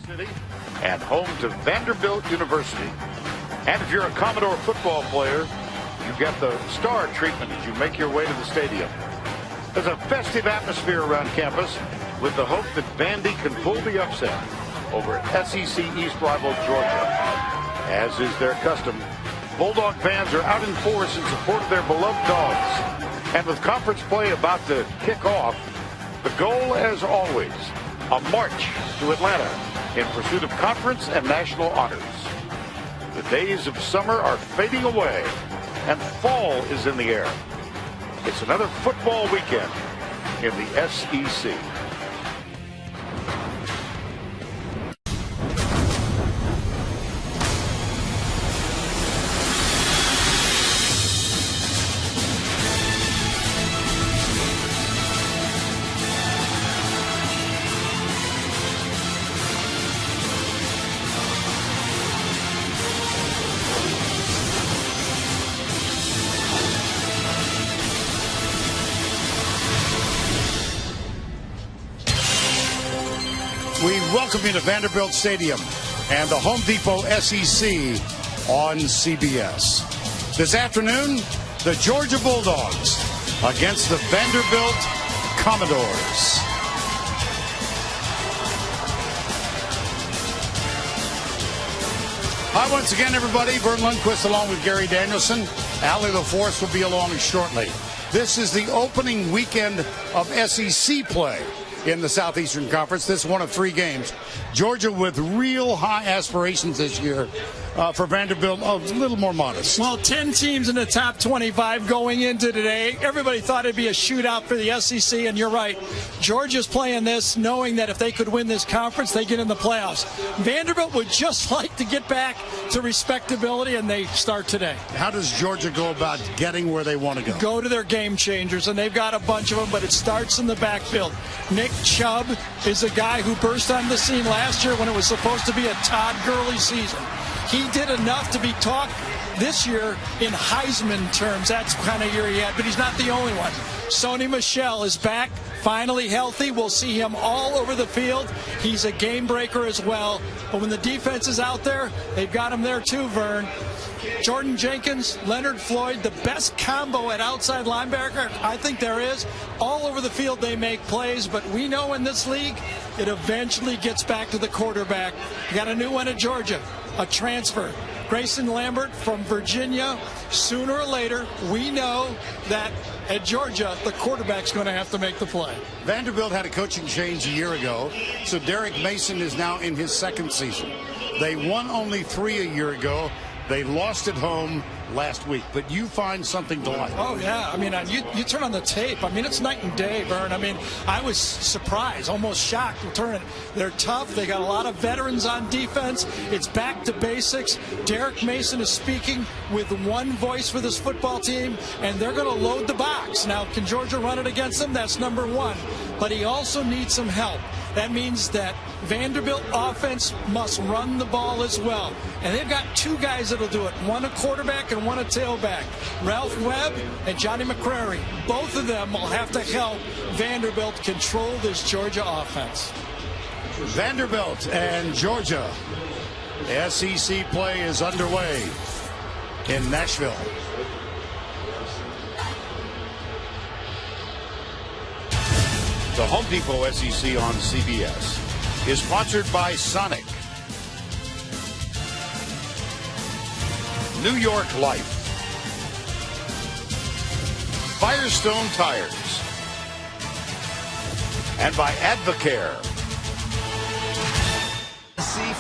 City and home to Vanderbilt University. And if you're a Commodore football player, you get the star treatment as you make your way to the stadium. There's a festive atmosphere around campus with the hope that Vandy can pull the upset over SEC East rival Georgia. As is their custom, Bulldog fans are out in force in support of their beloved dogs. And with conference play about to kick off, the goal, as always, a march to Atlanta in pursuit of conference and national honors. The days of summer are fading away, and fall is in the air. It's another football weekend in the SEC. We welcome you to Vanderbilt Stadium and the Home Depot SEC on CBS. This afternoon, the Georgia Bulldogs against the Vanderbilt Commodores. Hi once again, everybody. Vern Lundquist along with Gary Danielson. Allie LaForce will be along shortly. This is the opening weekend of SEC play in the Southeastern Conference. This is one of 3 games. Georgia with real high aspirations this year. For Vanderbilt, a little more modest. Well, 10 teams in the top 25 going into today. Everybody thought it'd be a shootout for the SEC, and you're right. Georgia's playing this knowing that if they could win this conference, they get in the playoffs. Vanderbilt would just like to get back to respectability, and they start today. How does Georgia go about getting where they want to go? Go to their game changers, and they've got a bunch of them, but it starts in the backfield. Nick Chubb is a guy who burst on the scene last year when it was supposed to be a Todd Gurley season. He did enough to be talked this year in Heisman terms. That's the kind of year he had, but he's not the only one. Sony Michel is back, finally healthy. We'll see him all over the field. He's a game breaker as well. But when the defense is out there, they've got him there too, Vern. Jordan Jenkins, Leonard Floyd, the best combo at outside linebacker I think there is. All over the field they make plays, but we know in this league it eventually gets back to the quarterback. You got a new one at Georgia, a transfer. Grayson Lambert from Virginia. Sooner or later, we know that at Georgia, the quarterback's going to have to make the play. Vanderbilt had a coaching change a year ago, so Derek Mason is now in his 2nd season. They won only 3 a year ago. They lost at home last week, but you find something to like. Oh, yeah. I mean, you turn on the tape. I mean, it's night and day, Vern. I mean, I was surprised, almost shocked. They're tough. They got a lot of veterans on defense. It's back to basics. Derek Mason is speaking with one voice for this football team, and they're going to load the box. Now, can Georgia run it against them? That's number one. But he also needs some help. That means that Vanderbilt offense must run the ball as well. And they've got 2 guys that'll do it, one a quarterback and one a tailback. Ralph Webb and Johnny McCrary. Both of them will have to help Vanderbilt control this Georgia offense. Vanderbilt and Georgia. SEC play is underway in Nashville. The Home Depot SEC on CBS is sponsored by Sonic, New York Life, Firestone Tires, and by Advocare.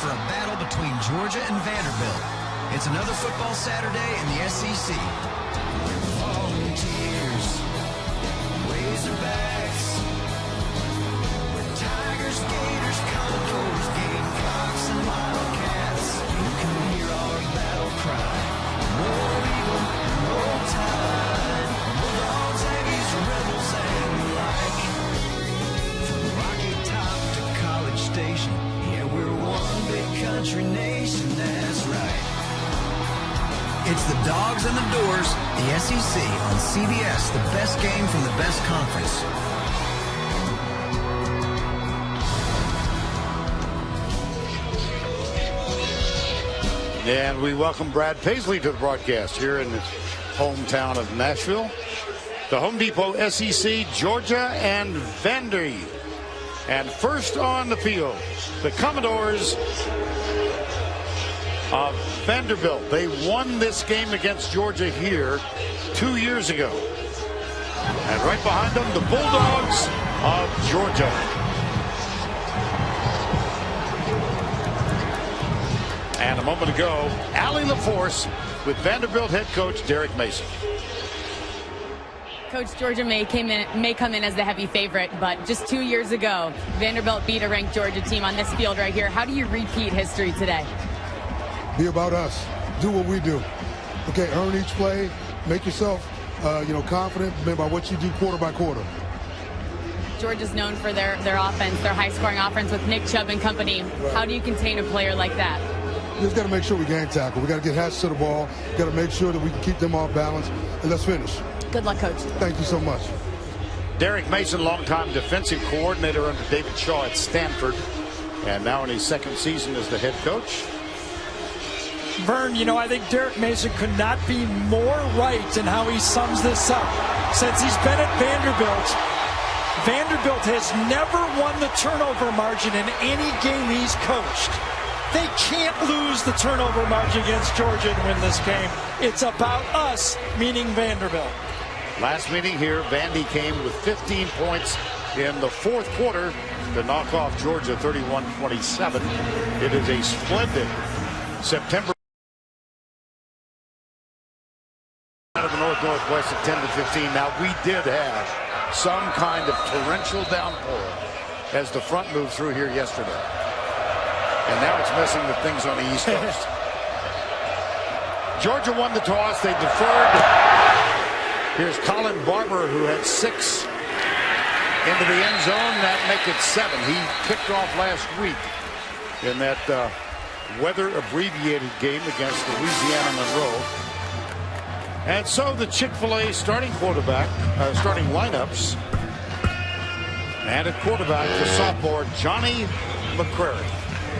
For a battle between Georgia and Vanderbilt. It's another football Saturday in the SEC. Volunteers, Razorbacks, Tigers, Gators, Commodores, Gamecocks, and Wildcats. You can hear our battle cry. Roll Eagle, roll Tide. Bulldogs, Aggies, Rebels, and the like. From Rocky Top to College Station, yeah, we're one big country nation, that's right. It's the Dogs and the Doors, the SEC on CBS, the best game from the best conference. And we welcome Brad Paisley to the broadcast here in his hometown of Nashville. The Home Depot SEC, Georgia and Vandy. And first on the field, the Commodores of Vanderbilt. They won this game against Georgia here 2 years ago. And right behind them, the Bulldogs of Georgia. And a moment ago, Allie LaForce with Vanderbilt head coach Derek Mason. Coach, Georgia may come in as the heavy favorite, but just 2 years ago, Vanderbilt beat a ranked Georgia team on this field right here. How do you repeat history today? Be about us. Do what we do. Okay, earn each play. Make yourself, confident about what you do quarter by quarter. Georgia's known for their offense, their high-scoring offense with Nick Chubb and company. Right. How do you contain a player like that? We just got to make sure we gang tackle. We got to get hats to the ball. Got to make sure that we can keep them off balance. And let's finish. Good luck, Coach. Thank you so much. Derek Mason, longtime defensive coordinator under David Shaw at Stanford, and now in his second season as the head coach. Vern, I think Derek Mason could not be more right in how he sums this up. Since he's been at Vanderbilt, Vanderbilt has never won the turnover margin in any game he's coached. They can't lose the turnover margin against Georgia and win this game. It's about us, meaning Vanderbilt. Last meeting here, Vandy came with 15 points in the fourth quarter to knock off Georgia 31-27. It is a splendid September out of the Northwest at 10-15. Now, we did have some kind of torrential downpour as the front moved through here yesterday. And now it's messing with things on the East Coast. Georgia won the toss. They deferred. Here's Colin Barber, who had 6 into the end zone. That make it 7. He kicked off last week in that weather-abbreviated game against Louisiana Monroe. And so the Chick-fil-A starting lineups. And at quarterback, the sophomore Johnny McCrary.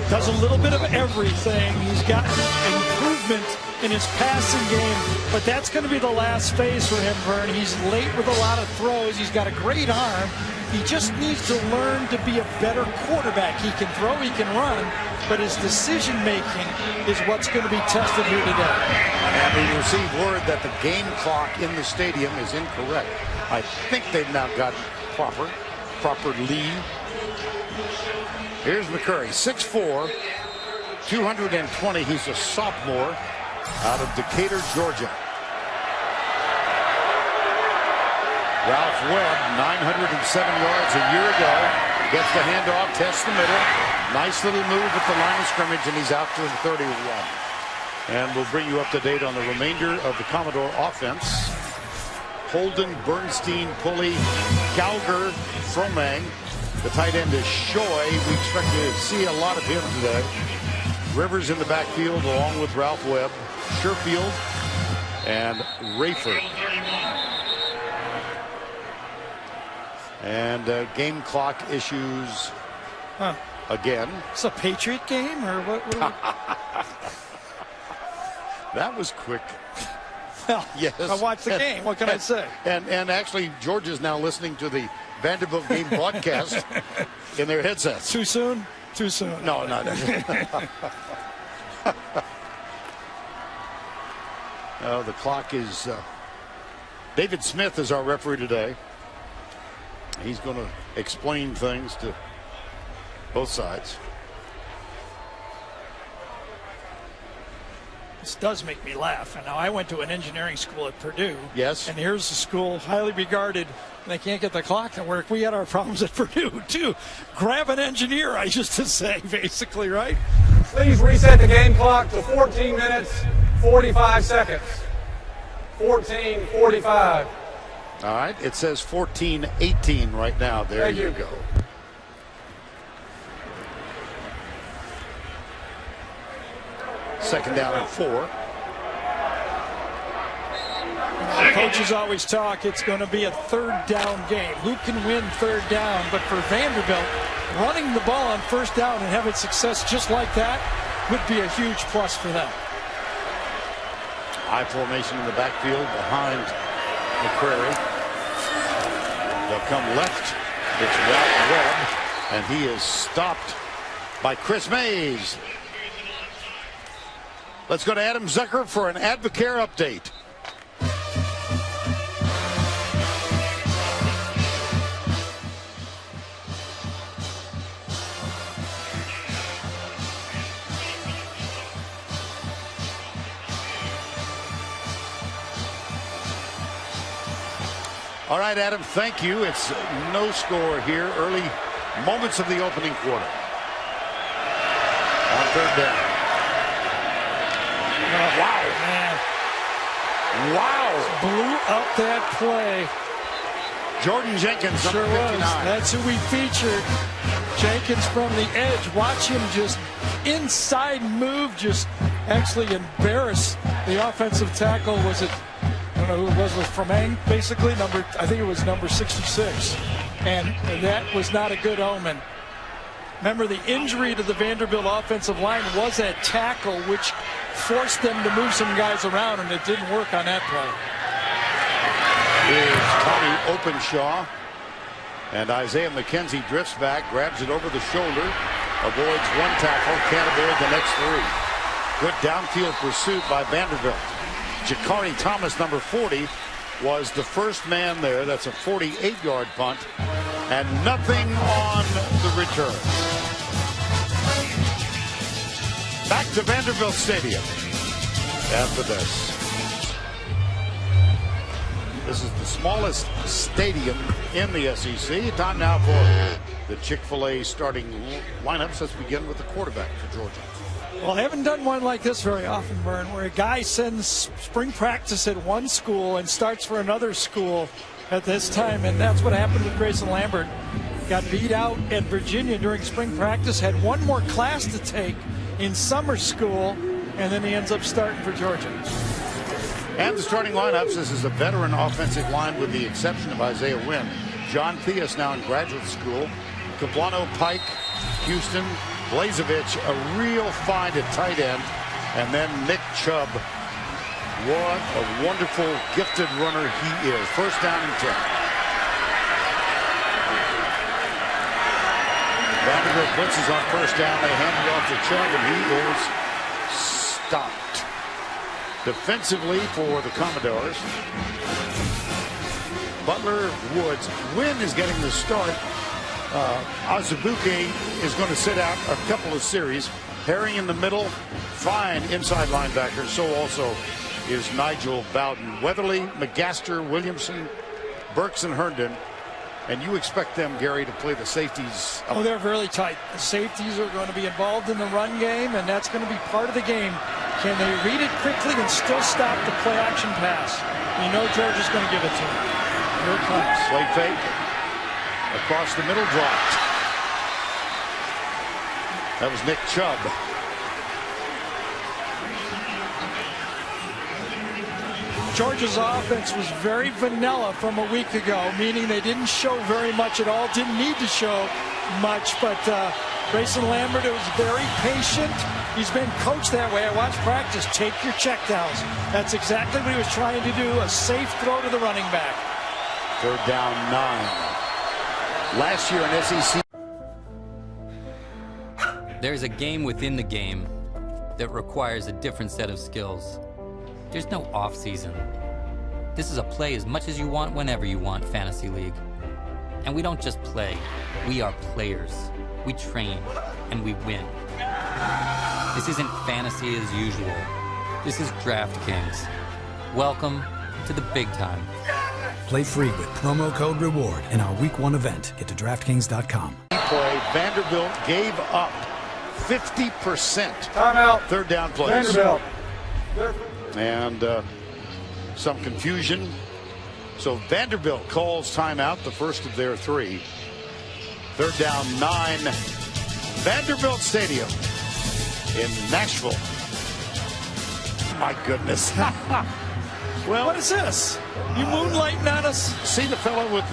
Does a little bit of everything. He's got improvement in his passing game, but that's going to be the last phase for him, Vern. He's late with a lot of throws. He's got a great arm. He just needs to learn to be a better quarterback. He can throw, he can run, but his decision-making is what's going to be tested here today. And we received word that the game clock in the stadium is incorrect. I think they've now got proper lead. Here's McCurry, 6'4", 220. He's a sophomore out of Decatur, Georgia. Ralph Webb, 907 yards a year ago. Gets the handoff, tests the middle. Nice little move at the line of scrimmage, and he's out to the 31. And we'll bring you up to date on the remainder of the Commodore offense. Holden, Bernstein, Pulley, Gallagher, Fromang. The tight end is Shoy. We expect to see a lot of him today. Rivers in the backfield along with Ralph Webb, Sherfield, and Rayford. And game clock issues again. It's a Patriot game, or what? That was quick. Well, yes. I watched the game. What can I say? And actually, Georgia's now listening to the Vanderbilt game broadcast in their headsets. Too soon? Too soon. No, not. The clock is. David Smith is our referee today. He's going to explain things to both sides. This does make me laugh. And now I went to an engineering school at Purdue. Yes. And here's a school highly regarded. And they can't get the clock to work. We had our problems at Purdue, too. Grab an engineer, I used to say, basically, right? Please reset the game clock to 14 minutes, 45 seconds. 14:45. All right. It says 14-18 right now. There Thank you you. go. Second down and 4. The coaches always talk it's going to be a third down game. Who can win third down? But for Vanderbilt, running the ball on first down and having success just like that would be a huge plus for them. High formation in the backfield behind McCrary. They'll come left. It's Ralph Webb, and he is stopped by Chris Mays. Let's go to Adam Zucker for an Advocare update. All right, Adam, thank you. It's no score here. Early moments of the opening quarter. On third down. Wow, man. Wow. Blew up that play. Jordan Jenkins, Sure number 59. was. That's who we featured. Jenkins from the edge. Watch him just inside move, just actually embarrass the offensive tackle. Was it? I don't know who it was from Ang, basically I think it was number 66, and that was not a good omen. Remember, the injury to the Vanderbilt offensive line was at tackle, which forced them to move some guys around, and it didn't work on that play. Here's Tommy Openshaw, and Isaiah McKenzie drifts back, grabs it over the shoulder, avoids one tackle, can't avoid the next three. Good downfield pursuit by Vanderbilt. Jakari Thomas, number 40, was the first man there. That's a 48-yard punt, and nothing on the return. Back to Vanderbilt Stadium after this. This is the smallest stadium in the SEC. Time now for the Chick-fil-A starting lineups. Let's begin with the quarterback for Georgia. Well, I haven't done one like this very often, Vern, where a guy sends spring practice at one school and starts for another school at this time, and that's what happened with Grayson Lambert. Got beat out at Virginia during spring practice, had one more class to take in summer school, and then he ends up starting for Georgia. And the starting lineups, this is a veteran offensive line with the exception of Isaiah Wynn. John Theus now in graduate school. Capuano, Pike, Houston, Blazevich, a real find at tight end, and then Nick Chubb. What a wonderful, gifted runner he is. First down and 10. Vanderbilt blitzes on first down. They hand it off to Chubb, and he is stopped. Defensively for the Commodores, Butler, Woods. Wynn is getting the start. Azubuike is going to sit out a couple of series. Herring in the middle, fine inside linebacker. So also is Nigel Bowden. Weatherly, McGaster, Williamson, Burks, and Herndon. And you expect them, Gary, to play the safeties. Oh, they're really tight. The safeties are going to be involved in the run game, and that's going to be part of the game. Can they read it quickly and still stop the play-action pass? You know Georgia's going to give it to them. Here it comes. Play fake. Across the middle, dropped. That was Nick Chubb. Georgia's offense was very vanilla from a week ago, meaning they didn't show very much at all, didn't need to show much, but Grayson Lambert was very patient. He's been coached that way. I watched practice. Take your checkdowns. That's exactly what he was trying to do, a safe throw to the running back. Third down 9. Last year in SEC. There's a game within the game that requires a different set of skills. There's no off season. This is a play as much as you want, whenever you want, Fantasy League. And we don't just play, we are players. We train, and we win. This isn't fantasy as usual. This is DraftKings. Welcome to the big time. Play free with promo code REWARD in our Week 1 event. Get to DraftKings.com. Play, Vanderbilt gave up 50%. Timeout. Third down plays. Vanderbilt. And some confusion. So Vanderbilt calls timeout, the first of their 3. Third down 9. Vanderbilt Stadium in Nashville. My goodness. Well, What is this? You moonlighting on us? see the fellow with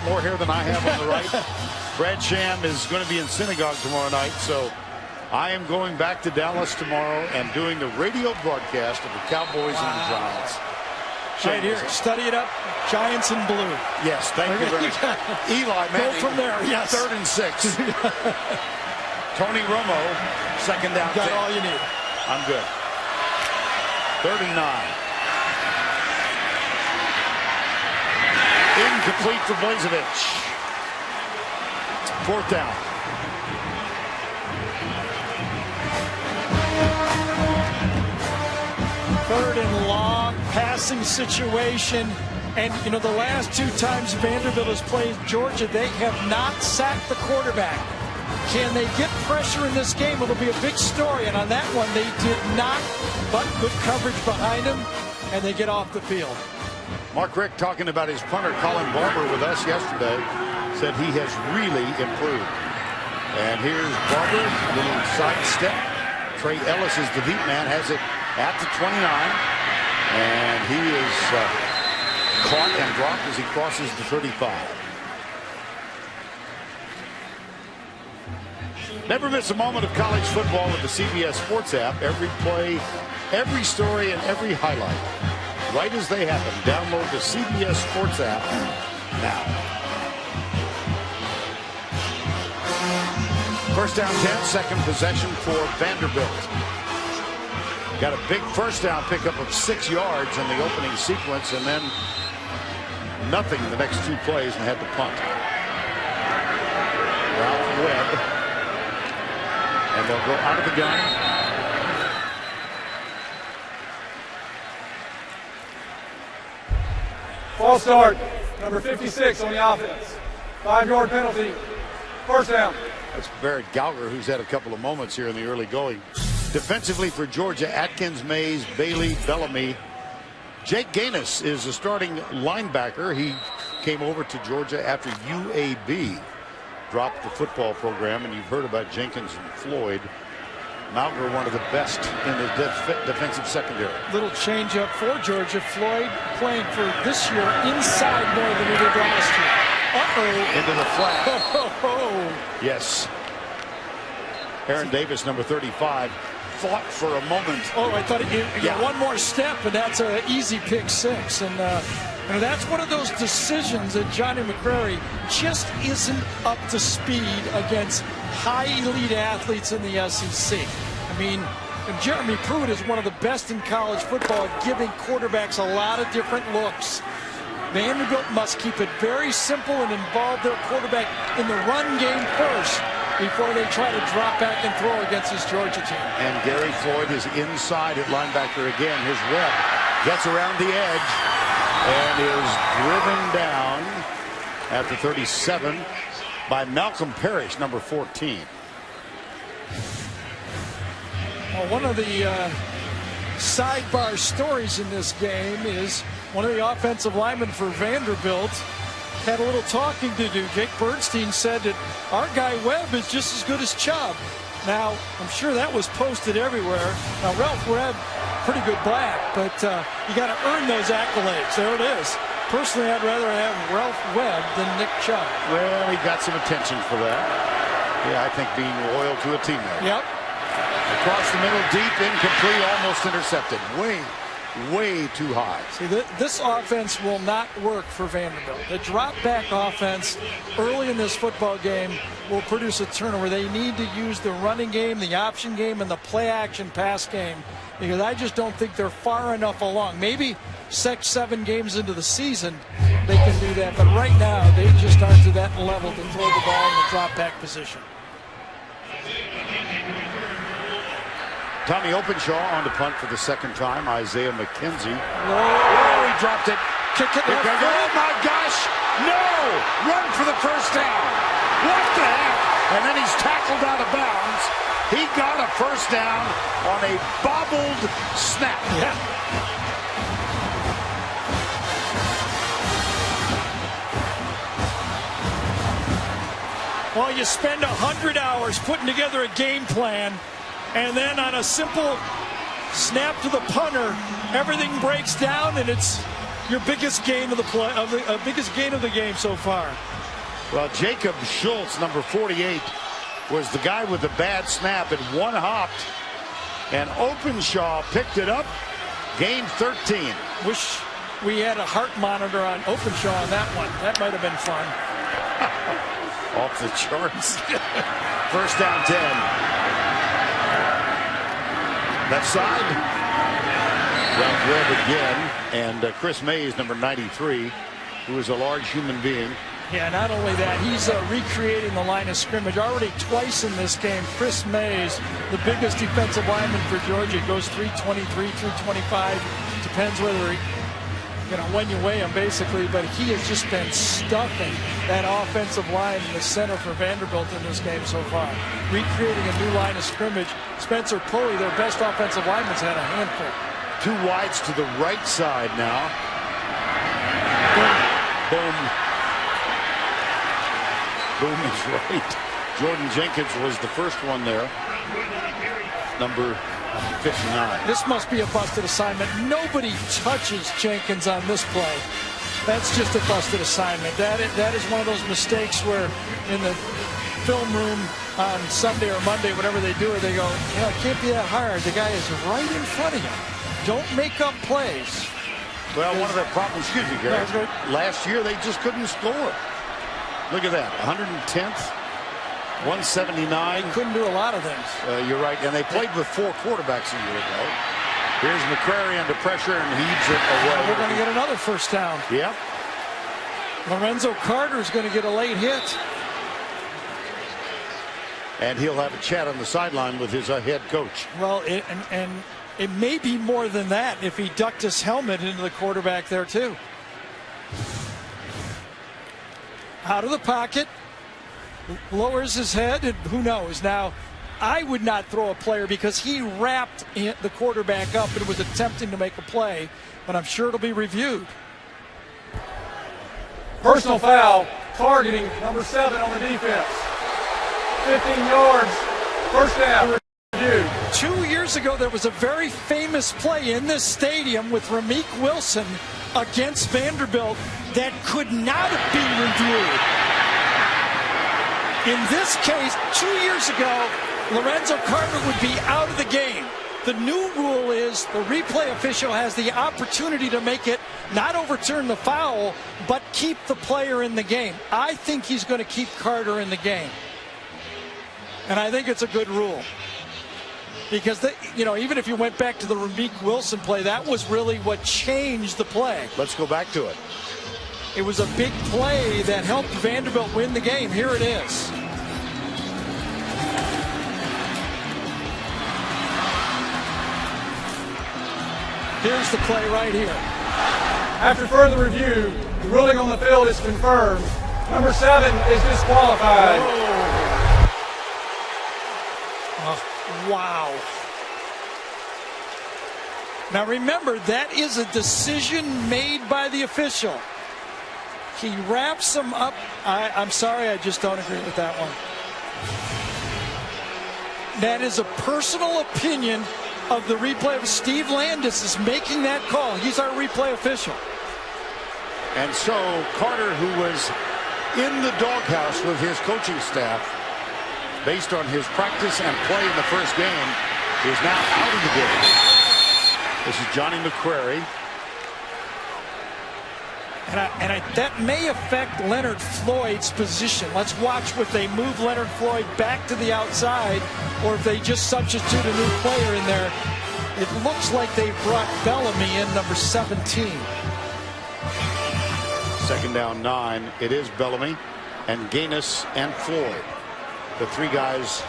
more hair than I have on the right? Brad Sham is going to be in synagogue tomorrow night, so I am going back to Dallas tomorrow and doing the radio broadcast of the Cowboys and the Giants. Right here, study it up. Giants in blue. Yes, thank you very much. Eli Manning. Go from there, yes. 3rd and 6. Tony Romo, 2nd down. Got all you need. I'm good. 3rd and 9. Incomplete for Blazevich. 4th down. Third and long, passing situation. And, you know, the last 2 times Vanderbilt has played Georgia, they have not sacked the quarterback. Can they get pressure in this game? It'll be a big story. And on that one, they did not, but good coverage behind him, and they get off the field. Mark Richt, talking about his punter, Colin Barber, with us yesterday, said he has really improved. And here's Barber, a little sidestep. Trey Ellis is the deep man, has it at the 29, and he is caught and dropped as he crosses the 35. Never miss a moment of college football with the CBS Sports app. Every play, every story, and every highlight, right as they happen. Download the CBS Sports app now. 1st down 10, 2nd possession for Vanderbilt. Got a big 1st down pickup of 6 yards in the opening sequence, and then nothing the next 2 plays, and had to punt. Ralph Webb, and they'll go out of the gun. False start. Number 56 on the offense. 5-yard penalty. 1st down. That's Barrett Gallagher, who's had a couple of moments here in the early going. Defensively for Georgia, Atkins, Mays, Bailey, Bellamy. Jake Gaines is a starting linebacker. He came over to Georgia after UAB dropped the football program, and you've heard about Jenkins and Floyd. Malger, one of the best in the defensive secondary. Little change up for Georgia. Floyd playing for this year inside more than he did last year. Into the flat. Oh. Yes. Aaron Davis, number 35, fought for a moment. Oh, I thought he got one more step, and that's an easy pick 6. And that's one of those decisions that Johnny McCrary just isn't up to speed against high elite athletes in the SEC. I mean, Jeremy Pruitt is one of the best in college football, giving quarterbacks a lot of different looks. Vanderbilt must keep it very simple and involve their quarterback in the run game first before they try to drop back and throw against this Georgia team. And Gary Floyd is inside at linebacker again. His Webb gets around the edge and is driven down at the 37 by Malcolm Parrish, number 14. Well, one of the sidebar stories in this game is one of the offensive linemen for Vanderbilt had a little talking to do. Jake Bernstein said that our guy Webb is just as good as Chubb. Now, I'm sure that was posted everywhere. Now, Ralph Webb, pretty good back, but you got to earn those accolades. There it is. Personally, I'd rather have Ralph Webb than Nick Chubb. Well, he got some attention for that. Yeah, I think being loyal to a teammate. Yep. Across the middle, deep, incomplete, almost intercepted. Way too high. See, this offense will not work for Vanderbilt. The drop-back offense early in this football game will produce a turnover. They need to use the running game, the option game, and the play-action pass game, because I just don't think they're far enough along. Maybe 6-7 games into the season they can do that, but right now they just aren't to that level to throw the ball in the drop-back position. Tommy Openshaw on the punt for the 2nd time. Isaiah McKenzie. Oh, he dropped it. Kick it left. Oh, my gosh. No. Run for the 1st down. What the heck? And then he's tackled out of bounds. He got a 1st down on a bobbled snap. Yeah. Well, you spend 100 hours putting together a game plan, and then on a simple snap to the punter, everything breaks down, and it's your biggest gain of the biggest gain of the game so far. Well, Jacob Schultz, number 48, was the guy with the bad snap, and one hopped, and Openshaw picked it up, gained 13. Wish we had a heart monitor on Openshaw on that one. That might have been fun. Off the charts. First down 10. Left side. Ralph Webb again, and Chris Mays, number 93, who is a large human being. Yeah, not only that, he's recreating the line of scrimmage. Already twice in this game, Chris Mays, the biggest defensive lineman for Georgia, goes 323, 325. Depends whether he, when you weigh him, basically. But he has just been stuffing that offensive line in the center for Vanderbilt in this game so far. Recreating a new line of scrimmage. Spencer Pulley, their best offensive lineman's had a handful. Two wides to the right side now. Boom. Boom. Boom is right. Jordan Jenkins was the first one there. Number 59. This must be a busted assignment. Nobody touches Jenkins on this play. That's just a busted assignment. That is one of those mistakes where in the film room on Sunday or Monday, whatever they do, they go, it can't be that hard. The guy is right in front of you. Don't make up plays. Well, one of their problems, excuse me, Gary, last year they just couldn't score. Look at that, 110th, 179. They couldn't do a lot of things. You're right, and they played with 4 quarterbacks a year ago. Here's McCrary under pressure and heaves it away. We're going to get another first down. Yep. Lorenzo Carter is going to get a late hit. And he'll have a chat on the sideline with his head coach. Well, and it may be more than that if he ducked his helmet into the quarterback there too. Out of the pocket, lowers his head, and who knows. Now, I would not throw a player because he wrapped the quarterback up and was attempting to make a play, but I'm sure it'll be reviewed. Personal foul, targeting number 7 on the defense. 15 yards, first down. 2 years ago, there was a very famous play in this stadium with Rameek Wilson against Vanderbilt that could not be reviewed. In this case, 2 years ago, Lorenzo Carter would be out of the game. The new rule is the replay official has the opportunity to make it not overturn the foul, but keep the player in the game. I think he's going to keep Carter in the game. And I think it's a good rule. Because, even if you went back to the Rameek Wilson play, that was really what changed the play. Let's go back to it. It was a big play that helped Vanderbilt win the game. Here it is. Here's the play right here. After further review, the ruling on the field is confirmed. Number 7 is disqualified. Wow. Now remember, that is a decision made by the official. He wraps him up. I'm sorry, I just don't agree with that one. That is a personal opinion of the replay. Steve Landis is making that call. He's our replay official. And so Carter, who was in the doghouse with his coaching staff, based on his practice and play in the first game, is now out of the game. This is Johnny McCrary. And that may affect Leonard Floyd's position. Let's watch if they move Leonard Floyd back to the outside or if they just substitute a new player in there. It looks like they brought Bellamy in, number 17. Second down 9. It is Bellamy and Gaines and Floyd, the 3 guys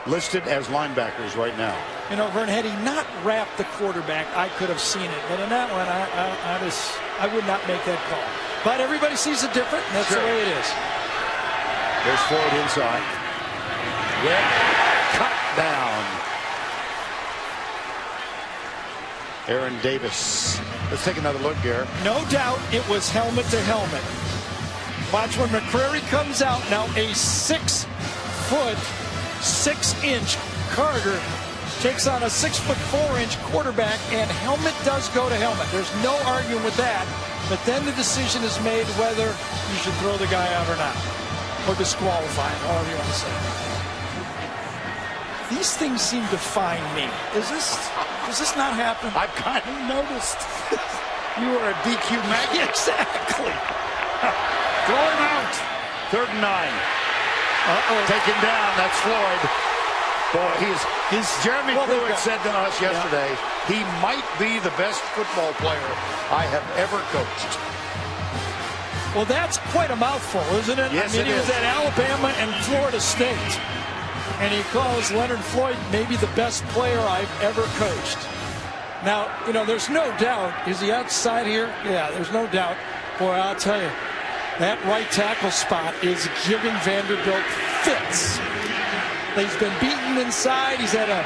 listed as linebackers right now. Vern, had he not wrapped the quarterback, I could have seen it. But in that one, I would not make that call. But everybody sees it different, and that's the way it is. There's Floyd inside. Red cut down. Aaron Davis. Let's take another look, Garrett. No doubt it was helmet to helmet. Watch when McCrary comes out. Now a 6', 6-inch Carter takes on a 6'4" quarterback, and helmet does go to helmet. There's no arguing with that. But then the decision is made whether you should throw the guy out or not, or disqualify him, however you want to say it. these things seem to find me. Does this not happen? I've kind of noticed. You are a DQ magnet. Exactly. Throw him out. 3rd and 9. Taken down. That's Floyd. Boy, he's Jeremy Pruitt said to us yesterday, he might be the best football player I have ever coached. Well, that's quite a mouthful, isn't it? Yes, I mean, he was at Alabama and Florida State. And he calls Leonard Floyd maybe the best player I've ever coached. Now, you know, there's no doubt. Is he outside here? Yeah, there's no doubt. Boy, I'll tell you, that right tackle spot is giving Vanderbilt fits. He's been beaten inside. He's had a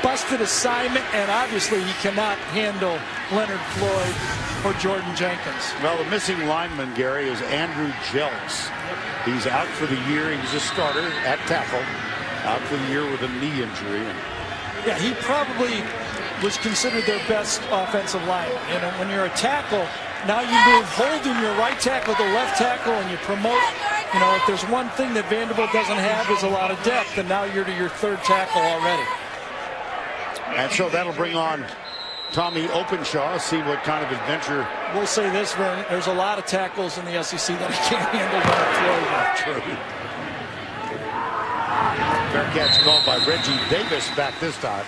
busted assignment, and obviously he cannot handle Leonard Floyd or Jordan Jenkins. Well, the missing lineman, Gary, is Andrew Jelks. He's out for the year. He's a starter at tackle. Out for the year with a knee injury. Yeah, he probably was considered their best offensive lineman. You know, when you're a tackle, now you move holding your right tackle to left tackle, and you promote. You know, if there's one thing that Vanderbilt doesn't have is a lot of depth, and now you're to your 3rd tackle already. And so that'll bring on Tommy Openshaw, see what kind of adventure. We'll say this, Vern, there's a lot of tackles in the SEC that can't handle Leonard Floyd. True. Bearcats called by Reggie Davis back this time.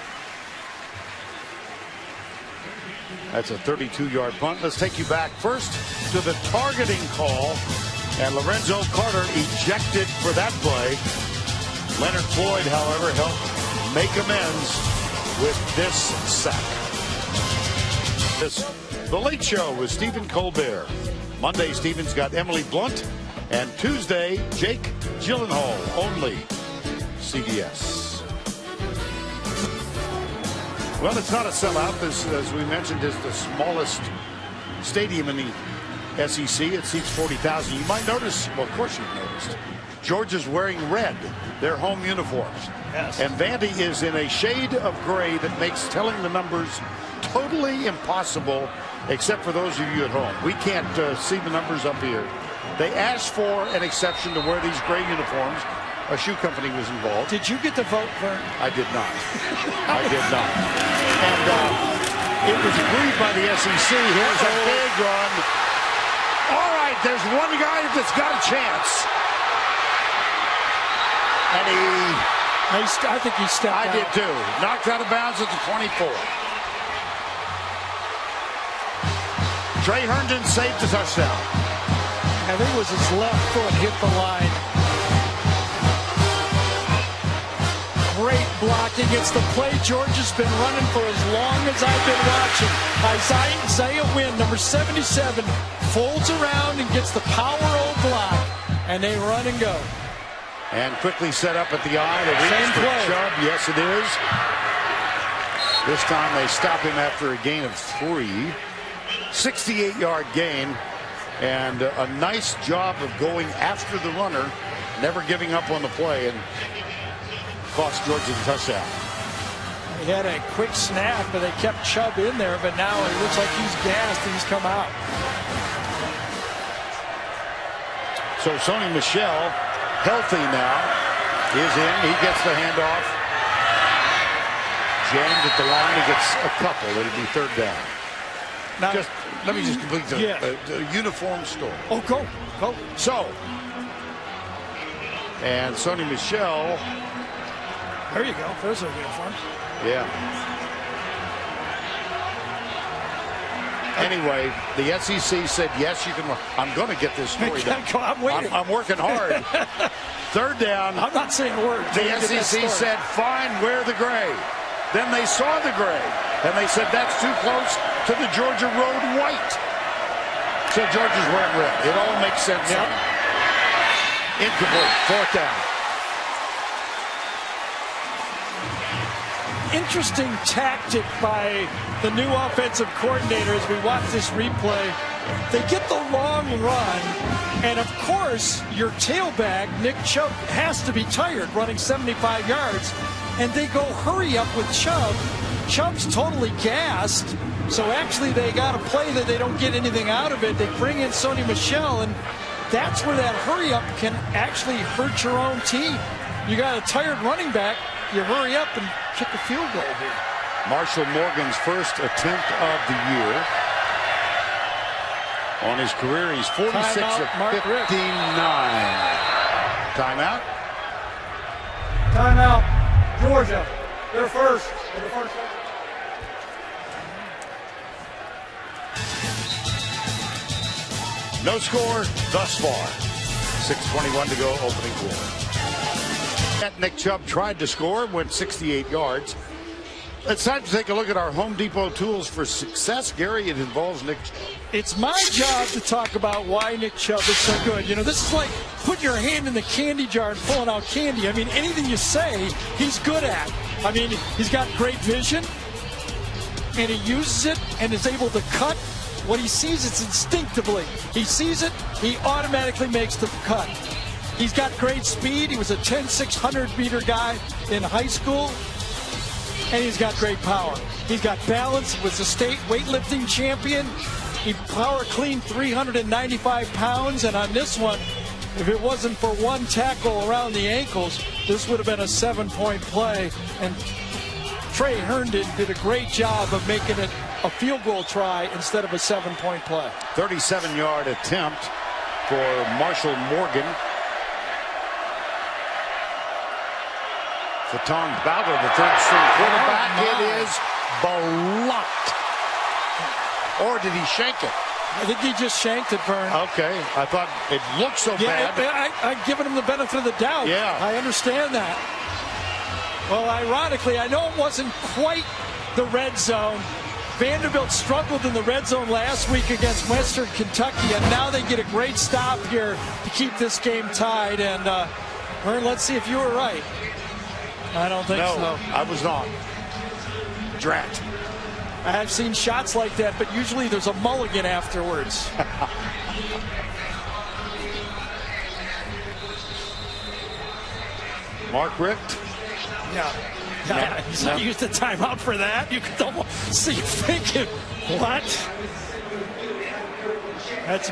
That's a 32-yard punt. Let's take you back first to the targeting call. And Lorenzo Carter ejected for that play. Leonard Floyd, however, helped make amends with this sack. The Late Show with Stephen Colbert. Monday, Stephen's got Emily Blunt. And Tuesday, Jake Gyllenhaal, only CBS. Well, it's not a sellout. This, as we mentioned, is the smallest stadium in the SEC. It seats 40,000. You might notice, well, of course you've noticed, Georgia's wearing red, their home uniforms. Yes. And Vandy is in a shade of gray that makes telling the numbers totally impossible, except for those of you at home. We can't see the numbers up here. They asked for an exception to wear these gray uniforms. A shoe company was involved. Did you get the vote, Vern? I did not. I did not. And it was agreed by the SEC. Here's a big run. All right, there's one guy that's got a chance. And I think he stepped out. I did too. Knocked out of bounds at the 24. Trey Herndon saved the touchdown. I think it was his left foot hit the line. Great blocking. It's the play Georgia's been running for as long as I've been watching. Isaiah Wynn, number 77, folds around and gets the power O block, and they run and go. And quickly set up at the eye. The reach for Chubb. Yes, it is. This time they stop him after a gain of 3. 68-yard gain. And a nice job of going after the runner, never giving up on the play, and cost Georgia the touchdown. He had a quick snap, but they kept Chubb in there, but now it looks like he's gassed and he's come out. So Sony Michel, healthy now, is in. He gets the handoff. Jammed at the line. He gets a couple. It'll be 3rd down. Now, let me just complete the uniform story. Oh, go. So, and Sony Michel. There you go. There's a uniform. Yeah. Anyway, the SEC said, yes, you can. I'm going to get this story done. I'm waiting. I'm working hard. 3rd down. I'm not saying a word. The SEC said, fine, wear the gray. Then they saw the gray, and they said, that's too close to the Georgia Road white. So Georgia's wearing red. It all makes sense. Yep. Incomplete. 4th down. Interesting tactic by the new offensive coordinator as we watch this replay. They get the long run, and of course, your tailback, Nick Chubb, has to be tired running 75 yards, and they go hurry up with Chubb. Chubb's totally gassed, so actually they got a play that they don't get anything out of it. They bring in Sony Michel, and that's where that hurry up can actually hurt your own team. You got a tired running back, you hurry up and kick a field goal here. Marshall Morgan's first attempt of the year. On his career, he's 46 of 59. Timeout. Timeout. Georgia. They're first. The first one. No score thus far. 6:21 to go, opening quarter. Nick Chubb tried to score, went 68 yards. It's time to take a look at our Home Depot tools for success. Gary, it involves Nick Chubb. It's my job to talk about why Nick Chubb is so good. You know, this is like putting your hand in the candy jar and pulling out candy. I mean, anything you say, he's good at. I mean, he's got great vision, and he uses it and is able to cut. When he sees it instinctively, he sees it, he automatically makes the cut. He's got great speed. He was a 10-600 meter guy in high school. And he's got great power. He's got balance. He was a state weightlifting champion. He power cleaned 395 pounds. And on this one, if it wasn't for one tackle around the ankles, this would have been a 7-point play. And Trey Herndon did a great job of making it a field goal try instead of a 7-point play. 37-yard attempt for Marshall Morgan. Fatong Bauer, the third-string quarterback. It is blocked. Or did he shank it? I think he just shanked it, Vern. Okay. I thought it looked so bad. I've given him the benefit of the doubt. Yeah. I understand that. Well, ironically, I know it wasn't quite the red zone. Vanderbilt struggled in the red zone last week against Western Kentucky, and now they get a great stop here to keep this game tied. And, Vern, let's see if you were right. I don't think so. No, I was not. Drat. I have seen shots like that, but usually there's a mulligan afterwards. Mark Richt. Yeah. He's not used the timeout for that. You could almost see you thinking, what? That's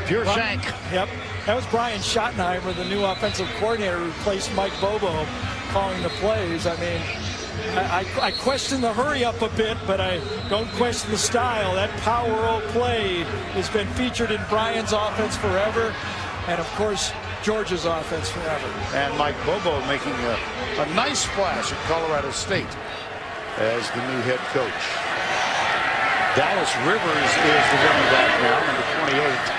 pure shank. Yep. That was Brian Schottenheimer, the new offensive coordinator, who replaced Mike Bobo calling the plays. I mean, I question the hurry up a bit, but I don't question the style. That power O play has been featured in Brian's offense forever, and of course, Georgia's offense forever. And Mike Bobo making a nice splash at Colorado State as the new head coach. Dallas Rivers is the running back now, number 28.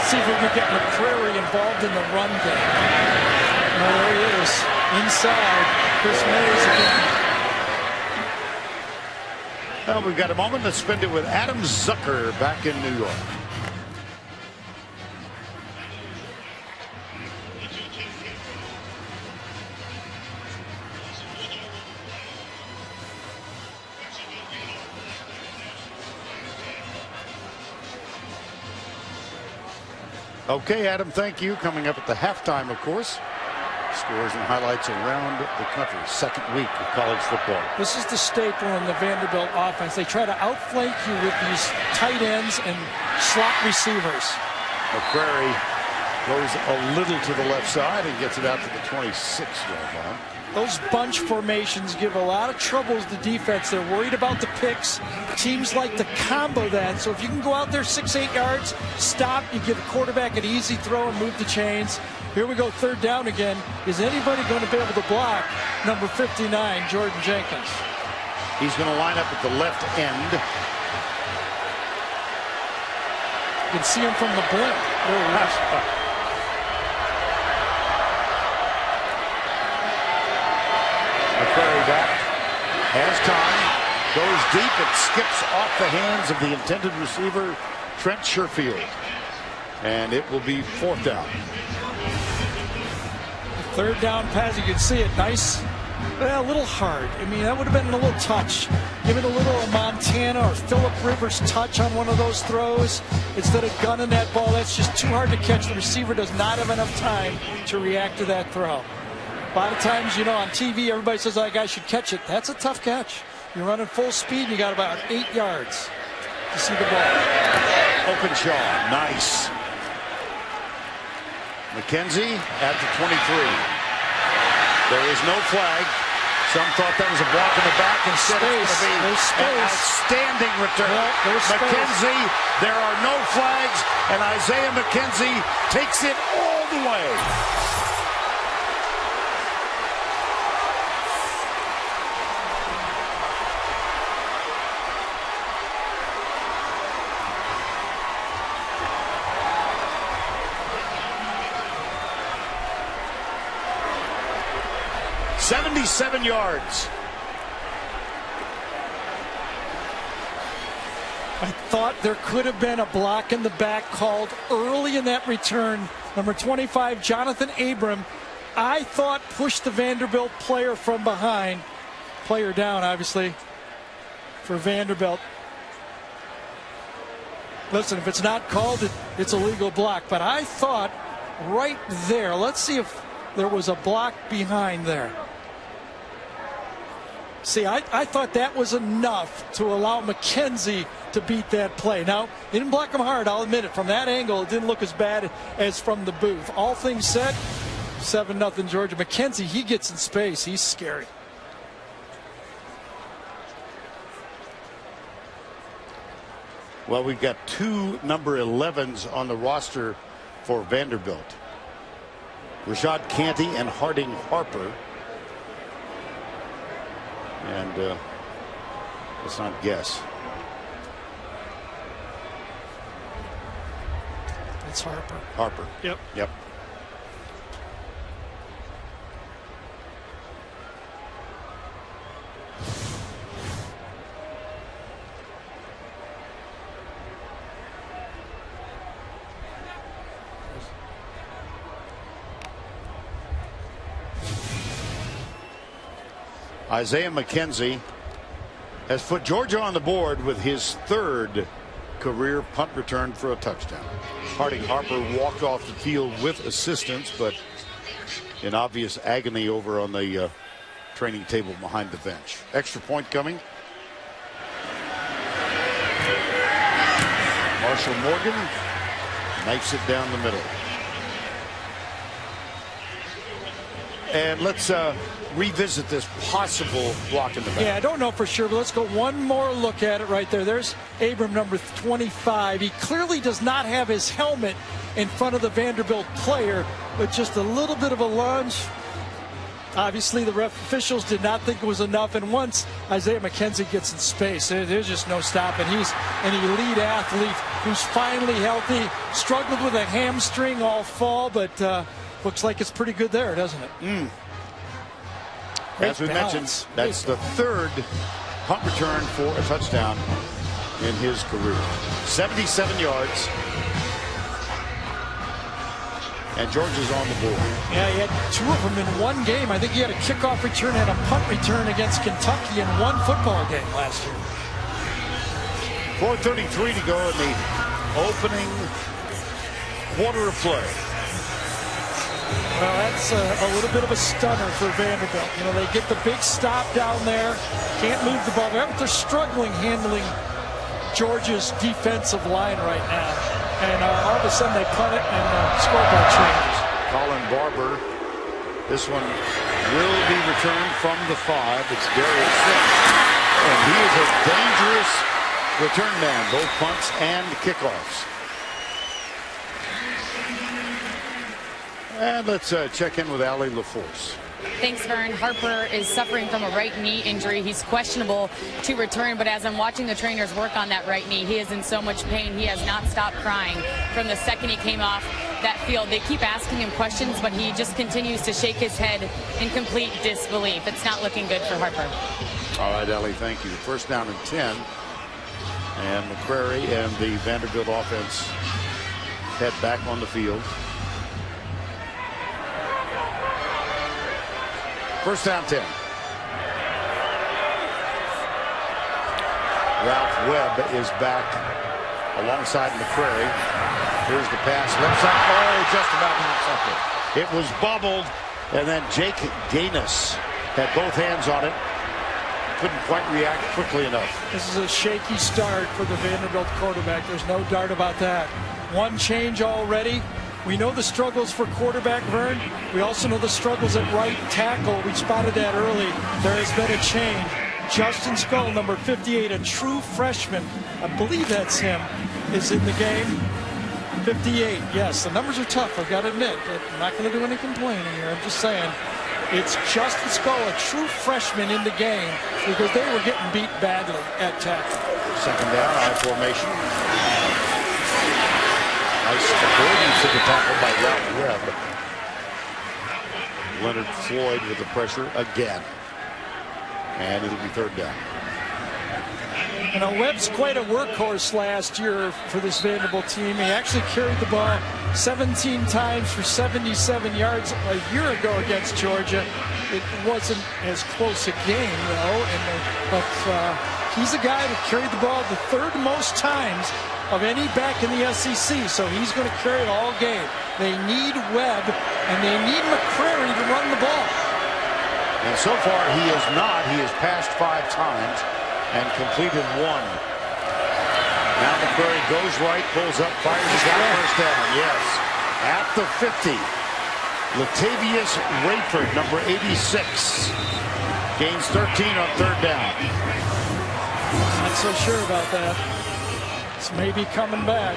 See if we can get McCrary involved in the run game. Well, there he is, inside. Chris Mays again. Well, we've got a moment to spend it with Adam Zucker back in New York. Okay, Adam, thank you. Coming up at the halftime, of course. Scores and highlights around the country. Second week of college football. This is the staple in the Vanderbilt offense. They try to outflank you with these tight ends and slot receivers. McCrary goes a little to the left side and gets it out to the 26-yard line. Those bunch formations give a lot of trouble to the defense. They're worried about the picks. Teams like to combo that. So if you can go out there 6-8 yards, stop, you give the quarterback an easy throw and move the chains. Here we go, third down again. Is anybody going to be able to block number 59, Jordan Jenkins? He's going to line up at the left end. You can see him from the blimp. McCrary back, has time, goes deep, it skips off the hands of the intended receiver, Trent Sherfield. And it will be fourth down. Third down pass, you can see it, nice, well, a little hard. I mean, that would have been a little touch. Give it a little Montana or Phillip Rivers touch on one of those throws instead of gunning that ball. That's just too hard to catch. The receiver does not have enough time to react to that throw. A lot of times, you know, on TV, everybody says, that guy should catch it. That's a tough catch. You're running full speed, you got about 8 yards to see the ball. Openshaw, nice. McKenzie at the 23. There is no flag. Some thought that was a block in the back. Instead, it's going to be an outstanding return. McKenzie, there are no flags, and Isaiah McKenzie takes it all the way. "77 yards. I thought there could have been a block in the back called early in that return. Number 25, Jonathan Abram, I thought pushed the Vanderbilt player from behind. Player down, obviously, for Vanderbilt. Listen, if it's not called, it's a legal block. But I thought right there, let's see if there was a block behind there. See, I thought that was enough to allow McKenzie to beat that play. Now, he didn't block him hard, I'll admit it. From that angle, it didn't look as bad as from the booth. All things said, 7-0 Georgia. McKenzie, he gets in space. He's scary. Well, we've got two number 11s on the roster for Vanderbilt. Rashad Canty and Harding Harper. And let's not guess. It's Harper. Harper. Yep. Yep. Isaiah McKenzie has put Georgia on the board with his third career punt return for a touchdown. Harding Harper walked off the field with assistance, but in obvious agony over on the training table behind the bench. Extra point coming. Marshall Morgan knifes it down the middle. And let's revisit this possible block in the back. Yeah, I don't know for sure, but let's go one more look at it right there. There's Abram, number 25. He clearly does not have his helmet in front of the Vanderbilt player, but just a little bit of a lunge. Obviously, the ref officials did not think it was enough, and once Isaiah McKenzie gets in space, there's just no stopping. He's an elite athlete who's finally healthy, struggled with a hamstring all fall, but looks like it's pretty good there, doesn't it? As we mentioned, that's the third punt return for a touchdown in his career. 77 yards. And Georgia's on the board. Yeah, he had two of them in one game. I think he had a kickoff return and a punt return against Kentucky in one football game last year. 4:33 to go in the opening quarter of play. Well, that's a little bit of a stunner for Vanderbilt. You know, they get the big stop down there, can't move the ball, but they're struggling handling Georgia's defensive line right now. And all of a sudden they punt it and scoreboard changes. Colin Barber. This one will be returned from the 5. It's Darius Sims. And he is a dangerous return man, both punts and kickoffs. And let's check in with Allie LaForce. Thanks, Vern. Harper is suffering from a right knee injury. He's questionable to return, but as I'm watching the trainers work on that right knee, he is in so much pain. He has not stopped crying from the second he came off that field. They keep asking him questions, but he just continues to shake his head in complete disbelief. It's not looking good for Harper. All right, Allie, thank you. First down and 10. And McCrary and the Vanderbilt offense head back on the field. First down 10. Ralph Webb is back alongside McCrary. Here's the pass. Left side. Oh, just about intercepted. It was bobbled, and then Jake Gaines had both hands on it. Couldn't quite react quickly enough. This is a shaky start for the Vanderbilt quarterback. There's no doubt about that. One change already. We know the struggles for quarterback Vern. We also know the struggles at right tackle. We spotted that early. There has been a change. Justin Skull, number 58, a true freshman, I believe that's him, is in the game. 58, yes, the numbers are tough, I've got to admit. I'm not going to do any complaining here. I'm just saying it's Justin Skull, a true freshman in the game, because they were getting beat badly at tackle. Second down, I formation. Nice avoidance of the tackle by Ralph Webb. Leonard Floyd with the pressure again. And it'll be third down. You know, Webb's quite a workhorse last year for this Vanderbilt team. He actually carried the ball 17 times for 77 yards a year ago against Georgia. It wasn't as close a game, though, but he's a guy that carried the ball the third most times of any back in the SEC, so he's going to carry it all game. They need Webb, and they need McCrary to run the ball. And so far, he has not. He has passed 5 times and completed 1. Now McCrary goes right, pulls up, fires his first down. Yes, at the 50. Latavius Rayford, number 86, gains 13 on third down. Not so sure about that. It's maybe coming back.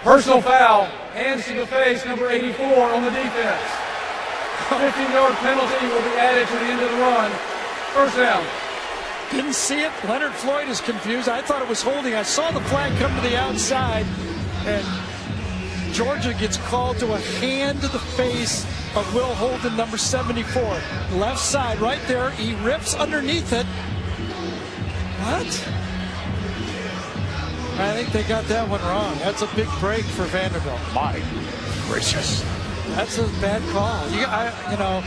Personal foul, hands to the face, number 84 on the defense. 15-yard penalty will be added to the end of the run. First down. Didn't see it. Leonard Floyd is confused. I thought it was holding. I saw the flag come to the outside, and Georgia gets called to a hand to the face of Will Holden, number 74. Left side right there. He rips underneath it. What? I think they got that one wrong. That's a big break for Vanderbilt. My gracious. That's a bad call. You know,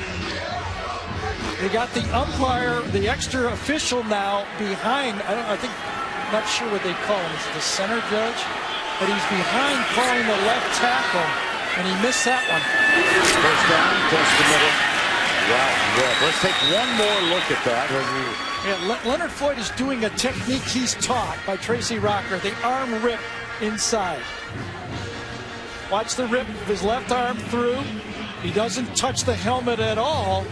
they got the umpire, the extra official now behind. I'm not sure what they call him. Is it the center judge? But he's behind calling the left tackle, and he missed that one. First down, test the middle. Wow. Let's take one more look at that. Yeah, Leonard Floyd is doing a technique he's taught by Tracy Rocker, the arm rip inside. Watch the rip of his left arm through. He doesn't touch the helmet at all.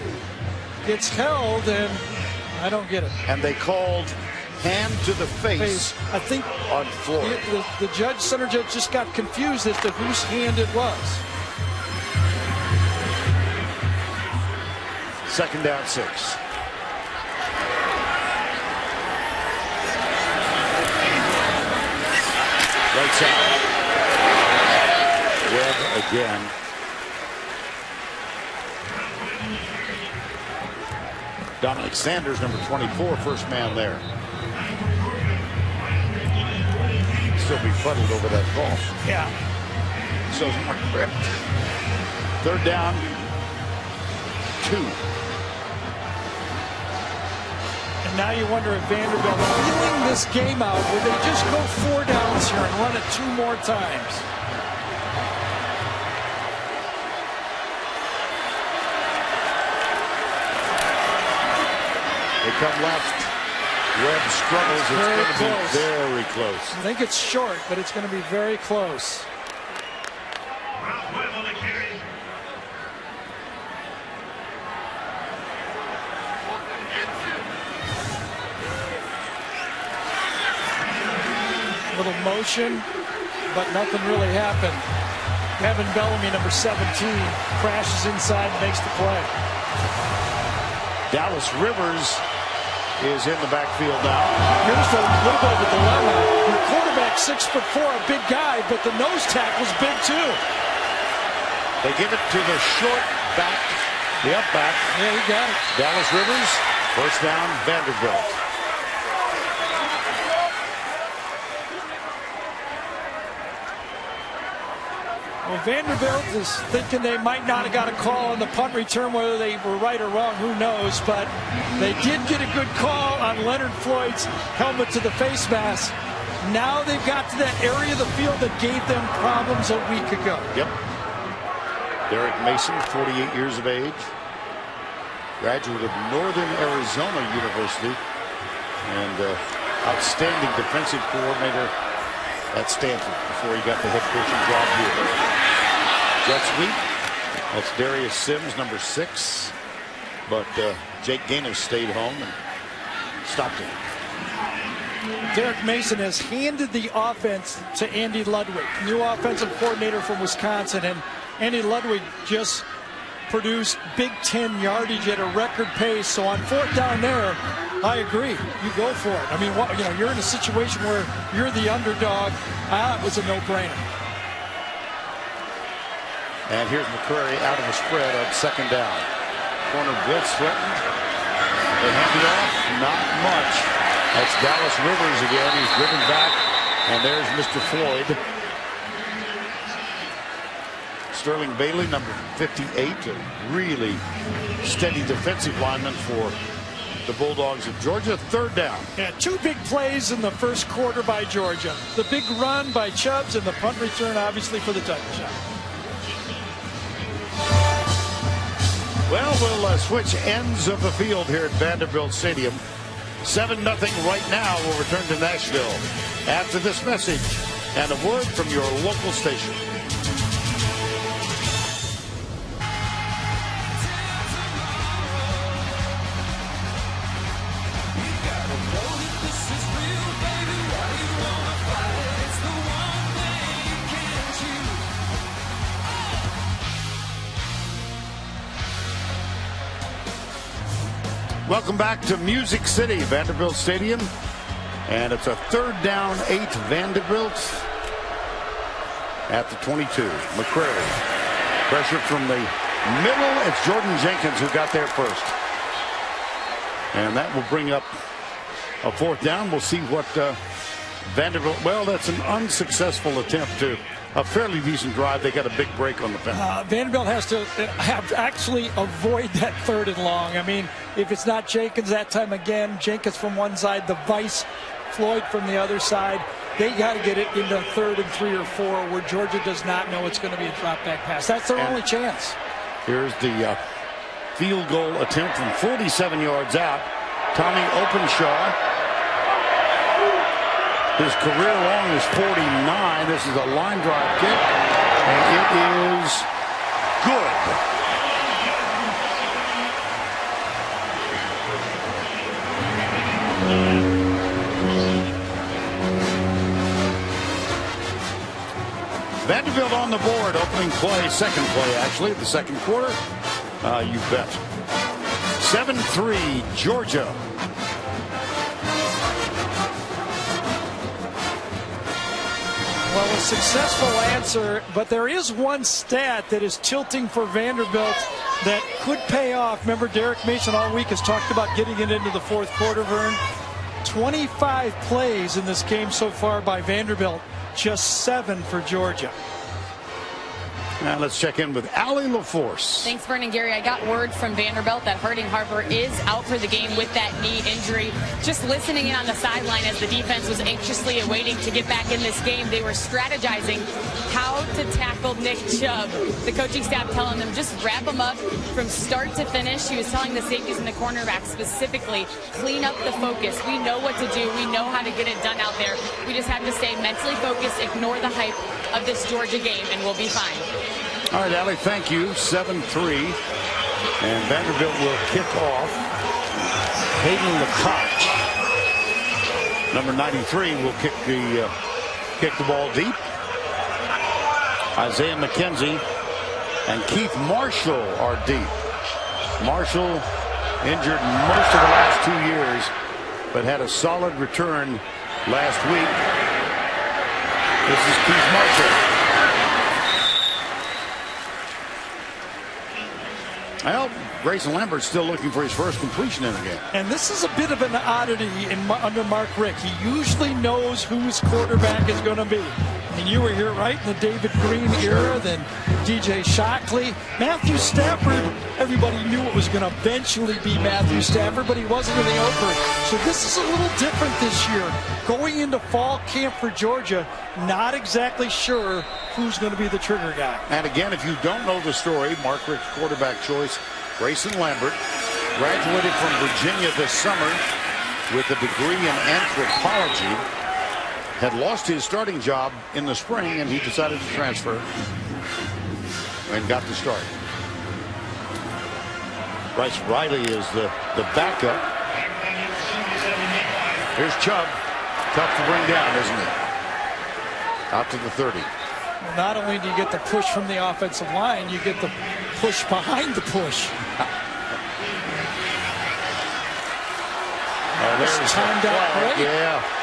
Gets held, and I don't get it. And they called hand to the face. I think on Floyd. The judge, center judge, just got confused as to whose hand it was. Second down, 6. Right side. Webb again. Dominic Sanders, number 24, first man there. Still befuddled over that ball. Yeah. So Mark Ripped. Third down, 2. And now you wonder if Vanderbilt, feeling this game out, will they just go 4 downs here and run it 2 more times? They come left. Webb struggles. It's going to be very close. I think it's short, but it's going to be very close. Little motion, but nothing really happened. Kevin Bellamy, number 17, crashes inside and makes the play. Dallas Rivers is in the backfield now. Here's a little bit of a dilemma. Your quarterback, 6'4", a big guy, but the nose tackle's big too. They give it to the short back, the up back. Yeah, he got it. Dallas Rivers, first down, Vanderbilt. Well, Vanderbilt is thinking they might not have got a call on the punt return, whether they were right or wrong, who knows, but they did get a good call on Leonard Floyd's helmet to the face mask. Now they've got to that area of the field that gave them problems a week ago. Yep. Derek Mason, 48 years of age, graduate of Northern Arizona University, and outstanding defensive coordinator at Stanford before he got the head coaching job here. Jet sweep. That's Darius Sims, number 6, but Jake Gaines stayed home and stopped it. Derek Mason has handed the offense to Andy Ludwig, new offensive coordinator from Wisconsin, and Andy Ludwig just produced Big Ten yardage at a record pace. So on 4th down there, I agree. You go for it. I mean, you're in a situation where you're the underdog. It was a no-brainer. And here's McCrary out of the spread on 2nd down. Corner blitz threatened. They hand it off. Not much. That's Dallas Rivers again. He's driven back. And there's Mr. Floyd. Sterling Bailey, number 58, a really steady defensive lineman for the Bulldogs of Georgia. 3rd down. Yeah, 2 big plays in the first quarter by Georgia. The big run by Chubbs and the punt return, obviously, for the touchdown. Well, we'll switch ends of the field here at Vanderbilt Stadium. 7-0 right now. We'll return to Nashville after this message and a word from your local station. Welcome back to Music City, Vanderbilt Stadium. And it's a 3rd down, 8 Vanderbilt at the 22. McCrary. Pressure from the middle. It's Jordan Jenkins who got there first. And that will bring up a 4th down. We'll see what Vanderbilt. Well, that's an unsuccessful attempt to a fairly decent drive. They got a big break on the fence. Vanderbilt has to actually avoid that 3rd and long. I mean, if it's not Jenkins that time again, Jenkins from one side, the vice, Floyd from the other side. They got to get it into 3rd and 3 or 4 where Georgia does not know it's going to be a drop back pass. That's their only chance. Here's the field goal attempt from 47 yards out. Tommy Openshaw. His career long is 49. This is a line drive kick, and it is good. Vanderbilt on the board, opening play, second play actually, the second quarter. You bet. 7-3 Georgia. Well, a successful answer, but there is one stat that is tilting for Vanderbilt that could pay off. Remember, Derek Mason all week has talked about getting it into the 4th quarter, Vern. 25 plays in this game so far by Vanderbilt, just 7 for Georgia. Now let's check in with Allie LaForce. Thanks, Vern and Gary. I got word from Vanderbilt that Harding Harper is out for the game with that knee injury. Just listening in on the sideline as the defense was anxiously awaiting to get back in this game, they were strategizing how to tackle Nick Chubb. The coaching staff telling them just wrap him up from start to finish. He was telling the safeties and the cornerbacks specifically, clean up the focus. We know what to do. We know how to get it done out there. We just have to stay mentally focused, ignore the hype of this Georgia game, and we'll be fine. All right, Allie, thank you. 7-3. And Vanderbilt will kick off. Hayden LeCoq, number 93, will kick the ball deep. Isaiah McKenzie and Keith Marshall are deep. Marshall injured most of the last 2 years, but had a solid return last week. This is Keith Marshall. Well, Grayson Lambert's still looking for his first completion in the game. And this is a bit of an oddity under Mark Richt. He usually knows who his quarterback is going to be. And you were here, right, in the David Green era, then DJ Shockley. Matthew Stafford, everybody knew it was going to eventually be Matthew Stafford, but he wasn't in the opener. So this is a little different this year. Going into fall camp for Georgia, not exactly sure who's going to be the trigger guy. And again, if you don't know the story, Mark Richt's quarterback choice, Grayson Lambert, graduated from Virginia this summer with a degree in anthropology, had lost his starting job in the spring, and he decided to transfer and got the start. Bryce Riley is the backup. Here's Chubb. Tough to bring down, isn't it? Out to the 30. Well, not only do you get the push from the offensive line, you get the push behind the push. Oh, there's timed out great. Yeah.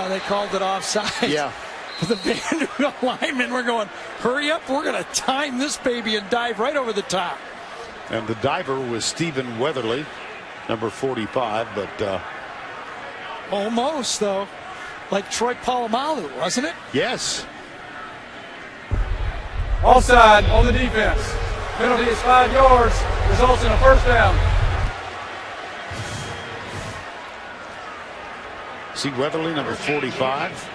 They called it offside. Yeah. The Vanderbilt linemen were going, hurry up, we're going to time this baby and dive right over the top. And the diver was Stephen Weatherly, number 45, but almost, though, like Troy Polamalu, wasn't it? yes. Offside on the defense. Penalty is 5 yards. Results in a first down. See Weatherly, number 45.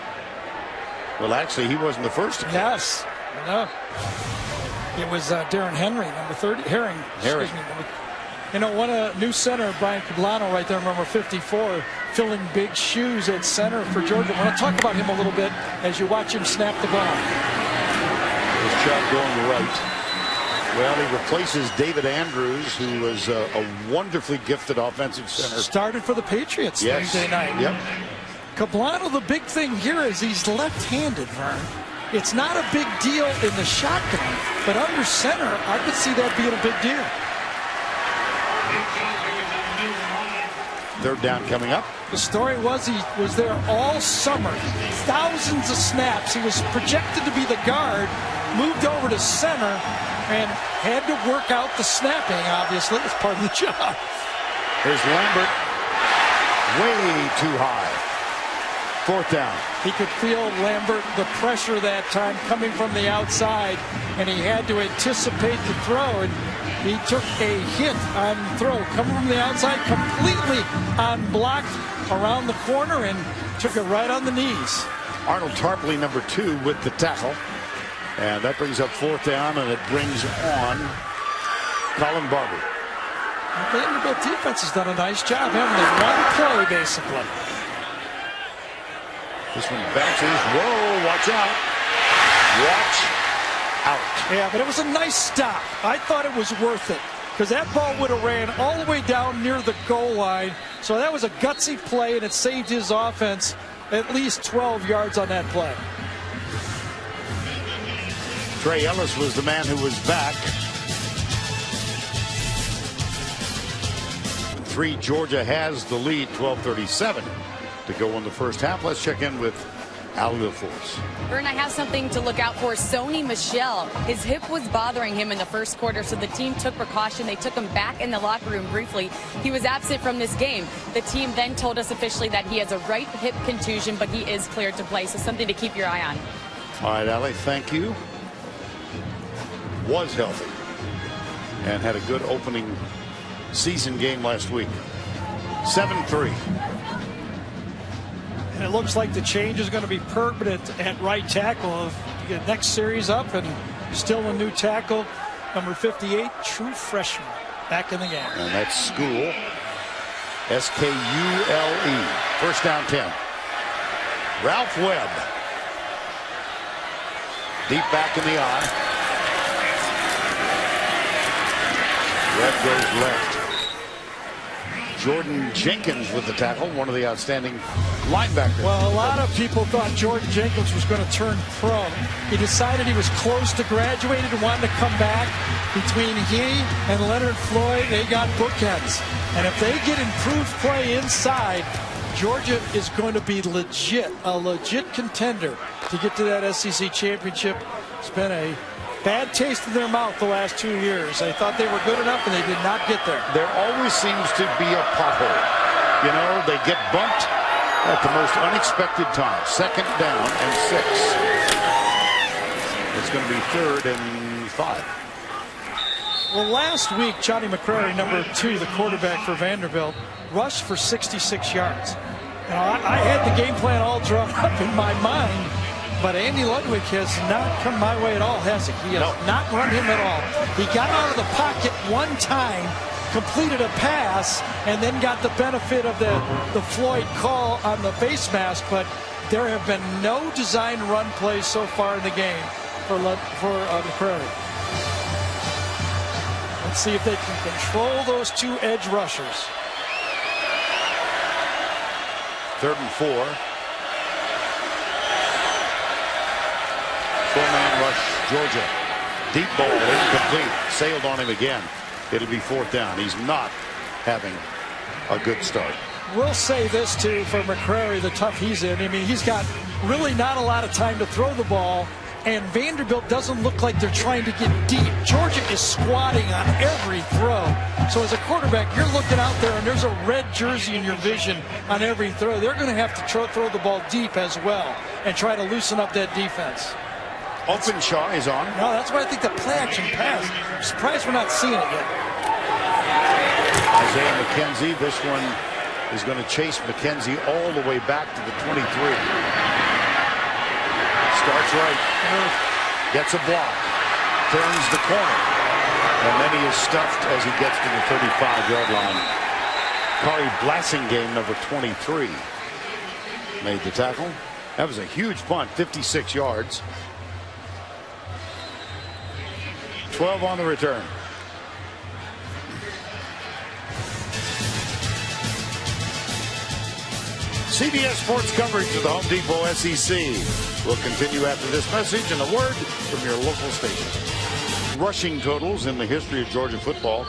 Well, actually, he wasn't the first to come. Yes. No. It was Darren Henry, number 30. Herring. Herring. Excuse me. You know, one new center, Brian Cablano, right there, number 54, filling big shoes at center for Georgia. I want to talk about him a little bit as you watch him snap the ball. His job going right. Well, he replaces David Andrews, who was a wonderfully gifted offensive center. Started for the Patriots Thursday night. Yep. Cablano, the big thing here is he's left-handed, Vern. It's not a big deal in the shotgun, but under center, I could see that being a big deal. Third down coming up. The story was he was there all summer. Thousands of snaps. He was projected to be the guard, moved over to center, and had to work out the snapping, obviously, as part of the job. Here's Lambert. Way too high. Fourth down. He could feel Lambert, the pressure that time coming from the outside, and he had to anticipate the throw, and he took a hit on throw. Coming from the outside, completely unblocked around the corner, and took it right on the knees. Arnold Tarpley, number 2, with the tackle. And that brings up fourth down, and it brings on Colin Barber. The Vanderbilt defense has done a nice job, haven't they? One play, basically. This one bounces. Whoa, watch out. Watch out. Yeah, but it was a nice stop. I thought it was worth it, because that ball would have ran all the way down near the goal line. So that was a gutsy play, and it saved his offense at least 12 yards on that play. Trey Ellis was the man who was back. 3, Georgia has the lead, 12:37 to go in the first half. Let's check in with Allie LaForce. Vern, I have something to look out for. Sony Michel, his hip was bothering him in the first quarter, so the team took precaution. They took him back in the locker room briefly. He was absent from this game. The team then told us officially that he has a right hip contusion, but he is cleared to play, so something to keep your eye on. All right, Allie, thank you. Was healthy and had a good opening season game last week. 7-3. And it looks like the change is going to be permanent at right tackle. You get next series up, and still a new tackle, number 58, true freshman, back in the game. And that's School. S-K-U-L-E. First down 10. Ralph Webb. Deep back in the eye. Webb goes left. Jordan Jenkins with the tackle, one of the outstanding linebackers. Well, a lot of people thought Jordan Jenkins was going to turn pro. He decided he was close to graduating and wanted to come back. Between he and Leonard Floyd, they got bookends. And if they get improved play inside, Georgia is going to be legit, a legit contender to get to that SEC championship. It's been a bad taste in their mouth the last 2 years. They thought they were good enough, and they did not get there. There always seems to be a pothole. You know, they get bumped at the most unexpected time. 2nd down and 6. It's going to be 3rd and 5. Well, last week, Johnny McCrary, number 2, the quarterback for Vanderbilt, rushed for 66 yards. Now, I had the game plan all drawn up in my mind, but Andy Ludwig has not come my way at all, has he? He has not run him at all. He got out of the pocket one time, completed a pass, and then got the benefit of the Floyd call on the face mask, but there have been no design run plays so far in the game for McCrary. Let's see if they can control those 2 edge rushers. 3rd and 4. 4-man rush, Georgia. Deep ball, incomplete. Sailed on him again. It'll be 4th down. He's not having a good start. We'll say this, too, for McCrary, the tough he's in. I mean, he's got really not a lot of time to throw the ball, and Vanderbilt doesn't look like they're trying to get deep. Georgia is squatting on every throw. So as a quarterback, you're looking out there, and there's a red jersey in your vision on every throw. They're going to have to throw the ball deep as well and try to loosen up that defense. Openshaw is on. No, that's why I think the play action pass. I'm surprised we're not seeing it yet. Isaiah McKenzie, this one is going to chase McKenzie all the way back to the 23. Starts right, gets a block, turns the corner, and then he is stuffed as he gets to the 35-yard line. Kari Blassingame, number 23, made the tackle. That was a huge punt, 56 yards. 12 on the return. CBS Sports coverage of the Home Depot SEC will continue after this message and a word from your local station. Rushing totals in the history of Georgia football.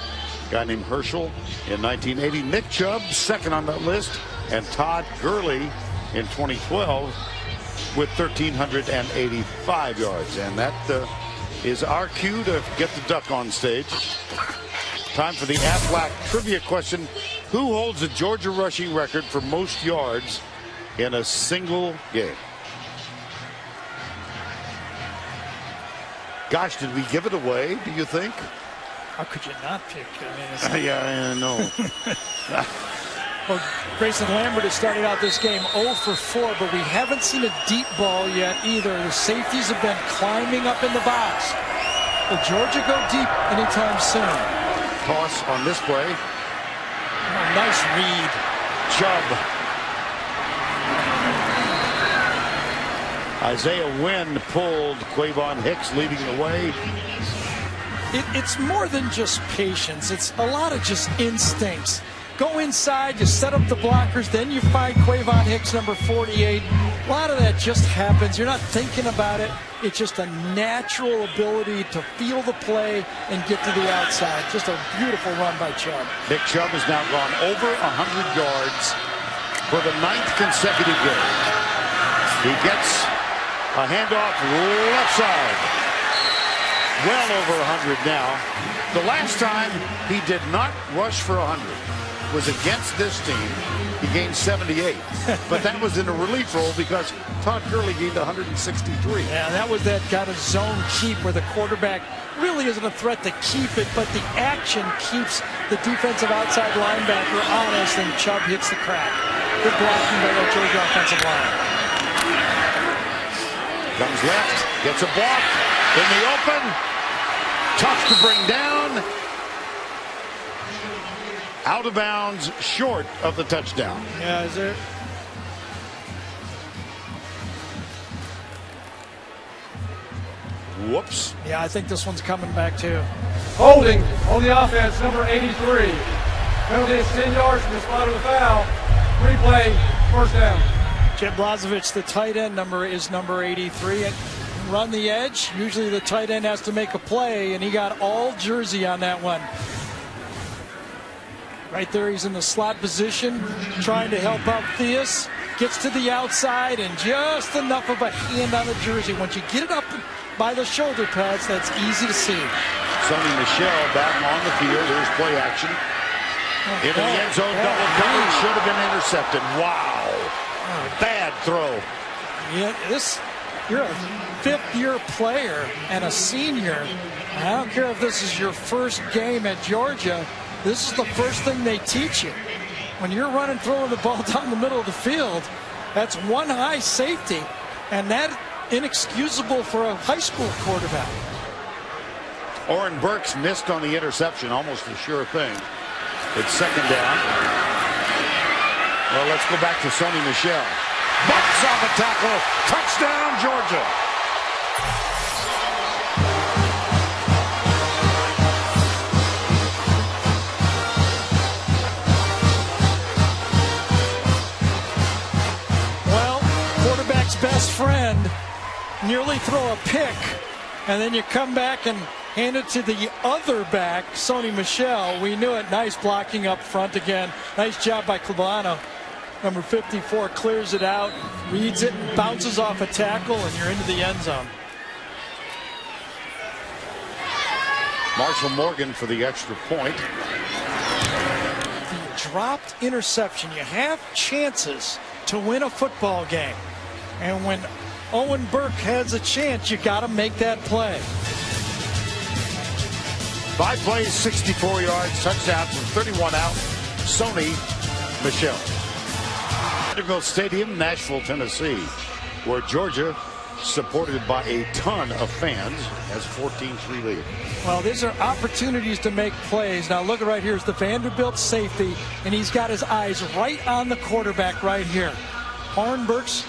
A guy named Herschel in 1980. Nick Chubb, 2nd on that list. And Todd Gurley in 2012 with 1,385 yards. And that is our cue to get the duck on stage. Time for the Aflac trivia question. Who holds the Georgia rushing record for most yards in a single game? Gosh, did we give it away, do you think? How could you not pick? I mean, yeah, I know. Well, Grayson Lambert has started out this game 0 for 4, but we haven't seen a deep ball yet either. The safeties have been climbing up in the box. Will Georgia go deep anytime soon? Toss on this play. Oh, nice read. Chubb. Isaiah Wynn pulled Quavon Hicks leading the way. It's more than just patience. It's a lot of just instincts. Go inside, you set up the blockers, then you find Quavon Hicks, number 48. A lot of that just happens. You're not thinking about it. It's just a natural ability to feel the play and get to the outside. Just a beautiful run by Chubb. Nick Chubb has now gone over 100 yards for the 9th consecutive game. He gets a handoff left side. Well over 100 now. The last time he did not rush for 100 was against this team. He gained 78, but that was in a relief role because Todd Gurley gained 163. Yeah, that was that kind of zone keep where the quarterback really isn't a threat to keep it, but the action keeps the defensive outside linebacker honest, and Chubb hits the crack. Good blocking by that Georgia offensive line. Comes left, gets a block in the open. Tough to bring down. Out of bounds, short of the touchdown. Yeah, is there? Whoops. Yeah, I think this one's coming back too. Holding on the offense, number 83. Penalty is 10 yards from the spot of the foul. Replay, 1st down. Jeb Blazevich, the tight end, is number 83. And run the edge. Usually the tight end has to make a play, and he got all jersey on that one. Right there, he's in the slot position, trying to help out Theus. Gets to the outside, and just enough of a hand on the jersey. Once you get it up by the shoulder pads, that's easy to see. Sonny Michel back on the field. Here's play action. Into the end zone, double coverage, should have been intercepted. Wow. Bad throw. Yeah, you're a fifth-year player and a senior. I don't care if this is your first game at Georgia. This is the first thing they teach you. When you're running, throwing the ball down the middle of the field, that's one high safety, and that inexcusable for a high school quarterback. Oren Burks missed on the interception, almost a sure thing. It's second down. Well, let's go back to Sony Michel. Bucks off a tackle. Touchdown, Georgia. Well, quarterback's best friend, nearly throw a pick, and then you come back and hand it to the other back, Sony Michel. We knew it. Nice blocking up front again. Nice job by Clavano. Number 54 clears it out, reads it, bounces off a tackle, and you're into the end zone. Marshall Morgan for the extra point. The dropped interception. You have chances to win a football game. And when Owen Burke has a chance, you got to make that play. 5 plays, 64 yards, touchdown from 31 out. Sony Michel. Vanderbilt Stadium, Nashville, Tennessee, where Georgia, supported by a ton of fans, has 14-3 lead. Well, these are opportunities to make plays. Now look right here is the Vanderbilt safety, and he's got his eyes right on the quarterback right here. Oren Burks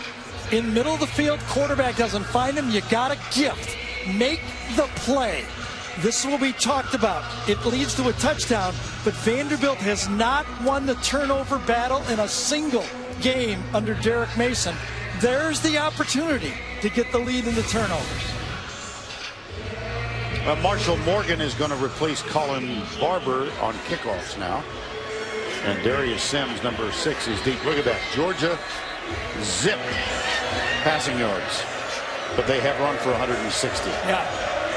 in the middle of the field, quarterback doesn't find him. You got a gift. Make the play. This is what we talked about. It leads to a touchdown, but Vanderbilt has not won the turnover battle in a single game under Derek Mason. There's the opportunity to get the lead in the turnovers. Marshall Morgan is going to replace Colin Barber on kickoffs now. And Darius Sims, number 6, is deep. Look at that. Georgia zip passing yards. But they have run for 160. Yeah.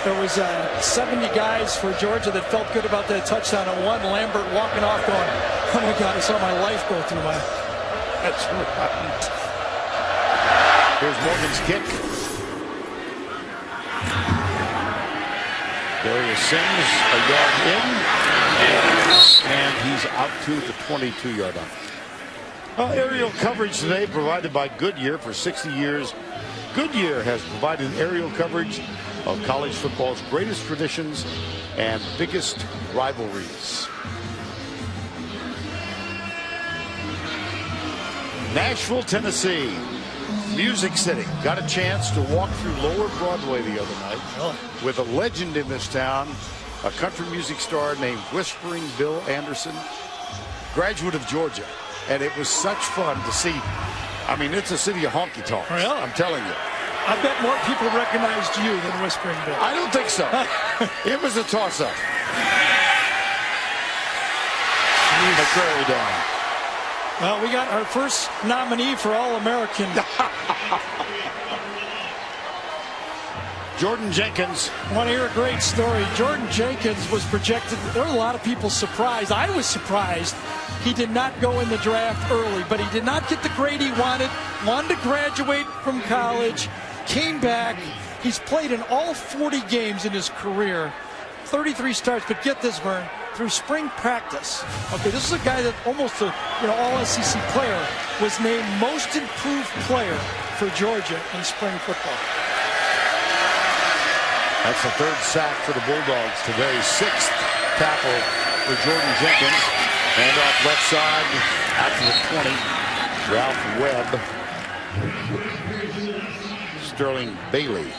There was 70 guys for Georgia that felt good about that touchdown, and one, Lambert, walking off going, oh my God, I saw my life go through my... That's right. Here's Morgan's kick. Darius Sims, a yard in, and he's out to the 22-yard line. Aerial coverage today provided by Goodyear for 60 years. Goodyear has provided aerial coverage of college football's greatest traditions and biggest rivalries. Nashville, Tennessee, Music City. Got a chance to walk through Lower Broadway the other night with a legend in this town, a country music star named Whispering Bill Anderson, graduate of Georgia. And it was such fun to see. I mean, it's a city of honky tonks. Really? I'm telling you. I bet more people recognized you than Whispering Bill. I don't think so. It was a toss-up. McCrary down. Well, we got our first nominee for All-American. Jordan Jenkins. I want to hear a great story. Jordan Jenkins was projected. There were a lot of people surprised. I was surprised he did not go in the draft early, but he did not get the grade he wanted to graduate from college, came back. He's played in all 40 games in his career, 33 starts, but get this, Vern, through spring practice. Okay, this is a guy that almost a all-SEC player, was named most improved player for Georgia in spring football. That's the 3rd sack for the Bulldogs today. 6th tackle for Jordan Jenkins. And off left side out to the 20. Ralph Webb. Sterling Bailey.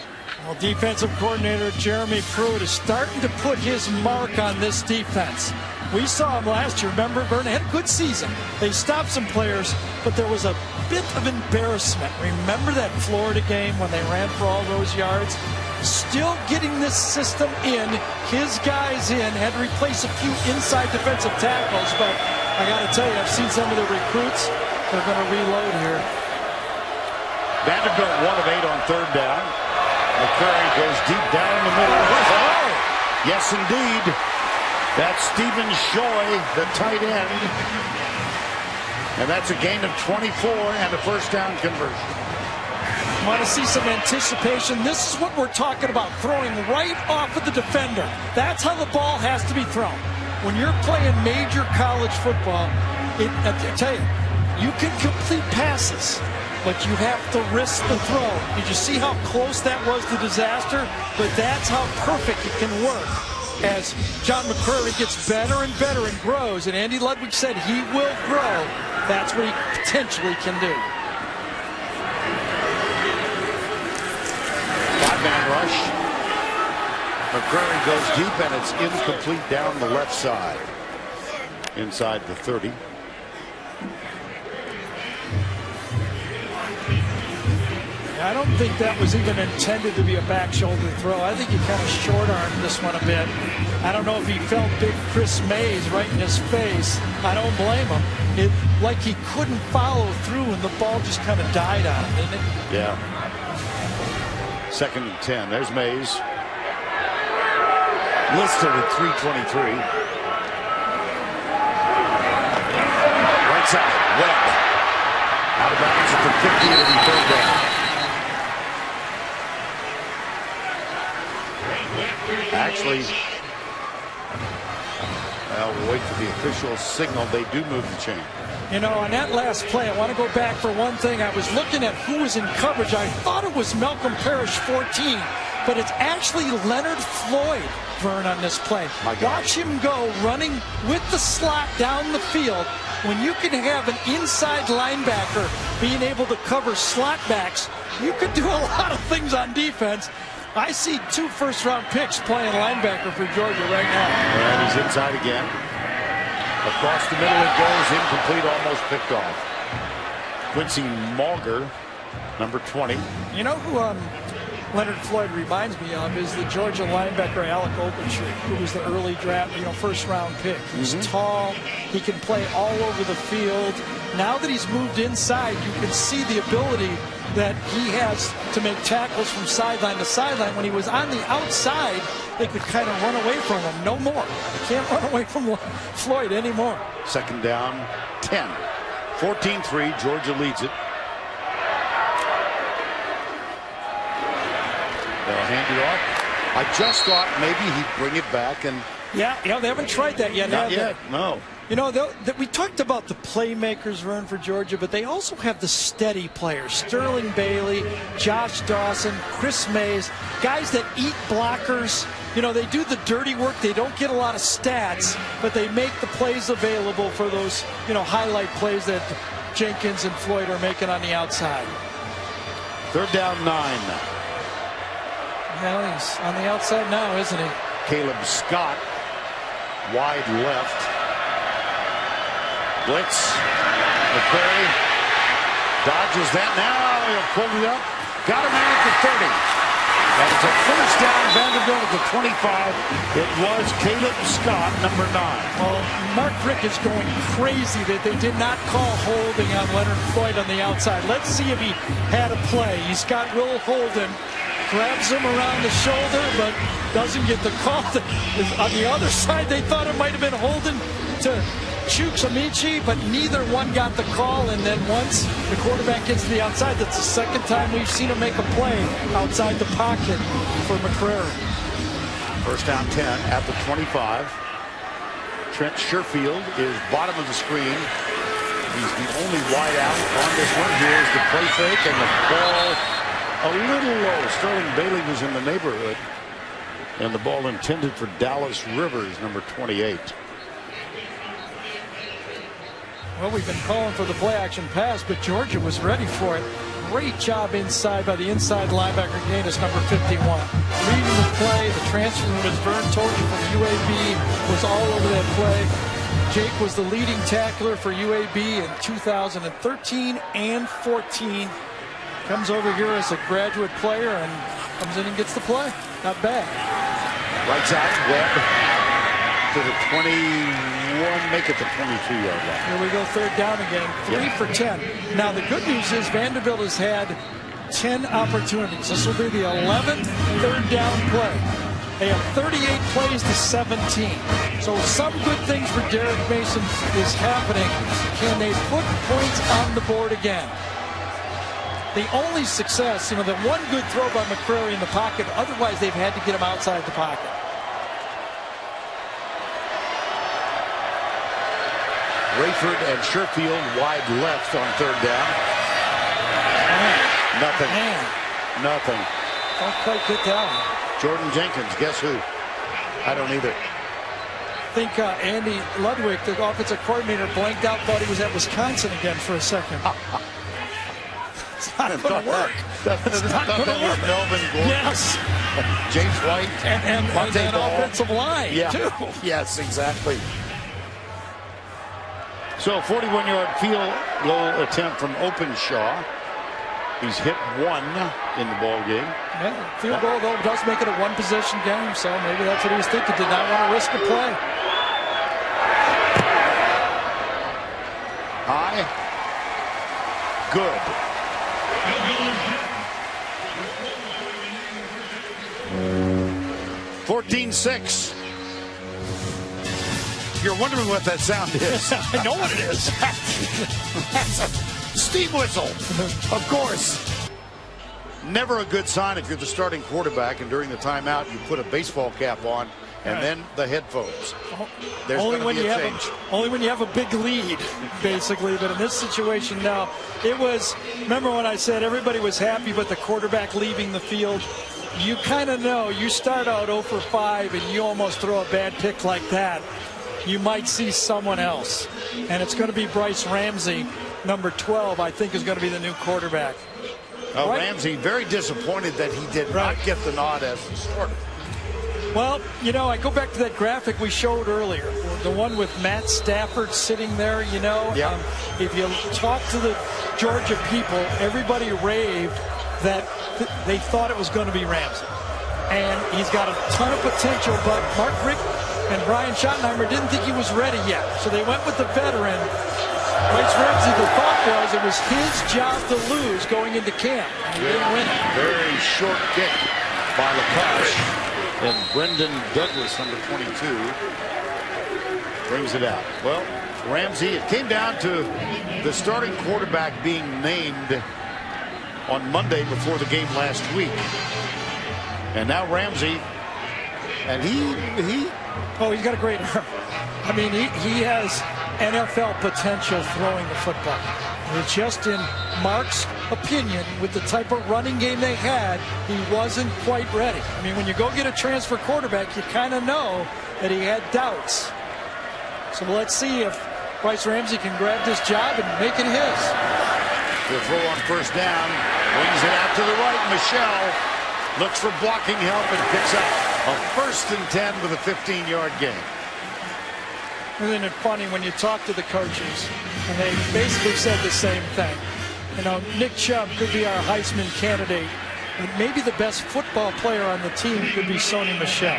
Well, defensive coordinator Jeremy Pruitt is starting to put his mark on this defense. We saw him last year. Remember, Vernon had a good season. They stopped some players, but there was a bit of embarrassment. Remember that Florida game when they ran for all those yards? Still getting this system in, his guys in, had to replace a few inside defensive tackles, but I got to tell you, I've seen some of the recruits. They're going to reload here. Vanderbilt 1 of 8 on 3rd down. McCurry goes deep down in the middle. Oh, yes, indeed. That's Stephen Shoy, the tight end. And that's a gain of 24 and a first down conversion. Want to see some anticipation? This is what we're talking about, throwing right off of the defender. That's how the ball has to be thrown. When you're playing major college football, I tell you, you can complete passes, but you have to risk the throw. Did you see how close that was to disaster? But that's how perfect it can work. As John McCrary gets better and better and grows, and Andy Ludwig said he will grow, that's what he potentially can do. Five-man rush. McCrary goes deep, and it's incomplete down the left side. Inside the 30. I don't think that was even intended to be a back shoulder throw. I think he kind of short-armed this one a bit. I don't know if he felt big Chris Mays right in his face. I don't blame him. It like he couldn't follow through, and the ball just kind of died on him, didn't it? Yeah. 2nd and 10. There's Mays. Listed at 323. Right side. Webb. Out of bounds at the 50. It'll be third down. Actually, we'll wait for the official signal. They do move the chain. You know, on that last play, I want to go back for one thing. I was looking at who was in coverage. I thought it was Malcolm Parrish, 14, but it's actually Leonard Floyd, Vern, on this play. Watch him go running with the slot down the field. When you can have an inside linebacker being able to cover slot backs, you could do a lot of things on defense. I see 2 first-round picks playing linebacker for Georgia right now. And he's inside again. Across the middle it goes, incomplete, almost picked off. Quincy Mauger, number 20. You know who Leonard Floyd reminds me of is the Georgia linebacker Alec Ogletree, who was the early draft, first-round pick. He's tall. He can play all over the field. Now that he's moved inside, you can see the ability that he has to make tackles from sideline to sideline. When he was on the outside, they could kind of run away from him. No more. They can't run away from Floyd anymore. 2nd down, 10. 14-3, Georgia leads it. They'll hand it off. I just thought maybe he'd bring it back and... Yeah, they haven't tried that yet. Not yet, no. You know, we talked about the playmakers, Vern, for Georgia, but they also have the steady players. Sterling Bailey, Josh Dawson, Chris Mays, guys that eat blockers. You know, they do the dirty work. They don't get a lot of stats, but they make the plays available for those, highlight plays that Jenkins and Floyd are making on the outside. 3rd down, 9. Well, he's on the outside now, isn't he? Caleb Scott, wide left. Blitz. McCrary dodges that. Now he'll pull it up. Got a man at the 30. And it's a first down. Vanderbilt at the 25. It was Caleb Scott, number 9. Well, Mark Rick is going crazy that they did not call holding on Leonard Floyd on the outside. Let's see if he had a play. He's got Will Holden. Grabs him around the shoulder, but doesn't get the call. On the other side, they thought it might have been Holden to Chooks Amici, but neither one got the call. And then once the quarterback gets to the outside, that's the 2nd time we've seen him make a play outside the pocket for McCrary. First down, 10 at the 25. Trent Sherfield is bottom of the screen. He's the only wide out on this one. Here's the play fake, and the ball a little low. Sterling Bailey was in the neighborhood. And the ball intended for Dallas Rivers, number 28. Well, we've been calling for the play action pass, but Georgia was ready for it. Great job inside by the inside linebacker, Gaines, number 51. Reading the play, the transfer, as Vern told you, from UAB was all over that play. Jake was the leading tackler for UAB in 2013 and 14. Comes over here as a graduate player and comes in and gets the play. Not bad. Right side, Webb to the 21, make it the 22-yard line. Here we go, 3rd down again, 3 for 10. Now the good news is Vanderbilt has had 10 opportunities. This will be the 11th 3rd down play. They have 38 plays to 17. So some good things for Derek Mason is happening. Can they put points on the board again? The only success, the one good throw by McCrary in the pocket. Otherwise, they've had to get him outside the pocket. Rayford and Sherfield wide left on third down. Nothing. Nothing. Don't quite get that one. Jordan Jenkins, guess who? I don't either. I think Andy Ludwig, the offensive coordinator, blanked out, thought he was at Wisconsin again for a second. It's not going to work. It's not going to work. Melvin Gordon. Yes. James White. And an offensive line, too. Yes, exactly. So 41-yard field goal attempt from Openshaw. He's hit one in the ball game. Yeah, field goal, though, does make it a one-possession game, so maybe that's what he was thinking. Did not want to risk a play. High. Good. (14-6). You're wondering what that sound is. I know what it is. That's a steam whistle, of course. Never a good sign if you're the starting quarterback and during the timeout you put a baseball cap on and then the headphones. There's only going when to be you a have change. only when you have a big lead, basically. But in this situation now, it was. Remember when I said everybody was happy, but the quarterback leaving the field. You kind of know. You start out 0 for 5, and you almost throw a bad pick like that. You might see someone else, and it's going to be Bryce Ramsey, number 12. I think is going to be the new quarterback. Oh, Right. Ramsey very disappointed that he did not get the nod as the starter. Well, I go back to that graphic we showed earlier, the one with Matt Stafford sitting there, Yeah. If you talk to the Georgia people, everybody raved that they thought it was going to be Ramsey. And he's got a ton of potential, but Mark Richt and Brian Schottenheimer didn't think he was ready yet. So they went with the veteran. Bryce Ramsey, the thought was it was his job to lose going into camp. And he didn't win it. Very short kick by LaCoche. And Brendan Douglas, number 22, brings it out. Well, Ramsey, it came down to the starting quarterback being named on Monday before the game last week. And now Ramsey, and he's got a great arm. I mean, he has NFL potential throwing the football. It's just in Mark's opinion, with the type of running game they had, he wasn't quite ready. I mean, when you go get a transfer quarterback, you kind of know that he had doubts. So let's see if Bryce Ramsey can grab this job and make it his. The throw on first down, wings it out to the right. Michelle looks for blocking help and picks up a 1st and 10 with a 15-yard gain. Isn't it funny when you talk to the coaches and they basically said the same thing? Nick Chubb could be our Heisman candidate, but maybe the best football player on the team could be Sony Michel.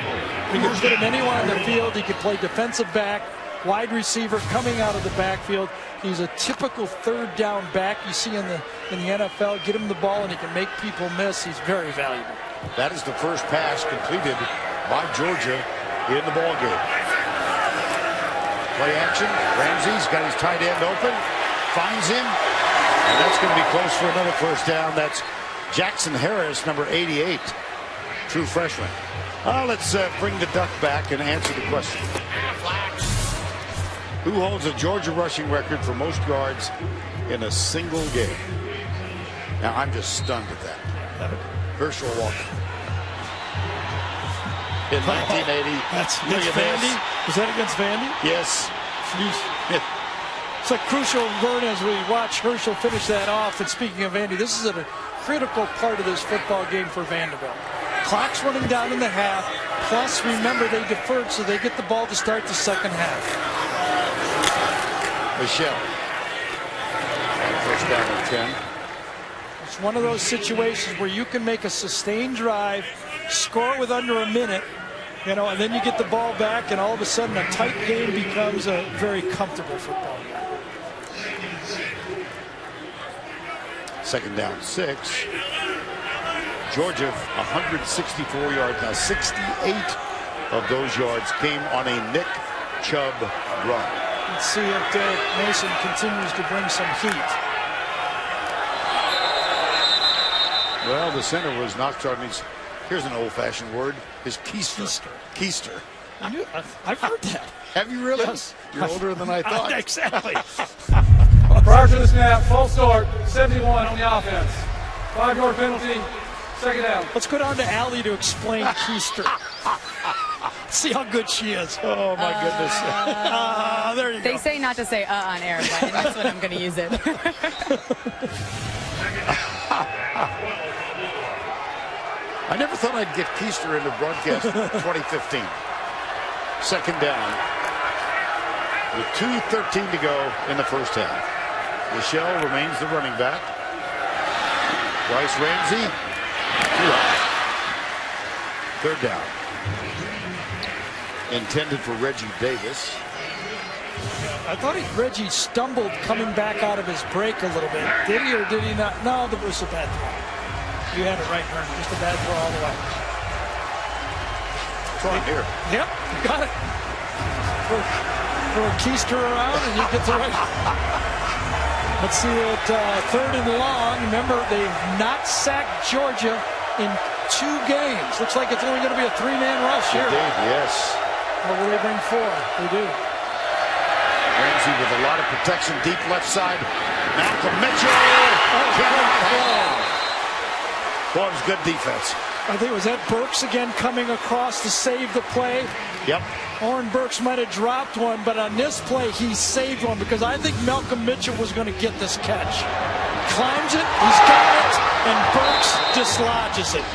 We could put him anywhere on the field. He could play defensive back, wide receiver, coming out of the backfield. He's a typical third down back you see in the NFL. Get him the ball and he can make people miss. He's very valuable. That is the first pass completed by Georgia in the ball game. Play action. Ramsey's got his tight end open. Finds him. And that's going to be close for another first down. That's Jackson Harris, number 88. True freshman. Let's bring the duck back and answer the question. Who holds a Georgia rushing record for most yards in a single game? Now, I'm just stunned at that. Herschel Walker. In 1980. That's against Vandy? Was that against Vandy? Yes. It's a crucial run as we watch Herschel finish that off. And speaking of Vandy, this is a critical part of this football game for Vanderbilt. Clock's running down in the half. Plus, remember, they deferred, so they get the ball to start the second half. Michelle. First down and 10. It's one of those situations where you can make a sustained drive, score with under a minute, and then you get the ball back, and all of a sudden a tight game becomes a very comfortable football game. Second down 6. Georgia, 164 yards. Now 68 of those yards came on a Nick Chubb run. Let's see if Derek Mason continues to bring some heat. Well, the center was not starting. Here's an old-fashioned word: his keister. Keister. I've heard that. Have you really? Yes. You're older than I thought. Exactly. Prior to the snap, false start, 71 on the offense. 5-yard penalty, second down. Let's go down to Allie to explain keister. See how good she is. Oh my goodness. There you go. They say not to say on air, but that's when I'm going to use it. I never thought I'd get keister in the broadcast 2015. Second down with 2:13 to go in the first half. Michelle remains the running back. Bryce Ramsey, 2 out. Third down. Intended for Reggie Davis. I thought Reggie stumbled coming back out of his break a little bit. Did he or did he not? No, that was a bad throw. You had it right, Vern. Just a bad throw all the way. It's on here. Yep, you got it. Throw a keister around and you get the right. Let's see it, third and long. Remember, they've not sacked Georgia in 2 games. Looks like it's only going to be a 3-man rush here. Indeed, yes. Or will they bring 4? They do. Ramsey with a lot of protection deep left side. Malcolm Mitchell. Boy, it was good defense. I think, was that Burks again coming across to save the play? Yep. Oren Burks might have dropped one, but on this play, he saved one because I think Malcolm Mitchell was going to get this catch. Climbs it, he's got it, and Burks dislodges it.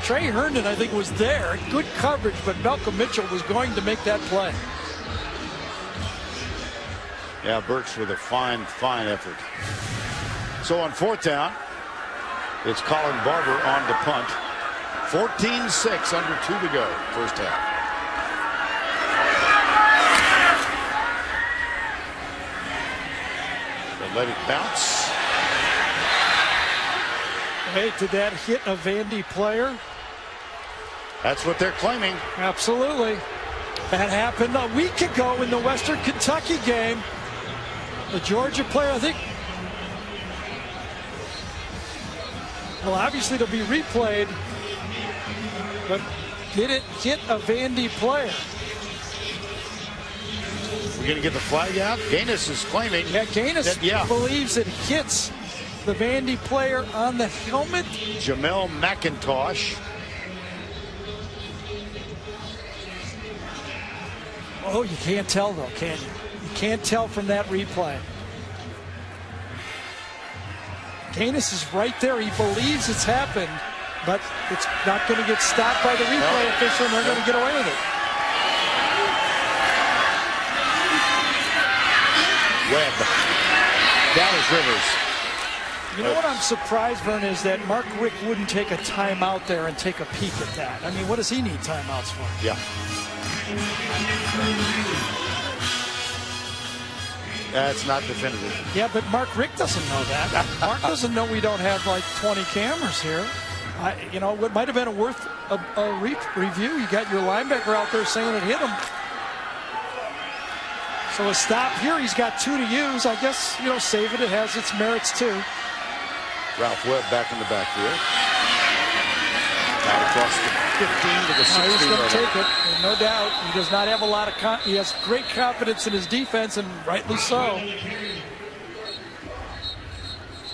Trey Herndon, I think, was there. Good coverage, but Malcolm Mitchell was going to make that play. Yeah, Burks with a fine effort. So on fourth down, it's Colin Barber on to punt. 14-6, under 2 to go, first half. So let it bounce. Hey, did that hit a Vandy player? That's what they're claiming. Absolutely. That happened a week ago in the Western Kentucky game. The Georgia player, I think. Well, obviously it'll be replayed. But did it hit a Vandy player? We're going to get the flag out. Gaines is claiming. Yeah, Gaines that, believes it hits the Vandy player on the helmet. Jamel McIntosh. Oh, you can't tell though, can you? You can't tell from that replay. Gaines is right there. He believes it's happened, but it's not going to get stopped by the replay official, and they're going to get away with it. Webb. Dallas Rivers. You know what I'm surprised, Vern, is that Mark Richt wouldn't take a timeout there and take a peek at that. I mean, what does he need timeouts for? Yeah. That's not definitive. Yeah, but Mark Richt doesn't know that. Mark doesn't know we don't have like 20 cameras here. You know, what might have been worth a review. You got your linebacker out there saying it hit him. So a stop here. He's got 2 to use. I guess, you know, save it. It has its merits too. Ralph Webb back in the backfield. Out across the 15 to the 16. He's going to take it, no doubt. He does not have a lot of he has great confidence in his defense, and rightly so.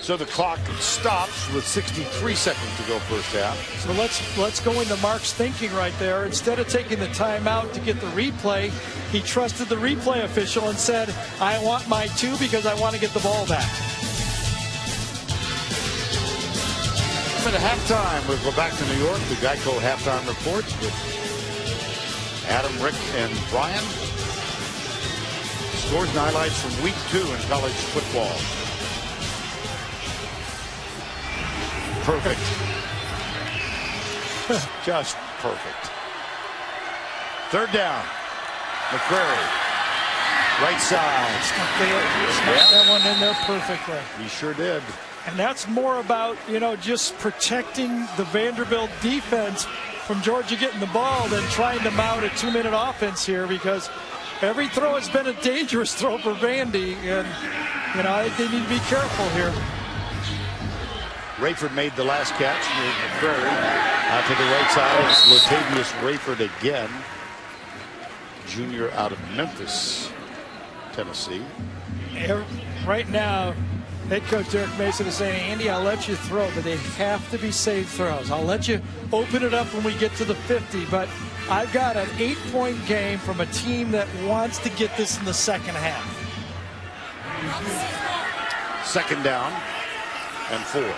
So the clock stops with 63 seconds to go first half. So let's go into Mark's thinking right there. Instead of taking the timeout to get the replay, he trusted the replay official and said, I want my 2 because I want to get the ball back. At halftime, we'll go back to New York. The Geico halftime report with Adam, Rick, and Brian. Scores and highlights from week 2 in college football. Perfect. Just perfect. Third down. McCrary. Right side. Snuck that one in there perfectly. He sure did. And that's more about, just protecting the Vanderbilt defense from Georgia getting the ball than trying to mount a 2-minute offense here, because every throw has been a dangerous throw for Vandy, and I think they need to be careful here. Rayford made the last catch. McCrary out to the right side. It's Latavius Rayford again, junior out of Memphis, Tennessee. Right now, head coach Derek Mason is saying, Andy, I'll let you throw, but they have to be safe throws. I'll let you open it up when we get to the 50, but I've got an 8-point game from a team that wants to get this in the second half. Second down and 4.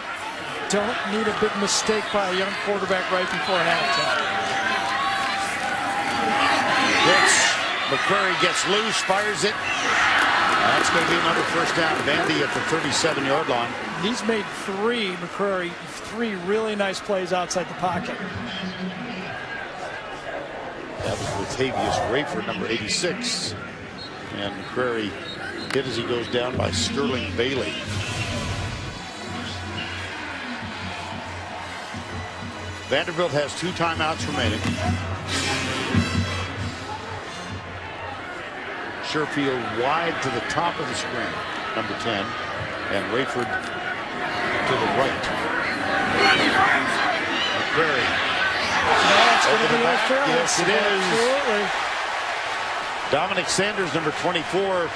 Don't need a big mistake by a young quarterback right before halftime. McCrary gets loose, fires it. That's going to be another first down. Vandy at the 37-yard line. He's made McCrary, three really nice plays outside the pocket. That was Latavius Rayford, number 86. And McCrary hit as he goes down by Sterling Bailey. Vanderbilt has 2 timeouts remaining. Sherfield wide to the top of the screen, number 10, and Rayford to the right. McCrary. Yes, it is. Absolutely. Dominic Sanders, number 24,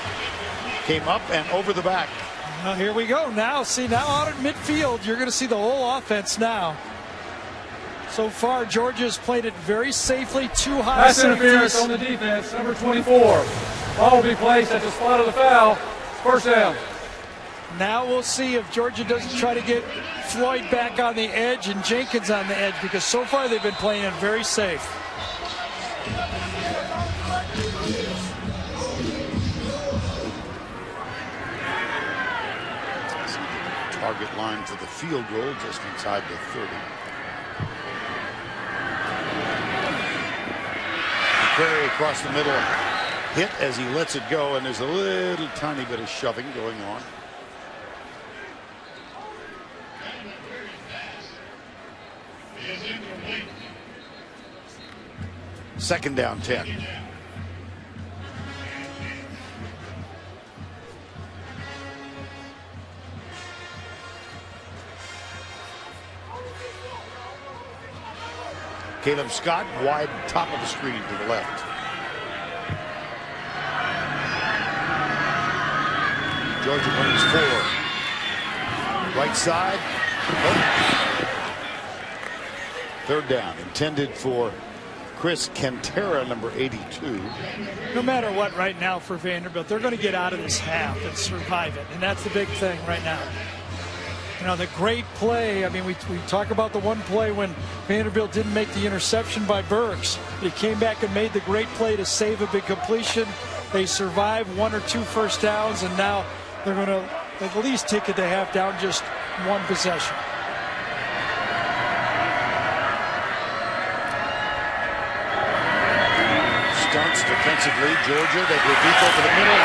came up and over the back. Well, here we go. Now out at midfield, you're going to see the whole offense now. So far, Georgia's played it very safely. 2 high Pass interference on the defense, number 24. Ball will be placed at the spot of the foul. First down. Now we'll see if Georgia doesn't try to get Floyd back on the edge and Jenkins on the edge, because so far they've been playing it very safe. Target line to the field goal just inside the 30. McCrary across the middle, hit as he lets it go, and there's a little tiny bit of shoving going on. Second down 10. Caleb Scott wide top of the screen to the left. Georgia brings 4. Right side. Oh. Third down intended for Chris Cantera, number 82. No matter what right now for Vanderbilt, they're going to get out of this half and survive it. And that's the big thing right now. The great play, I mean, we talk about the one play when Vanderbilt didn't make the interception by Burks. He came back and made the great play to save a big completion. They survived 1 or 2 first downs, and now they're going to at least take it to half down just 1 possession. Stunts defensively, Georgia. They go deep over the middle.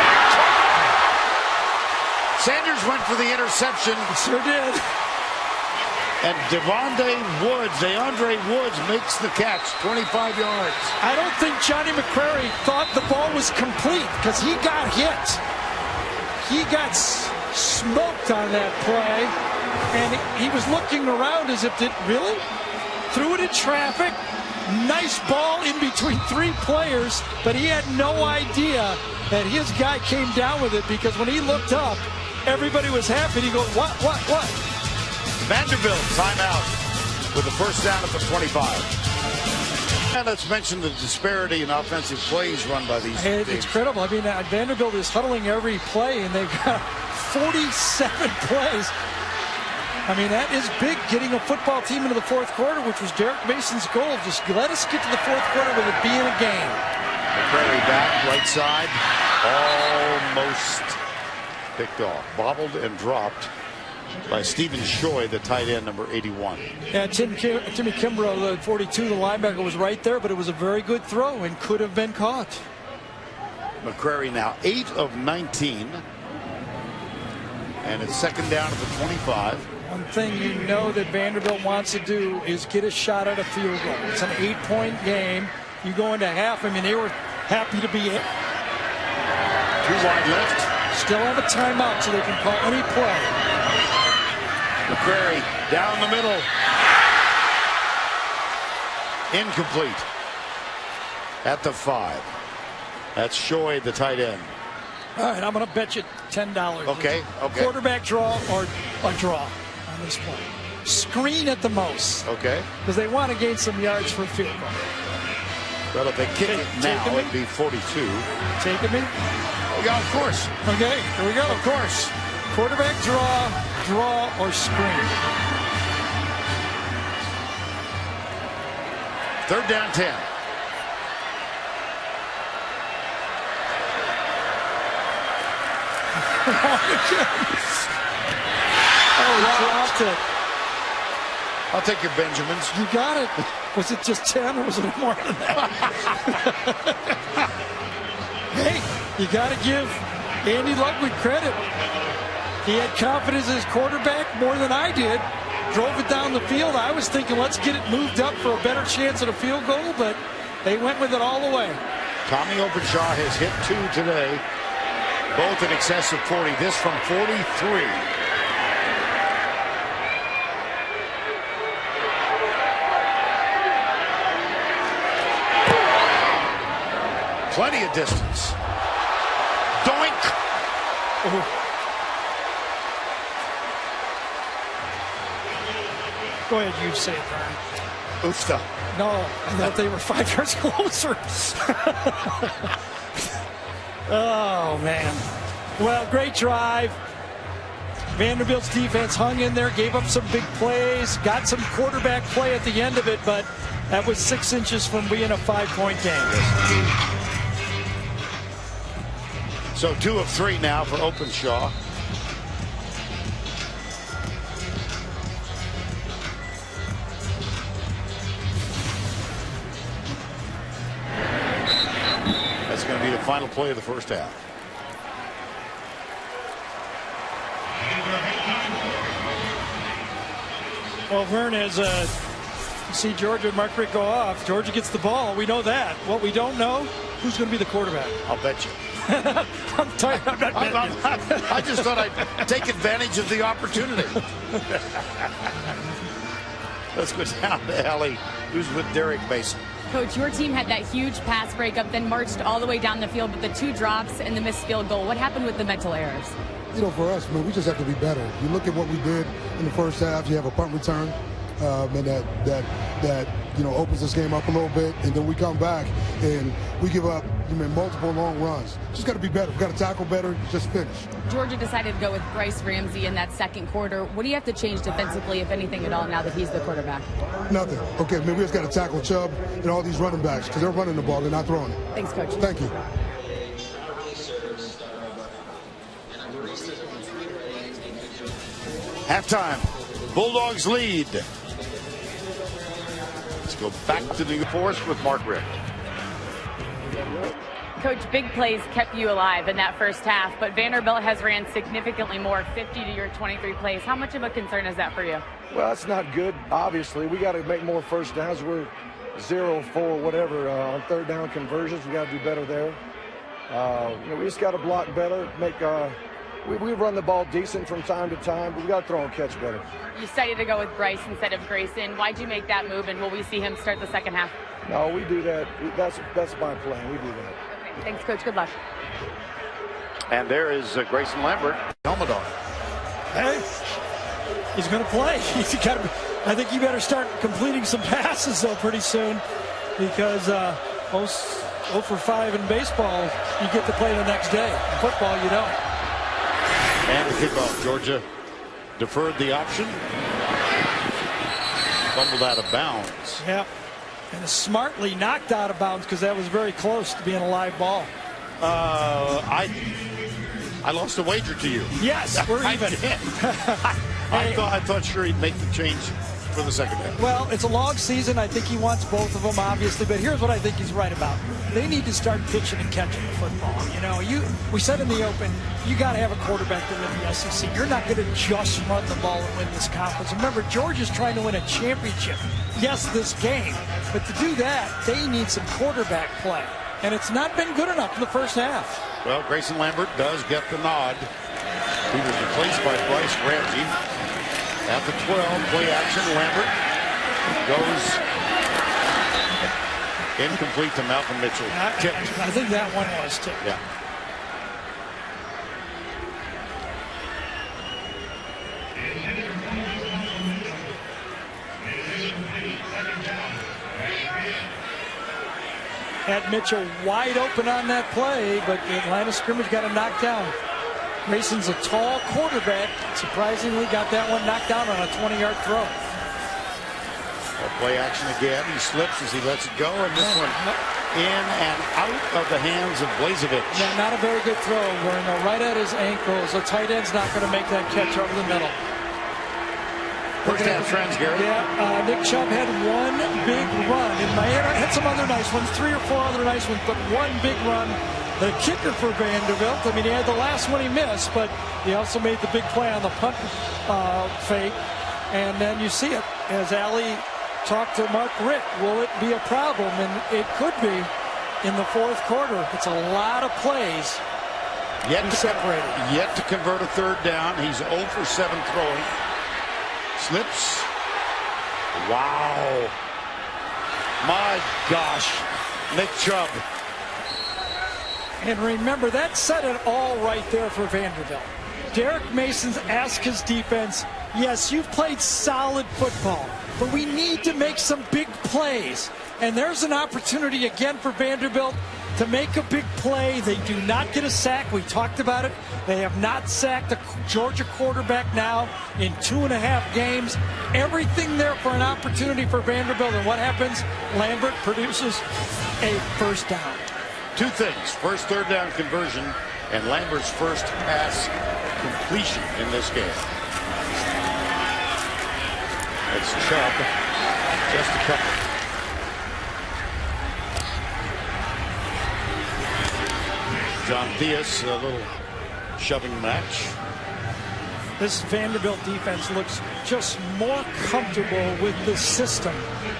Sanders went for the interception. Sure did. And DeAndre Woods makes the catch, 25 yards. I don't think Johnny McCrary thought the ball was complete, because he got hit. He got smoked on that play, and he was looking around as if, really? Threw it in traffic. Nice ball in between 3 players, but he had no idea that his guy came down with it, because when he looked up, everybody was happy. He goes, what? Vanderbilt timeout with the first down at the 25. And let's mention the disparity in offensive plays run by these teams. It's incredible. I mean, Vanderbilt is huddling every play, and they've got 47 plays. I mean, that is big, getting a football team into the 4th quarter, which was Derek Mason's goal. Just let us get to the 4th quarter with it being a game. McCrary back, right side, almost picked off. Bobbled and dropped by Stephen Shoy, the tight end, number 81. Yeah, Timmy Kimbrough, the 42, the linebacker, was right there, but it was a very good throw and could have been caught. McCrary now 8 of 19. And it's second down at the 25. One thing you know that Vanderbilt wants to do is get a shot at a field goal. It's an 8-point game. You go into half. I mean, they were happy to be in. 2 wide left. Still have a timeout so they can call any play. McCrary down the middle. Incomplete. At the 5. That's Shoy, the tight end. All right, I'm going to bet you $10. Okay. Quarterback draw or a draw on this play. Screen at the most. Okay. Because they want to gain some yards for a field goal. Well, if they kick it now, it'd be 42. Taking me? Yeah, of course. Okay, here we go. Of course. Quarterback draw, or screen. 3rd down 10. Oh, dropped it. I'll take your Benjamins. You got it. Was it just 10 or was it more than that? Hey, you got to give Andy Ludwig credit. He had confidence in his quarterback more than I did. Drove it down the field. I was thinking, let's get it moved up for a better chance at a field goal, but they went with it all the way. Tommy Openshaw has hit 2 today, both in excess of 40. This from 43. Plenty of distance. Doink! Go ahead, you say it, Brian. Oofta. No, I thought they were 5 yards closer. Oh, man. Well, great drive. Vanderbilt's defense hung in there, gave up some big plays, got some quarterback play at the end of it, but that was 6 inches from being a 5-point game. So 2 of 3 now for Openshaw. That's going to be the final play of the first half. Well, Vern, as you see Georgia and Mark Rick go off, Georgia gets the ball. We know that. What we don't know, who's going to be the quarterback? I'll bet you. I'm tired. I'm not betting. I just thought I'd take advantage of the opportunity. Let's go down to Ellie, who's with Derek Mason. Coach, your team had that huge pass breakup, then marched all the way down the field with the 2 drops and the missed field goal. What happened with the mental errors? You know, for us, man, we just have to be better. You look at what we did in the first half. You have a punt return, and that opens this game up a little bit, and then we come back and we give up multiple long runs. Just got to be better. We got to tackle better. Just finish. Georgia decided to go with Bryce Ramsey in that second quarter. What do you have to change defensively, if anything at all, now that he's the quarterback? Nothing. Okay, man, we just got to tackle Chubb and all these running backs because they're running the ball. They're not throwing it. Thanks, Coach. Thank you. Halftime. Bulldogs lead. Let's go back to the force with Mark Rick. Coach, big plays kept you alive in that first half, but Vanderbilt has ran significantly more, 50 to your 23 plays. How much of a concern is that for you? Well, that's not good, obviously. We got to make more first downs. We're 0-4, whatever, on 3rd down conversions. We got to do better there. We just got to block better, we run the ball decent from time to time, but we got to throw and catch better. You decided to go with Bryce instead of Grayson. Why'd you make that move, and will we see him start the second half? No, we do that. That's my plan. We do that. Okay, thanks, Coach. Good luck. And there is Grayson Lambert, helmet on. Hey, he's going to play. I think you better start completing some passes, though, pretty soon, because 0 for 5 in baseball, you get to play the next day. In football, you don't. And the kickoff. Georgia deferred the option. Fumbled out of bounds. Yeah. And smartly knocked out of bounds because that was very close to being a live ball. I lost a wager to you. Yes, we're even. I thought sure he'd make the change for the second half. Well, it's a long season. I think he wants both of them, obviously. But here's what I think he's right about. They need to start pitching and catching the football. You know, we said in the open, you got to have a quarterback to win the SEC. You're not going to just run the ball and win this conference. Remember, Georgia's trying to win a championship. Yes, this game. But to do that, they need some quarterback play. And it's not been good enough in the first half. Well, Grayson Lambert does get the nod. He was replaced by Bryce Ramsey. At the 12, play action, Lambert goes incomplete to Malcolm Mitchell. Tipped. I think that one was tipped. Yeah. Had Mitchell wide open on that play, but the Atlanta scrimmage got him knocked down. Grayson's a tall quarterback. Surprisingly got that one knocked down on a 20-yard throw. Play action again. He slips as he lets it go, and this one in and out of the hands of Blazevich. Yeah, not a very good throw. We're right at his ankles. The tight end's not going to make that catch over the middle. First half trends, Gary. Yeah, Nick Chubb had one big run. And Miami had some other nice ones, 3 or 4 other nice ones, but one big run. The kicker for Vanderbilt, I mean, he had the last one he missed, but he also made the big play on the punt fake. And then you see it as Allie talked to Mark Richt. Will it be a problem? And it could be in the fourth quarter. It's a lot of plays. Yet to convert a third down. He's 0 for 7 throwing. Slips. Wow. My gosh. Nick Chubb. And remember, that said it all right there for Vanderbilt. Derek Mason's asked his defense, yes, you've played solid football, but we need to make some big plays. And there's an opportunity again for Vanderbilt to make a big play. They do not get a sack. We talked about it. They have not sacked a Georgia quarterback now in 2.5 games. Everything there for an opportunity for Vanderbilt. And what happens? Lambert produces a first down. Two things. First third down conversion and Lambert's first pass completion in this game. It's Chubb. Just a couple. John Theus, a little shoving match. This Vanderbilt defense looks just more comfortable with the system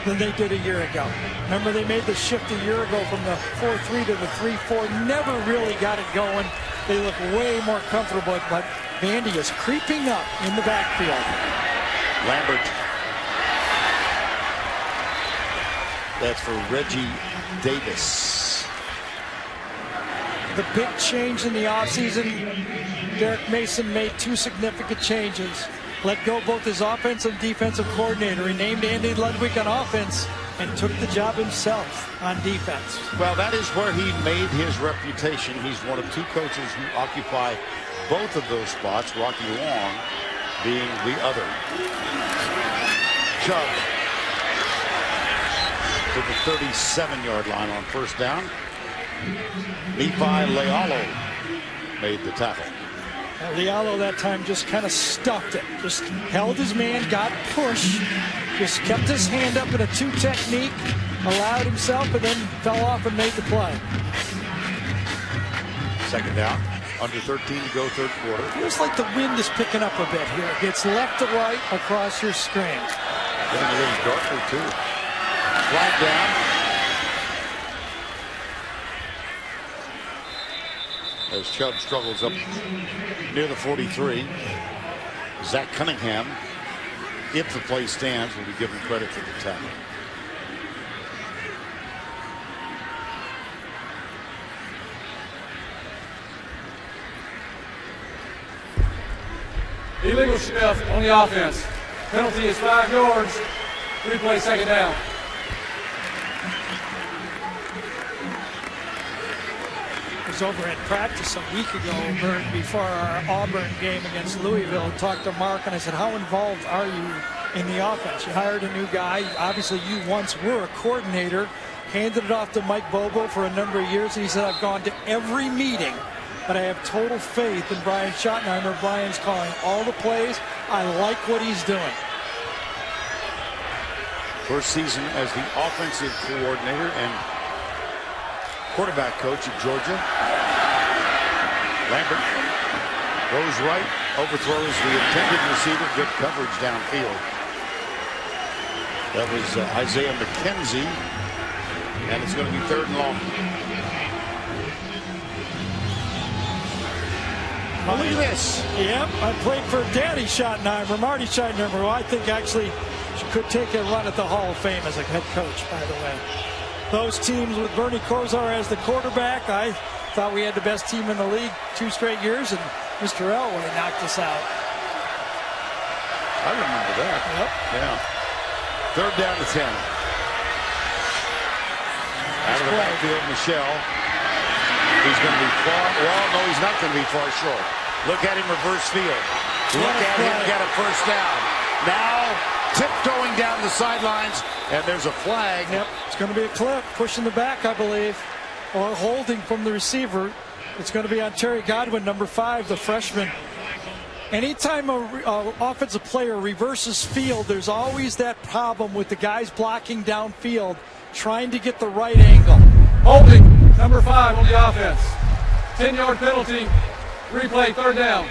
than they did a year ago. Remember, they made the shift a year ago from the 4-3 to the 3-4. Never really got it going. They look way more comfortable, but Vandy is creeping up in the backfield. Lambert. That's for Reggie Davis. The big change in the offseason, Derek Mason made 2 significant changes. Let go both his offensive and defensive coordinator. He named Andy Ludwig on offense and took the job himself on defense. Well, that is where he made his reputation. He's one of 2 coaches who occupy both of those spots, Rocky Long being the other. Chubb to the 37-yard line on first down. Nephi Lealo made the tackle. Lealo that time just kind of stuffed it. Just held his man, got pushed, just kept his hand up in a 2 technique, allowed himself, and then fell off and made the play. Second down, under 13 to go, third quarter. Feels like the wind is picking up a bit here. It gets left to right across your screen. Getting a little darker too. Flag down. As Chubb struggles up near the 43. Zach Cunningham, if the play stands, will be given credit for the tackle. Illegal shift on the offense. Penalty is 5 yards. Replay second down. Over at practice a week ago before our Auburn game against Louisville. Talked to Mark and I said, how involved are you in the offense? You hired a new guy. Obviously you once were a coordinator. Handed it off to Mike Bobo for a number of years. And he said, I've gone to every meeting, but I have total faith in Brian Schottenheimer. Brian's calling all the plays. I like what he's doing. First season as the offensive coordinator and quarterback coach at Georgia. Lambert goes right, overthrows the intended receiver, good coverage downfield. That was Isaiah McKenzie, and it's going to be 3rd and long. Oh, look at this. Yep, I played for Danny Schottenheimer, Marty Schottenheimer, who I think actually could take a run at the Hall of Fame as a head coach, by the way. Those teams with Bernie Kosar as the quarterback, I thought we had the best team in the league 2 straight years, and Mr. Elway knocked us out. I remember that. Yep. Yeah. 3rd down to 10. Out of the backfield, Michelle. He's going to be far. Well, no, he's not going to be far short. Look at him reverse field. Look at him get a 1st down. Now tiptoeing down the sidelines, and there's a flag. Yep, it's going to be a clip, pushing the back, I believe, or holding from the receiver. It's going to be on Terry Godwin, number 5, the freshman. Anytime an offensive player reverses field, there's always that problem with the guys blocking downfield, trying to get the right angle. Holding, number 5 on the offense. 10-yard penalty. Replay, 3rd down.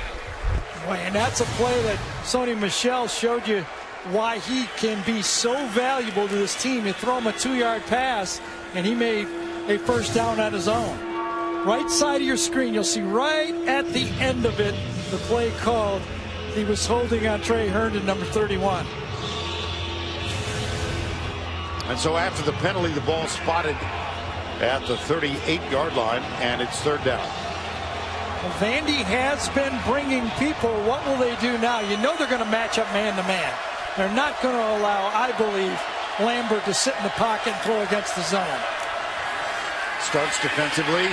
Boy, and that's a play that Sony Michel showed you why he can be so valuable to this team. You throw him a 2-yard pass, and he made a 1st down on his own. Right side of your screen, you'll see right at the end of it, the play called. He was holding on Trey Herndon, number 31. And so after the penalty, the ball spotted at the 38-yard line, and it's 3rd down. Well, Vandy has been bringing people. What will they do now? You know they're going to match up man-to-man. They're not going to allow, I believe, Lambert to sit in the pocket and throw against the zone. Starts defensively.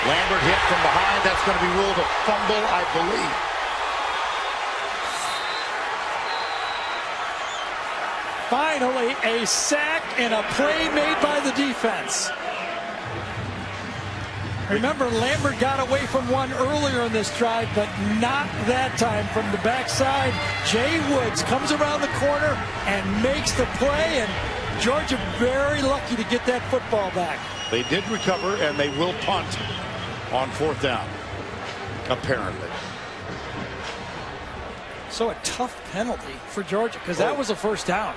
Lambert hit from behind. That's going to be ruled a fumble, I believe. Finally, a sack and a play made by the defense. Remember, Lambert got away from one earlier in this drive, but not that time. From the backside, Jay Woods comes around the corner and makes the play, and Georgia very lucky to get that football back. They did recover, and they will punt on 4th down, apparently. So a tough penalty for Georgia, because that was a 1st down.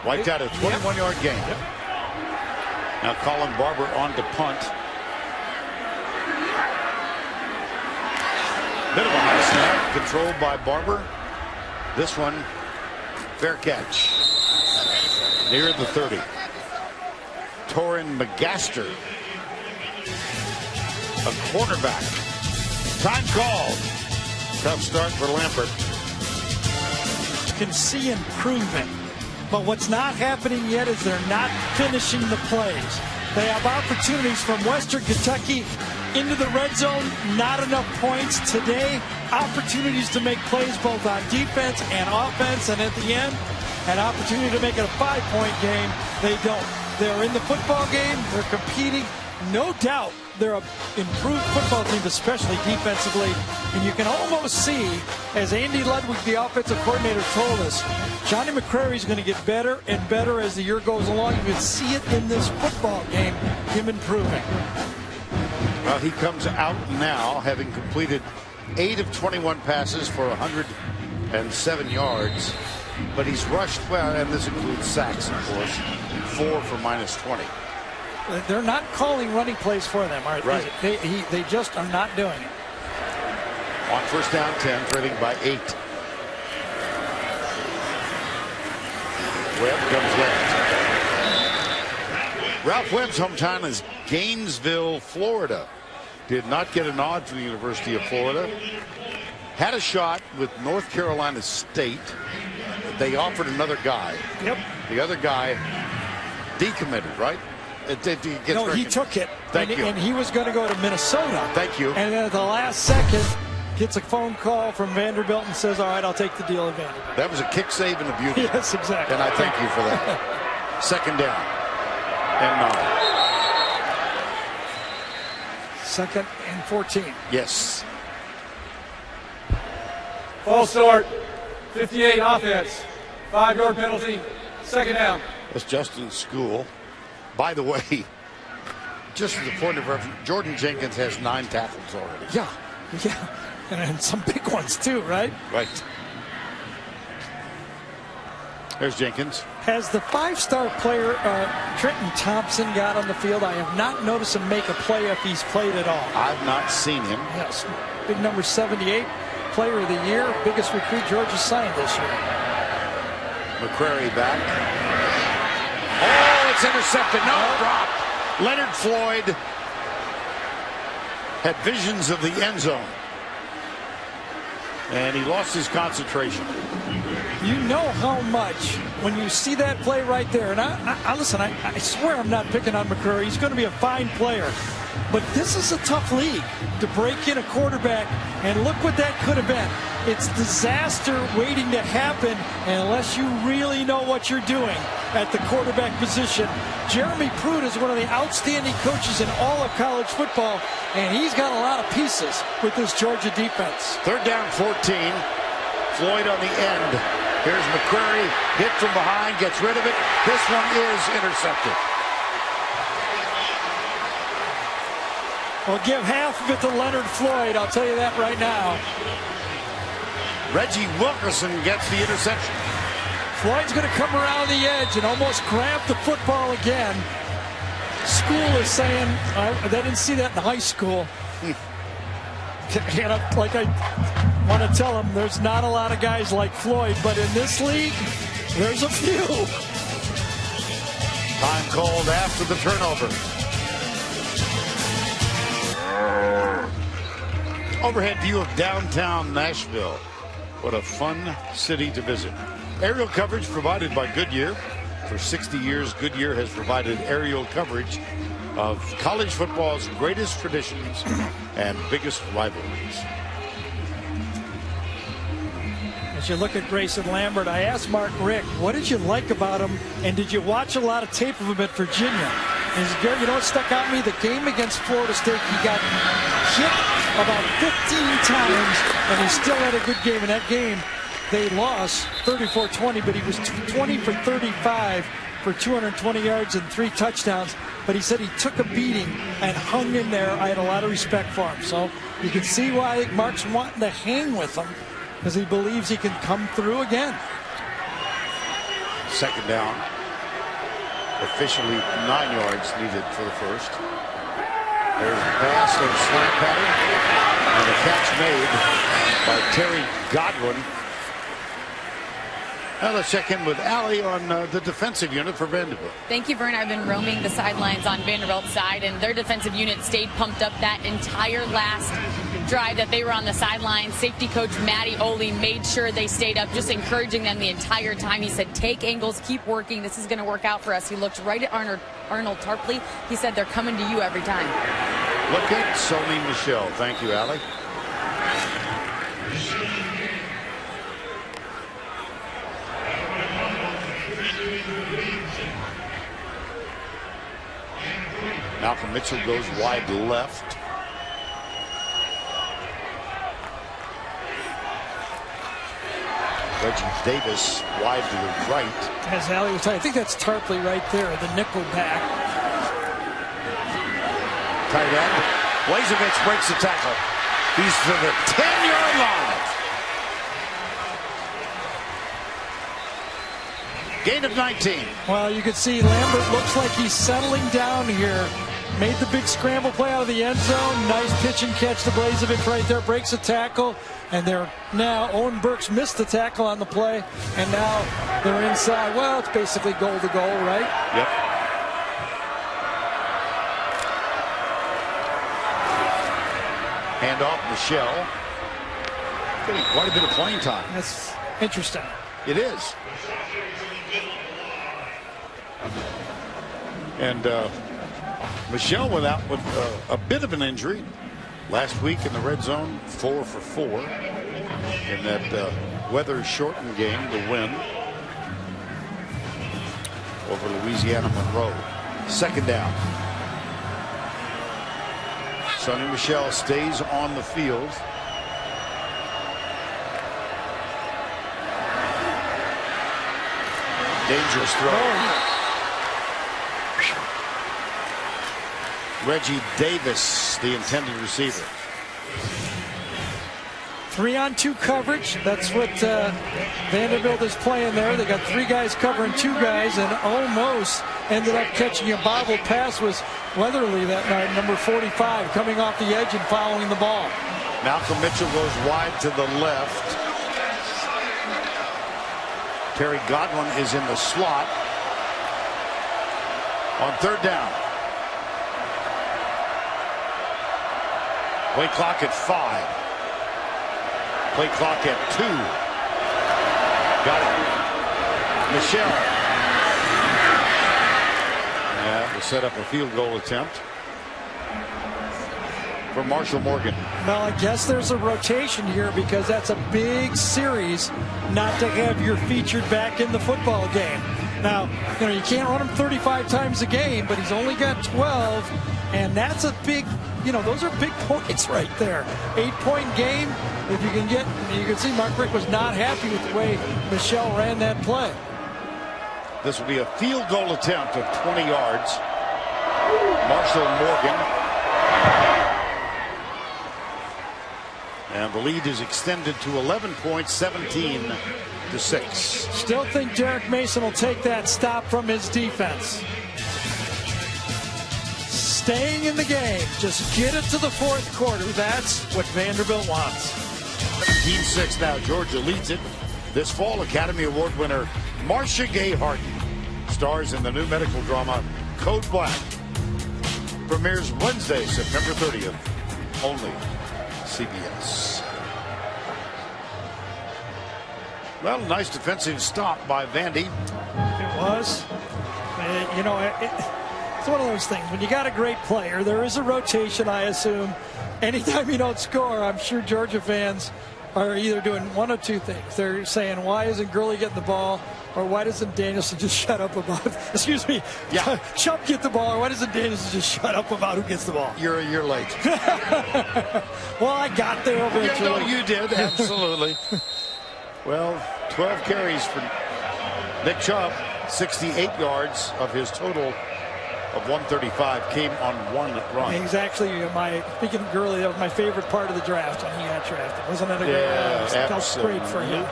Wiped out a 21-yard gain. Yep. Now Colin Barber on to punt. Bit of a high snap, controlled by Barber. This one, fair catch. Near the 30. Torin McGaster, a cornerback. Time called. Tough start for Lambert. You can see improvement, but what's not happening yet is they're not finishing the plays. They have opportunities from Western Kentucky into the red zone, not enough points today. Opportunities to make plays both on defense and offense, and at the end, an opportunity to make it a 5-point game. They don't. They're in the football game. They're competing. No doubt they're an improved football team, especially defensively. And you can almost see, as Andy Ludwig, the offensive coordinator, told us, Johnny McCrary is going to get better and better as the year goes along. You can see it in this football game, him improving. Well, he comes out now having completed 8 of 21 passes for 107 yards. But he's rushed well, and this includes sacks, of course. 4 for -20. They're not calling running plays for them, are right? They just are not doing it. On 1st down 10, trailing by 8. Webb comes left. Ralph Webb's hometown is Gainesville, Florida. Did not get a nod from the University of Florida. Had a shot with North Carolina State. They offered another guy. Yep. The other guy decommitted, right? No, he took it. Thank you. And he was going to go to Minnesota. Thank you. And then at the last second, gets a phone call from Vanderbilt and says, all right, I'll take the deal at Vanderbilt. That was a kick save and a beauty. Yes, exactly. And I thank you for that. 2nd down and 9. 2nd and 14. Yes. False start. 58 offense. 5-yard penalty. 2nd down. That's Justin's school. By the way, just as a point of reference, Jordan Jenkins has 9 tackles already. Yeah, and some big ones too, right? Right. There's Jenkins. Has the 5-star player Trenton Thompson got on the field? I have not noticed him make a play if he's played at all. I've not seen him. Yes, big number 78, player of the year, biggest recruit Georgia signed this year. McCrary back. Oh, it's intercepted. No, drop. Leonard Floyd had visions of the end zone, and he lost his concentration. You know how much when you see that play right there, and I listen, I swear I'm not picking on McCrary. He's going to be a fine player. But this is a tough league to break in a quarterback, and look what that could have been. It's disaster waiting to happen unless you really know what you're doing at the quarterback position. Jeremy Pruitt is one of the outstanding coaches in all of college football, and he's got a lot of pieces with this Georgia defense. 3rd down 14. Floyd on the end. Here's McCrary, hit from behind, gets rid of it. This one is intercepted. Well, give half of it to Leonard Floyd, I'll tell you that right now. Reggie Wilkerson gets the interception. Floyd's going to come around the edge and almost grab the football again. School is saying, they didn't see that in high school. Like I want to tell them, there's not a lot of guys like Floyd, but in this league, there's a few. Time called after the turnover. Overhead view of downtown Nashville. What a fun city to visit. Aerial coverage provided by Goodyear. For 60 years, Goodyear has provided aerial coverage of college football's greatest traditions and biggest rivalries. As you look at Grayson Lambert, I asked Mark Rick, what did you like about him, and did you watch a lot of tape of him at Virginia? And he said, Gary, you know what stuck out to me? The game against Florida State, he got hit about 15 times, and he still had a good game. In that game, they lost 34-20, but he was 20 for 35 for 220 yards and 3 touchdowns. But he said he took a beating and hung in there. I had a lot of respect for him. So you can see why I think Mark's wanting to hang with him, because he believes he can come through again. 2nd down. Officially 9 yards needed for the first. There's a pass and slant pattern. And a catch made by Terry Godwin. Now let's check in with Allie on the defensive unit for Vanderbilt. Thank you, Vern. I've been roaming the sidelines on Vanderbilt's side, and their defensive unit stayed pumped up that entire last drive that they were on the sideline. Safety coach Matty Oley made sure they stayed up, just encouraging them the entire time. He said, take angles, keep working. This is going to work out for us. He looked right at Arnold Tarpley. He said, they're coming to you every time. Look at Sony Michel. Thank you, Allie. Malcolm Mitchell goes wide left. Reggie Davis wide to the right. As Allie was talking, I think that's Tarpley right there, the nickel back. Tight end. Blazevich breaks the tackle. He's to the 10-yard line. Gain of 19. Well, you can see Lambert looks like he's settling down here. Made the big scramble play out of the end zone. Nice pitch and catch to Blazevich right there. Breaks a tackle. And they're now, Owen Burks missed the tackle on the play. And now they're inside. Well, it's basically goal to goal, right? Yep. Hand off Michelle. Getting quite a bit of playing time. That's interesting. It is. And Michelle went out with a bit of an injury last week in the red zone, 4 for 4 in that weather-shortened game to win over Louisiana Monroe. 2nd down. Sonny Michel stays on the field. Dangerous throw. Reggie Davis, the intended receiver. 3-on-2 coverage. That's what Vanderbilt is playing there. They got 3 guys covering 2 guys, and almost ended up catching a bobble pass was Weatherly that night, number 45, coming off the edge and following the ball. Malcolm Mitchell goes wide to the left. Terry Godwin is in the slot on 3rd down. Play clock at 5. Play clock at 2. Got it. Michelle. Yeah, will set up a field goal attempt for Marshall Morgan. Well, I guess there's a rotation here because that's a big series not to have your featured back in the football game. Now, you can't run him 35 times a game, but he's only got 12, and that's a big, those are big points right there. 8-point game. If you can get, you can see Mark Richt was not happy with the way Michelle ran that play. This will be a field goal attempt of 20 yards. Marshall Morgan. And the lead is extended to 11 points, 17-6. Still think Derek Mason will take that stop from his defense. Staying in the game. Just get it to the 4th quarter. That's what Vanderbilt wants. 17-6 now. Georgia leads it. This fall, Academy Award winner Marcia Gay Harden stars in the new medical drama Code Black. Premieres Wednesday, September 30th. Only CBS. Well, nice defensive stop by Vandy. It was. It's one of those things. When you got a great player, there is a rotation, I assume. Anytime you don't score, I'm sure Georgia fans are either doing one of 2 things. They're saying, why isn't Gurley getting the ball? Or why doesn't Danielson just shut up about, excuse me, Chubb get the ball, or why doesn't Danielson just shut up about who gets the ball? You're late. Well, I got there eventually. Yeah, no, you did, absolutely. Well, 12 carries for Nick Chubb, 68 yards of his total of 135 came on 1 run. He's actually speaking of Gurley, that was my favorite part of the draft when he got drafted. Wasn't it a great? Felt great for him.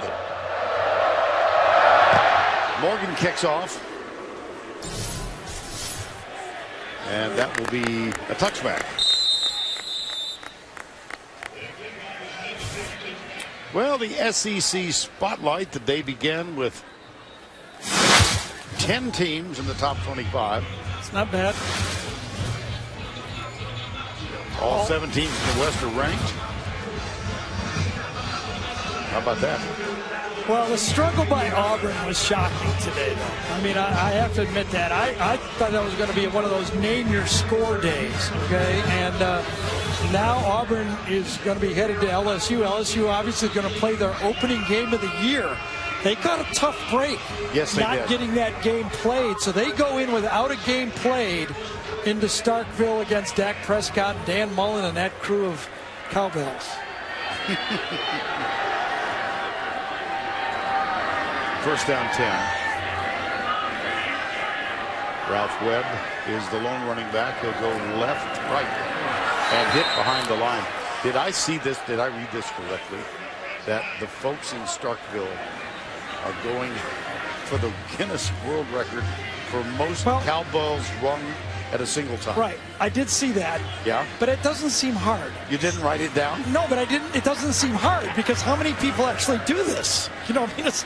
Morgan kicks off. And that will be a touchback. Well, the SEC spotlight, the day began with 10 teams in the top 25. It's not bad. All 7 teams in the West are ranked. How about that? Well, the struggle by Auburn was shocking today, though. I mean, I have to admit that. I thought that was going to be one of those name-your-score days, okay? And now Auburn is going to be headed to LSU. LSU obviously is going to play their opening game of the year. They got a tough break. Yes, they not did. Getting that game played. So they go in without a game played into Starkville against Dak Prescott, Dan Mullen, and that crew of cowbells. First down 10. Ralph Webb is the lone running back. He'll go left, right, and hit behind the line. Did I see this? Did I read this correctly? That the folks in Starkville are going for the Guinness World Record for most cowbells rung at a single time. Right. I did see that. Yeah. But it doesn't seem hard. You didn't write it down? No, but I didn't. It doesn't seem hard because how many people actually do this? You know what I mean? It's,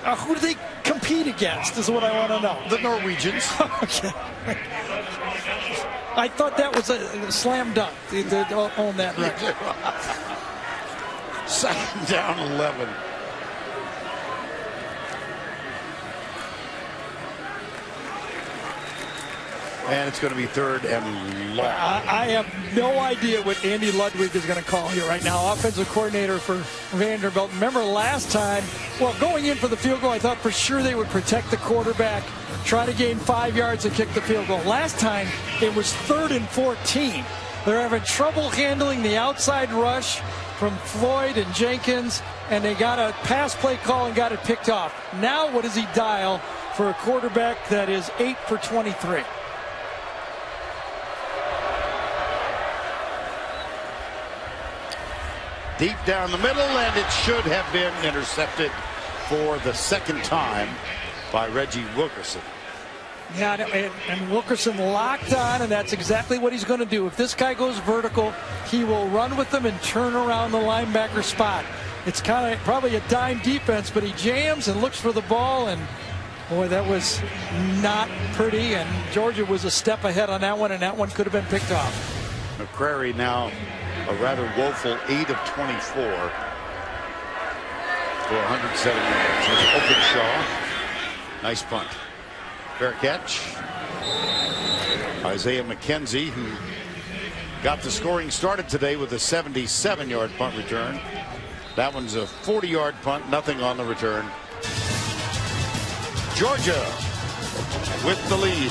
who do they compete against is what I want to know. The Norwegians. Okay. I thought that was a slam dunk to own that record. Second down 11. And it's going to be third and long. I have no idea what Andy Ludwig is going to call here right now. Offensive coordinator for Vanderbilt. Remember last time, well, going in for the field goal, I thought for sure they would protect the quarterback, try to gain 5 yards and kick the field goal. Last time, it was 3rd and 14. They're having trouble handling the outside rush from Floyd and Jenkins, and they got a pass play call and got it picked off. Now what does he dial for a quarterback that is 8 for 23? Deep down the middle, and it should have been intercepted for the second time by Reggie Wilkerson. Yeah, and Wilkerson locked on, and that's exactly what he's going to do. If this guy goes vertical, he will run with them and turn around the linebacker spot. It's kind of probably a dime defense, but he jams and looks for the ball, and boy, that was not pretty, and Georgia was a step ahead on that one, and that one could have been picked off. McCrary now a rather woeful 8 of 24 for 107 yards. There's Openshaw. Nice punt. Fair catch. Isaiah McKenzie, who got the scoring started today with a 77-yard punt return. That one's a 40-yard punt, nothing on the return. Georgia with the lead.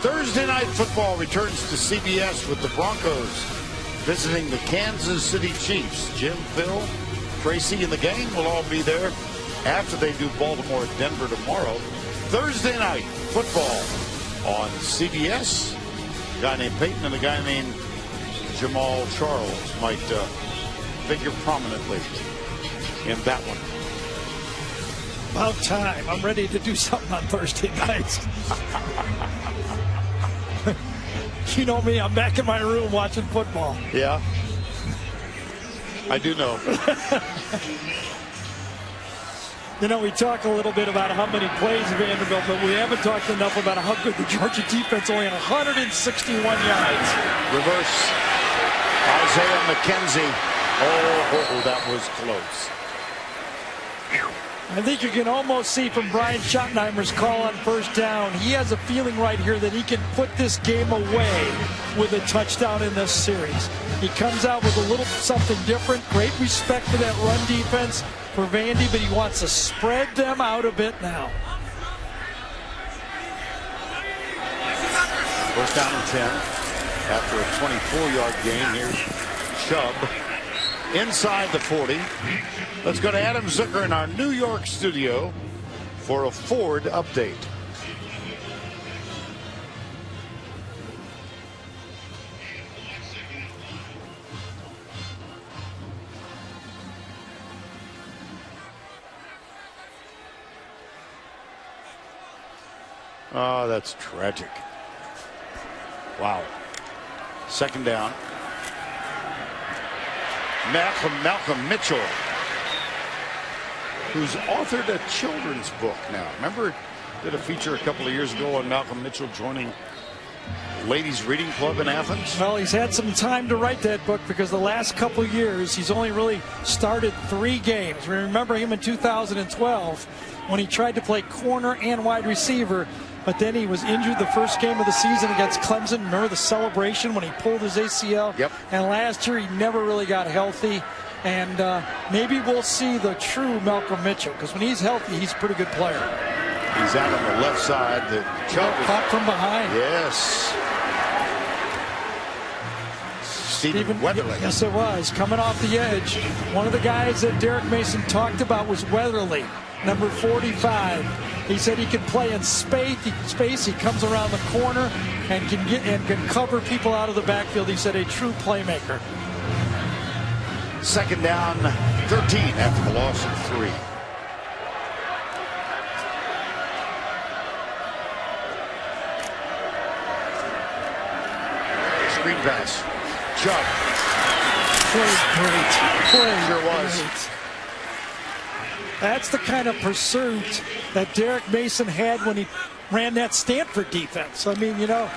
Thursday night football returns to CBS with the Broncos visiting the Kansas City Chiefs. Jim, Phil, Tracy, and the gang will all be there after they do Baltimore at Denver tomorrow. Thursday night football on CBS. A guy named Peyton and a guy named Jamal Charles might figure prominently in that one. About time. I'm ready to do something on Thursday nights. You know me, I'm back in my room watching football. Yeah. I do know. You know, we talk a little bit about how many plays Vanderbilt, but we haven't talked enough about how good the Georgia defense only had 161 yards. Reverse. Isaiah McKenzie. Oh, that was close. I think you can almost see from Brian Schottenheimer's call on first down, he has a feeling right here that he can put this game away with a touchdown in this series. He comes out with a little something different. Great respect for that run defense for Vandy, but he wants to spread them out a bit now. First down and 10 after a 24-yard gain. Here's Chubb inside the 40. Let's go to Adam Zucker in our New York studio for a Ford update. Oh, that's tragic. Wow. Second down. Malcolm Mitchell, who's authored a children's book now. Remember, did a feature a couple of years ago on Malcolm Mitchell joining Ladies Reading Club in Athens? Well, he's had some time to write that book because the last couple of years he's only really started 3 games. We remember him in 2012 when he tried to play corner and wide receiver, but then he was injured the first game of the season against Clemson. Remember the celebration when he pulled his ACL? Yep. And last year he never really got healthy. And maybe we'll see the true Malcolm Mitchell, because when he's healthy, he's a pretty good player. He's out on the left side. The Chubb caught from behind. Yes. Stephen Weatherly. Yes, it was. Coming off the edge. One of the guys that Derek Mason talked about was Weatherly, number 45. He said he can play in space. He comes around the corner and can cover people out of the backfield. He said a true playmaker. Second down, 13 after the loss of 3. Screen pass. Chubb. Great. Sure was. Great. That's the kind of pursuit that Derek Mason had when he ran that Stanford defense. I mean, you know,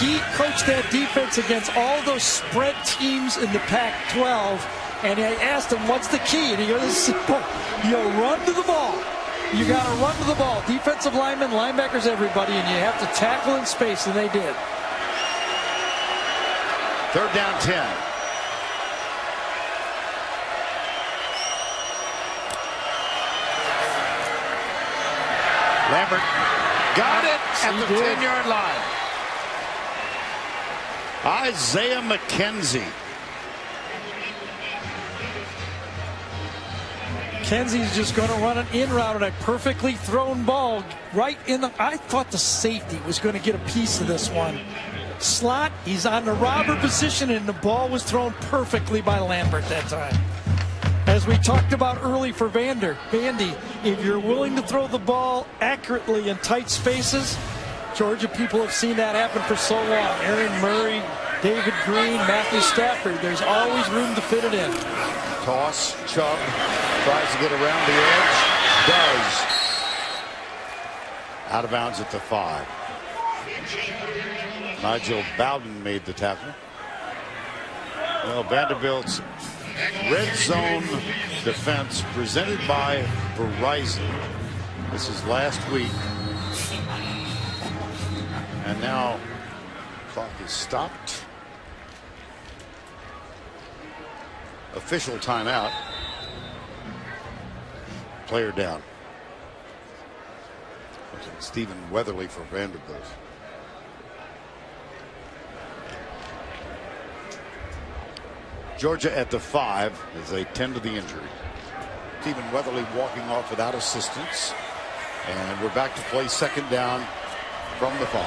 he coached that defense against all those spread teams in the Pac-12, and I asked him, what's the key? And he goes, it's simple. You run to the ball. You got to run to the ball. Defensive linemen, linebackers, everybody, and you have to tackle in space, and they did. Third down 10. Lambert got it at the 10-yard line. Isaiah McKenzie. McKenzie's just going to run an in route on a perfectly thrown ball right in the. I thought the safety was going to get a piece of this one. slot. He's on the robber position, and the ball was thrown perfectly by Lambert that time. As we talked about early for Vandy, if you're willing to throw the ball accurately in tight spaces, Georgia people have seen that happen for so long. Aaron Murray, David Green, Matthew Stafford, there's always room to fit it in. Toss, Chubb tries to get around the edge, does. Out of bounds at the 5. Nigel Bowden made the tackle. Well, Vanderbilt's red zone defense presented by Verizon. This is last week. And now clock is stopped. Official timeout. Player down. Stephen Weatherly for Vanderbilt. Georgia at the 5 as they tend to the injury. Stephen Weatherly walking off without assistance. And we're back to play second down from the 5.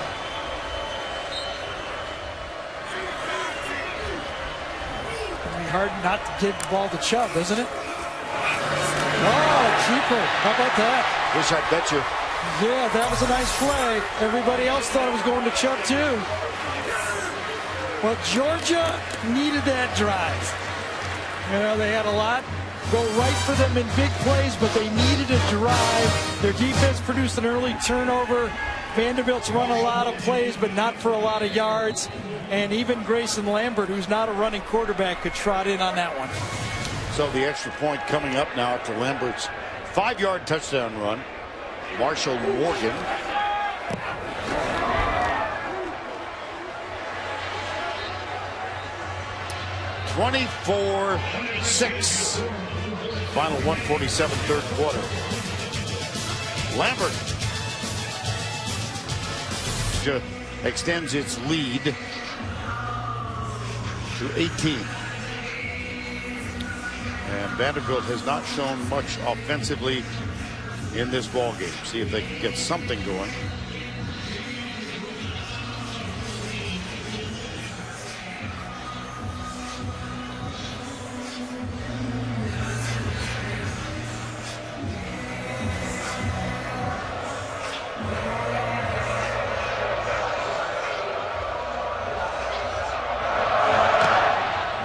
It'll be hard not to give the ball to Chubb, isn't it? Wow, keeper. How about that? Wish I'd bet you. Yeah, that was a nice play. Everybody else thought it was going to Chubb, too. Well, Georgia needed that drive. You know, they had a lot go right for them in big plays, but they needed a drive. Their defense produced an early turnover. Vanderbilt's run a lot of plays, but not for a lot of yards. And even Grayson Lambert, who's not a running quarterback, could trot in on that one. So the extra point coming up now after Lambert's 5-yard touchdown run. Marshall Morgan. (24-6). Final 1:47 third quarter. Lambert extends its lead to 18. And Vanderbilt has not shown much offensively in this ball game. See if they can get something going.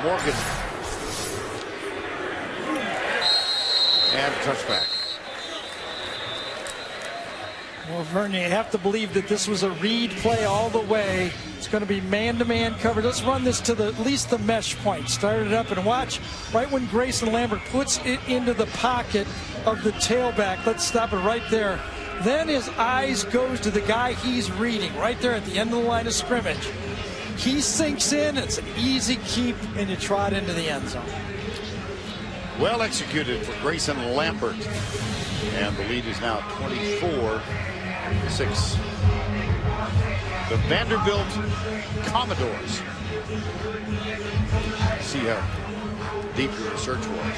Morgan. And touchback. Well, Vern, you have to believe that this was a read play all the way. It's going to be man-to-man coverage. Let's run this to at least the mesh point. Start it up and watch. Right when Grayson Lambert puts it into the pocket of the tailback. Let's stop it right there. Then his eyes goes to the guy he's reading right there at the end of the line of scrimmage. He sinks in. It's an easy keep, and you trot into the end zone. Well executed for Grayson Lambert. And the lead is now 24-6. The Vanderbilt Commodores. See how deep your research was.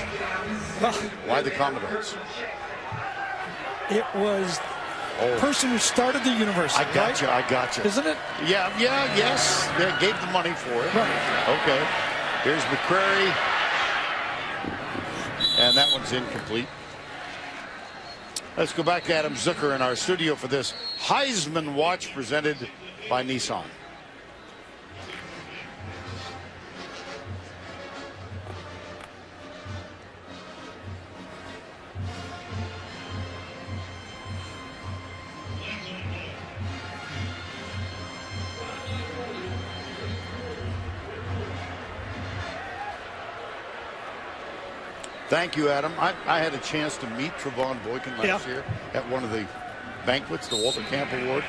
Why the Commodores? It was the person who started the university. I got you. I got you. Isn't it? Yeah. Yes. They gave the money for it. Right. Okay. Here's McCrary. And that one's incomplete. Let's go back to Adam Zucker in our studio for this Heisman Watch presented by Nissan. Thank you, Adam. I had a chance to meet Trevon Boykin last year at one of the banquets, the Walter Camp Award.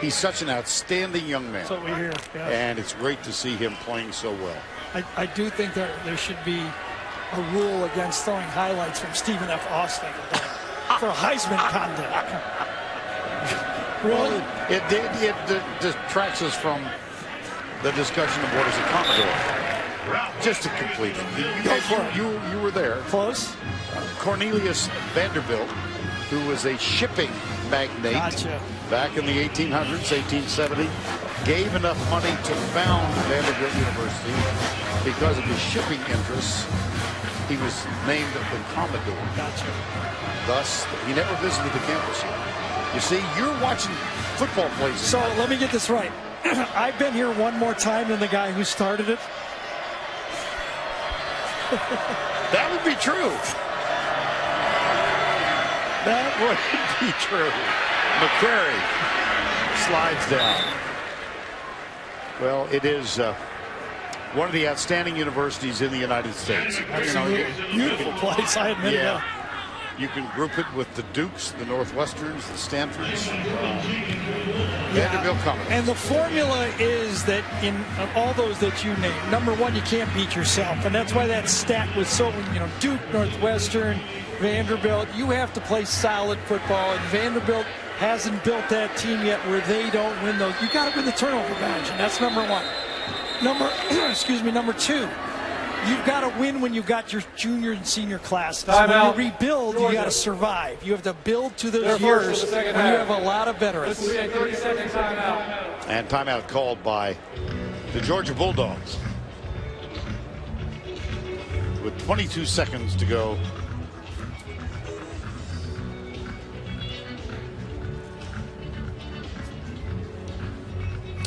He's such an outstanding young man. That's what we hear. Yeah. And it's great to see him playing so well. I do think there should be a rule against throwing highlights from Stephen F. Austin for Heisman content. Really? Well, it detracts us from the discussion of what is a Commodore. Just to complete it, you were there. Close. Cornelius Vanderbilt, who was a shipping magnate back in the 1800s, 1870, gave enough money to found Vanderbilt University. Because of his shipping interests, he was named the Commodore. Gotcha. Thus, he never visited the campus yet. You see, you're watching football plays. So let me get this right. I've been here one more time than the guy who started it. That would be true. That would be true. McCrary slides down. Well, it is one of the outstanding universities in the United States. Absolutely. Beautiful place, I admit it. Yeah. You can group it with the Dukes, the Northwesterns, the Stanfords, Vanderbilt Commodores. And the formula is that in all those that you named, number one, you can't beat yourself. And that's why that stat was so, Duke, Northwestern, Vanderbilt, you have to play solid football. And Vanderbilt hasn't built that team yet where they don't win those. You got to win the turnover badge, and that's number one. Number two. You've got to win when you've got your junior and senior classes. When you rebuild, you got to survive. You have to build to those years when you have a lot of veterans. This will be a 30-second timeout. And timeout called by the Georgia Bulldogs. With 22 seconds to go.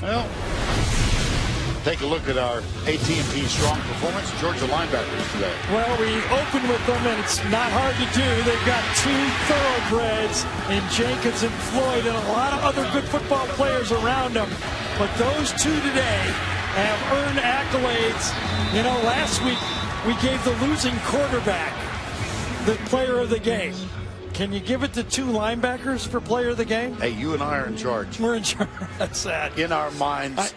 Well, take a look at our AT&T strong performance. Georgia linebackers today. Well, we open with them, and it's not hard to do. They've got two thoroughbreds in Jenkins and Floyd and a lot of other good football players around them. But those two today have earned accolades. Last week we gave the losing quarterback the player of the game. Can you give it to two linebackers for player of the game? Hey, you and I are in charge. We're in charge. That's sad. In our minds.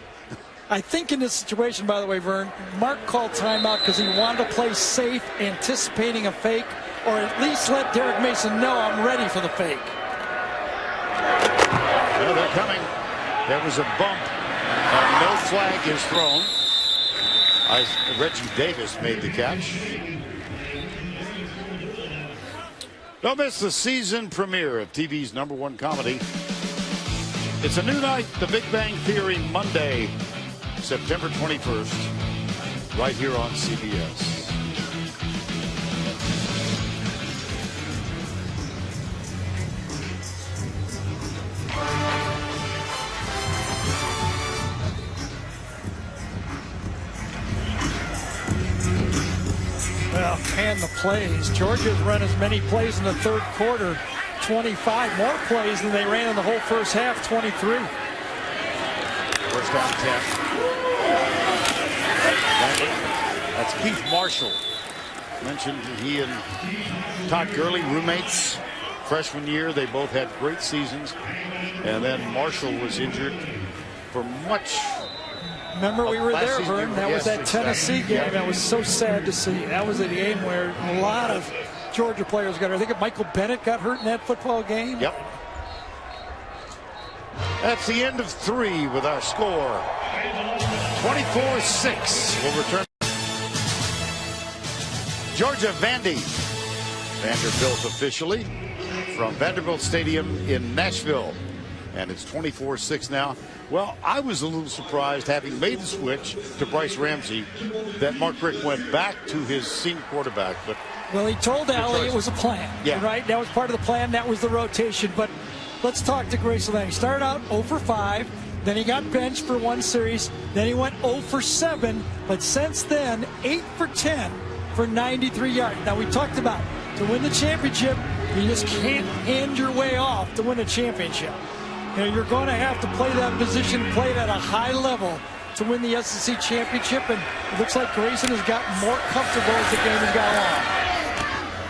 I think in this situation, by the way, Vern, Mark called timeout because he wanted to play safe, anticipating a fake, or at least let Derek Mason know I'm ready for the fake. Well, they're coming. There was a bump, and no flag is thrown. Reggie Davis made the catch. Don't miss the season premiere of TV's #1 comedy. It's a new night, The Big Bang Theory, Monday, September 21st, right here on CBS. Well, and the plays. Georgia's run as many plays in the third quarter, 25 more plays than they ran in the whole first half, 23. First down 10. That's Keith Marshall. Mentioned he and Todd Gurley, roommates, freshman year. They both had great seasons. And then Marshall was injured for much. Remember we were there, season. Vern. That was that Tennessee game. That was so sad to see. That was a game where a lot of Georgia players got hurt. I think Michael Bennett got hurt in that football game. Yep. That's the end of 3 with our score. 24-6. We'll return. Georgia Vandy. Vanderbilt officially from Vanderbilt Stadium in Nashville. And it's 24-6 now. Well, I was a little surprised, having made the switch to Bryce Ramsey, that Mark Richt went back to his senior quarterback. But well, he told Allie it was a plan. Yeah. Right? That was part of the plan. That was the rotation. But let's talk to Grayson Lang. He started out 0 for 5. Then he got benched for 1 series. Then he went 0 for 7. But since then, 8 for 10 for 93 yards. Now, we talked about to win the championship, you just can't hand your way off to win a championship. You're going to have to play that position, play it at a high level to win the SEC championship. And it looks like Grayson has gotten more comfortable as the game has gone on.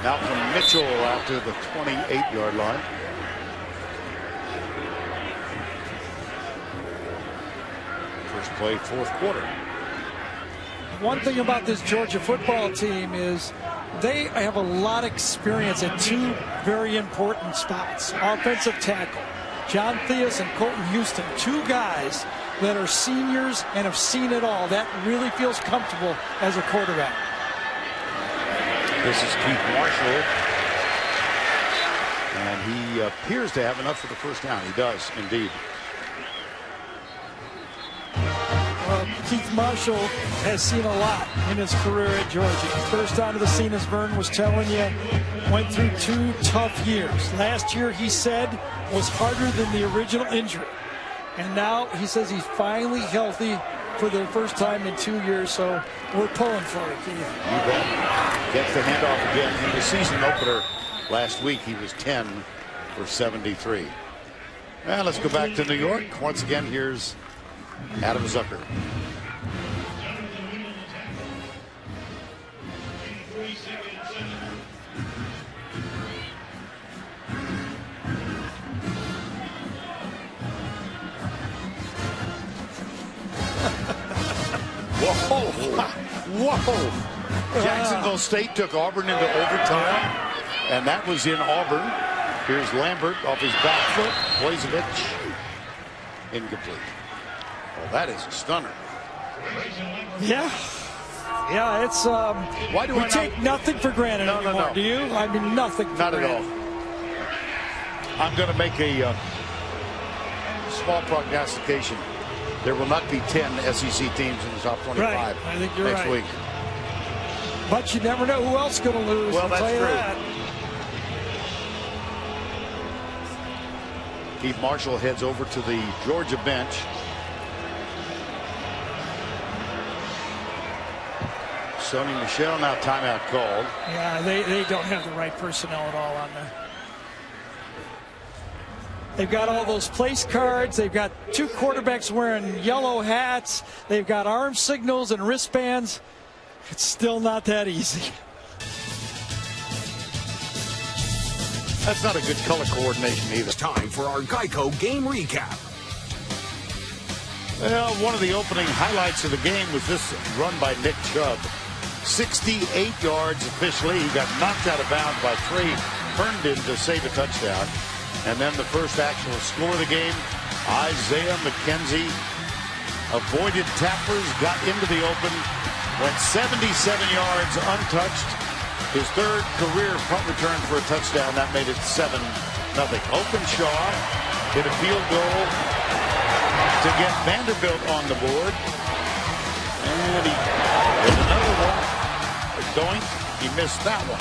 Malcolm Mitchell out to the 28-yard line. First play, fourth quarter. One thing about this Georgia football team is they have a lot of experience at 2 very important spots. Offensive tackle. John Theus and Colton Houston, 2 guys that are seniors and have seen it all. That really feels comfortable as a quarterback. This is Keith Marshall. And he appears to have enough for the first down. He does, indeed. Keith Marshall has seen a lot in his career at Georgia. He burst onto the scene, as Vern was telling you, went through 2 tough years. Last year, he said, was harder than the original injury. And now he says he's finally healthy for the first time in 2 years, so we're pulling for it, Keith. You bet. Gets the handoff again. In the season opener last week, he was 10 for 73. Well, let's go back to New York. Once again, here's Adam Zucker. Whoa. Jacksonville State took Auburn into overtime, and that was in Auburn. Here's Lambert off his back foot. Blazevich incomplete. Well, that is a stunner. Yeah. Yeah, it's Why do we I take nothing for granted anymore. No. Do you? I mean, nothing for Not granted. at all. I'm going to make a small prognostication. There will not be 10 SEC teams in the top 25 Right. I think you're next right. week. But you never know who else is going to lose. Well, I'll that's tell you true. that. Keith Marshall heads over to the Georgia bench. Sony Michel, now timeout called. Yeah, they don't have the right personnel at all on there. They've got all those place cards. They've got 2 quarterbacks wearing yellow hats. They've got arm signals and wristbands. It's still not that easy. That's not a good color coordination either. It's time for our Geico game recap. Well, one of the opening highlights of the game was this run by Nick Chubb. 68 yards officially. He got knocked out of bounds by Trey Herndon to save a touchdown. And then the first actual score of the game, Isaiah McKenzie avoided tackles, got into the open, went 77 yards untouched. His 3rd career punt return for a touchdown. That made it 7-0. Openshaw hit a field goal to get Vanderbilt on the board. And he hit another one. Going, he missed that one.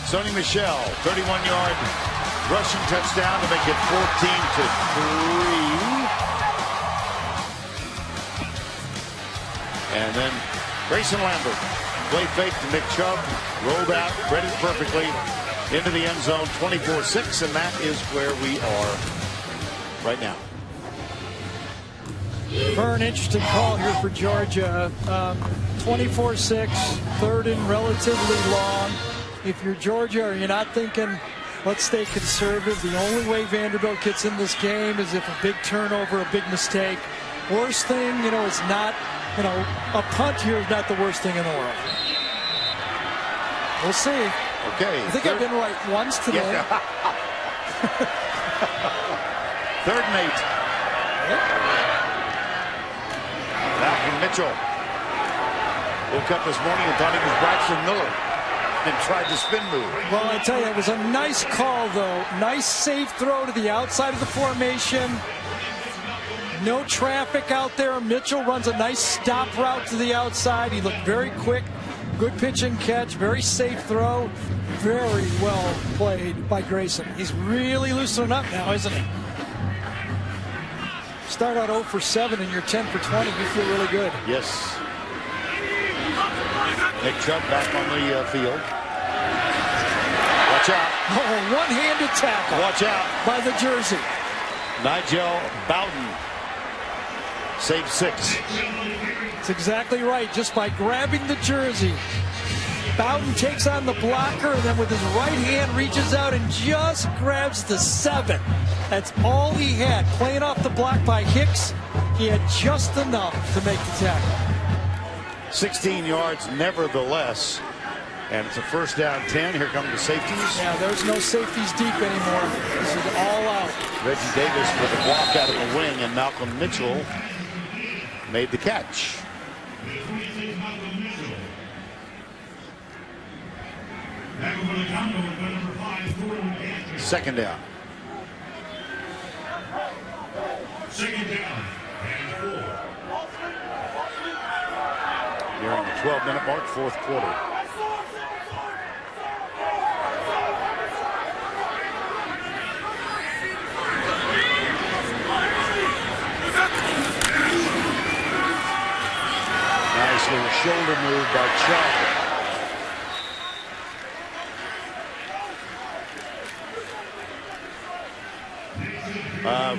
Sony Michel, 31-yard rushing touchdown to make it 14-3. And then Grayson Lambert, play fake to Nick Chubb, rolled out, read it perfectly into the end zone, 24-6, and that is where we are right now. Vern, interesting call here for Georgia. 24-6, 3rd and relatively long. If you're Georgia, are you not thinking, let's stay conservative? The only way Vanderbilt gets in this game is if a big turnover, a big mistake. Worst thing, is not, a punt here is not the worst thing in the world. We'll see. Okay. I think I've been right once today. Yeah. 3rd and 8. Malcolm Mitchell woke up this morning and thought he was Braxton Miller and tried the spin move. Well, I tell you, it was a nice call, though. Nice safe throw to the outside of the formation. No traffic out there. Mitchell runs a nice stop route to the outside. He looked very quick. Good pitch and catch. Very safe throw. Very well played by Grayson. He's really loosening up now, isn't he? Start out 0 for 7 and you're 10 for 20. You feel really good. Yes. Nick Chubb back on the field. Watch out. Oh, one-handed tackle. Watch out. By the jersey. Nigel Bowden. Save 6. That's exactly right. Just by grabbing the jersey. Bowden takes on the blocker and then with his right hand reaches out and just grabs the 7. That's all he had. Playing off the block by Hicks, he had just enough to make the tackle. 16 yards nevertheless. And it's a 1st down 10. Here come the safeties. Yeah, there's no safeties deep anymore. This is all out. Reggie Davis with a block out of the wing, and Malcolm Mitchell made the catch. Second down. Nearing the 12-minute mark, fourth quarter. Nice little shoulder move by Chubb.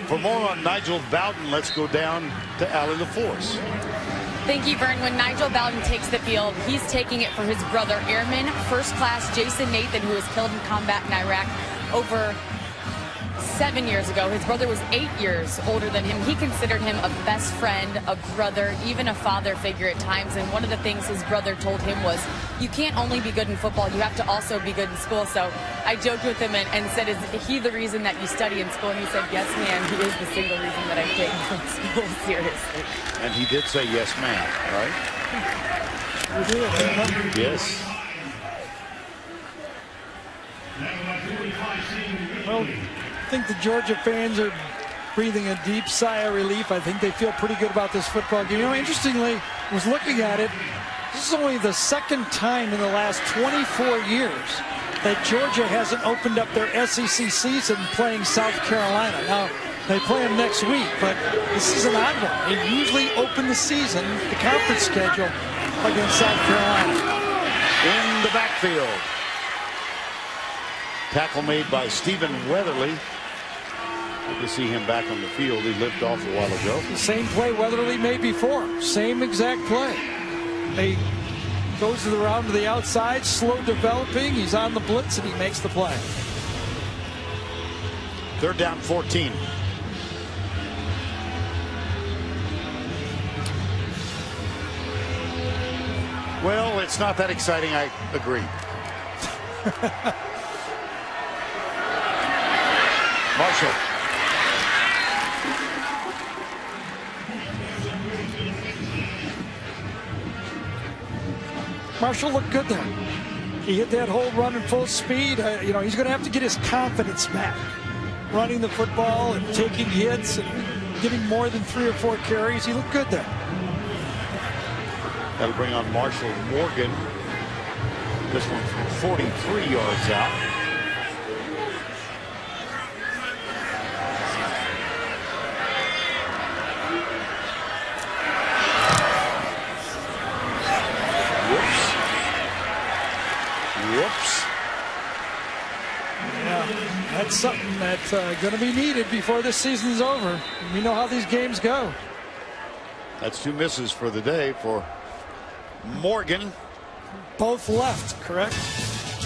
For more on Nigel Bowden, let's go down to Allie LaForce. Thank you, Vern. When Nigel Bowden takes the field, he's taking it for his brother Airman First Class Jason Nathan, who was killed in combat in Iraq over 7 years ago. His brother was 8 years older than him. He considered him a best friend, a brother, even a father figure at times. And one of the things his brother told him was, you can't only be good in football, you have to also be good in school. So I joked with him and said, is he the reason that you study in school? And he said, yes, ma'am, he is the single reason that I take school seriously. And he did say yes, ma'am, right? We did. Yes. Well, I think the Georgia fans are breathing a deep sigh of relief. I think they feel pretty good about this football game. You know, interestingly, I was looking at it. This is only the second time in the last 24 years that Georgia hasn't opened up their SEC season playing South Carolina. Now, they play them next week, but this is an odd one. They usually open the season, the conference schedule, against South Carolina. In the backfield. Tackle made by Stephen Weatherly. Good to see him back on the field. He limped off a while ago. The same play Weatherly made before. Same exact play. He goes around to the outside, slow developing. He's on the blitz, and he makes the play. Third down, 14. Well, it's not that exciting. I agree. Marshall. Marshall looked good there. He hit that hole running full speed. You know, he's going to have to get his confidence back. Running the football and taking hits and getting more than 3 or 4 carries. He looked good there. That'll bring on Marshall Morgan. This one from 43 yards out. Whoops. Yeah, that's something that's going to be needed before this season's over. We know how these games go. That's 2 misses for the day for Morgan. Both left, correct?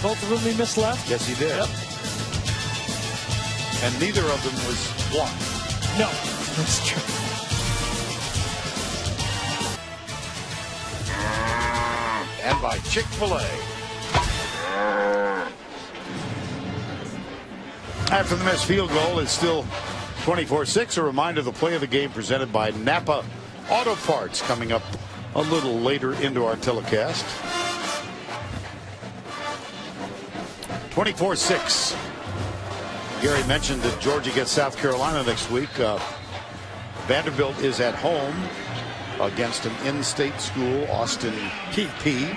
Both of them he missed left? Yes, he did. Yep. And neither of them was blocked. No, that's true. And by Chick-fil-A. After the missed field goal, it's still 24-6. A reminder, the play of the game presented by Napa Auto Parts coming up a little later into our telecast. 24-6. Gary mentioned that Georgia gets South Carolina next week. Vanderbilt is at home against an in-state school, Austin Peay.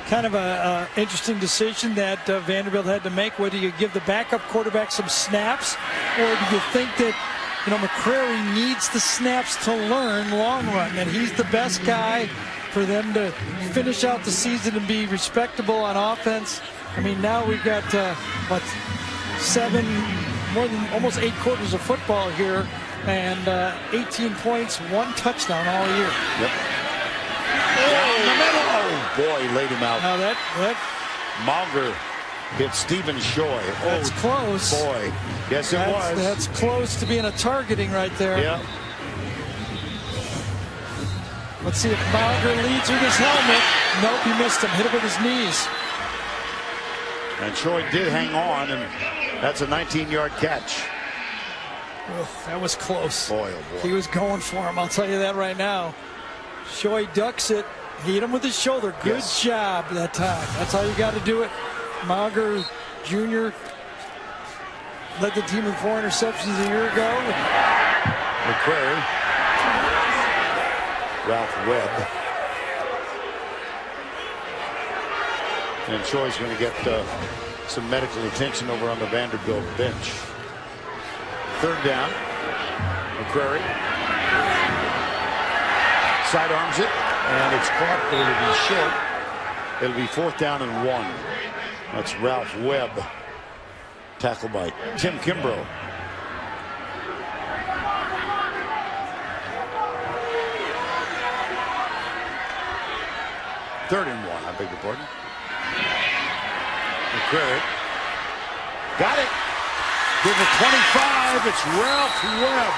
Kind of a interesting decision that Vanderbilt had to make. Whether you give the backup quarterback some snaps, or do you think that, you know, McCrary needs the snaps to learn long run, and he's the best guy for them to finish out the season and be respectable on offense. I mean, now we've got what, more than almost 8 quarters of football here, and 18 points, 1 touchdown all year. Yep. Down the middle. Oh boy, laid him out. Now that Mauger hit Stephen Shoy. That's close. Boy, yes, it was. That's close to being a targeting right there. Yeah. Let's see if Mauger leads with his helmet. Nope, he missed him. Hit him with his knees. And Shoy did hang on, and that's a 19-yard catch. Oh, that was close. Boy, oh boy. He was going for him, I'll tell you that right now. Shoy ducks it. Hit him with his shoulder. Good job that time. That's how you got to do it. Mauger Jr. led the team in 4 interceptions a year ago. McCrary. Ralph Webb. And Troy's going to get some medical attention over on the Vanderbilt bench. Third down. McCrary sidearms it, and it's caught, but it'll be short. It'll be 4th down and 1. That's Ralph Webb. Tackle by Tim Kimbrough. Third and 1, I beg your pardon. McCrary got it. To the 25, it's Ralph Webb.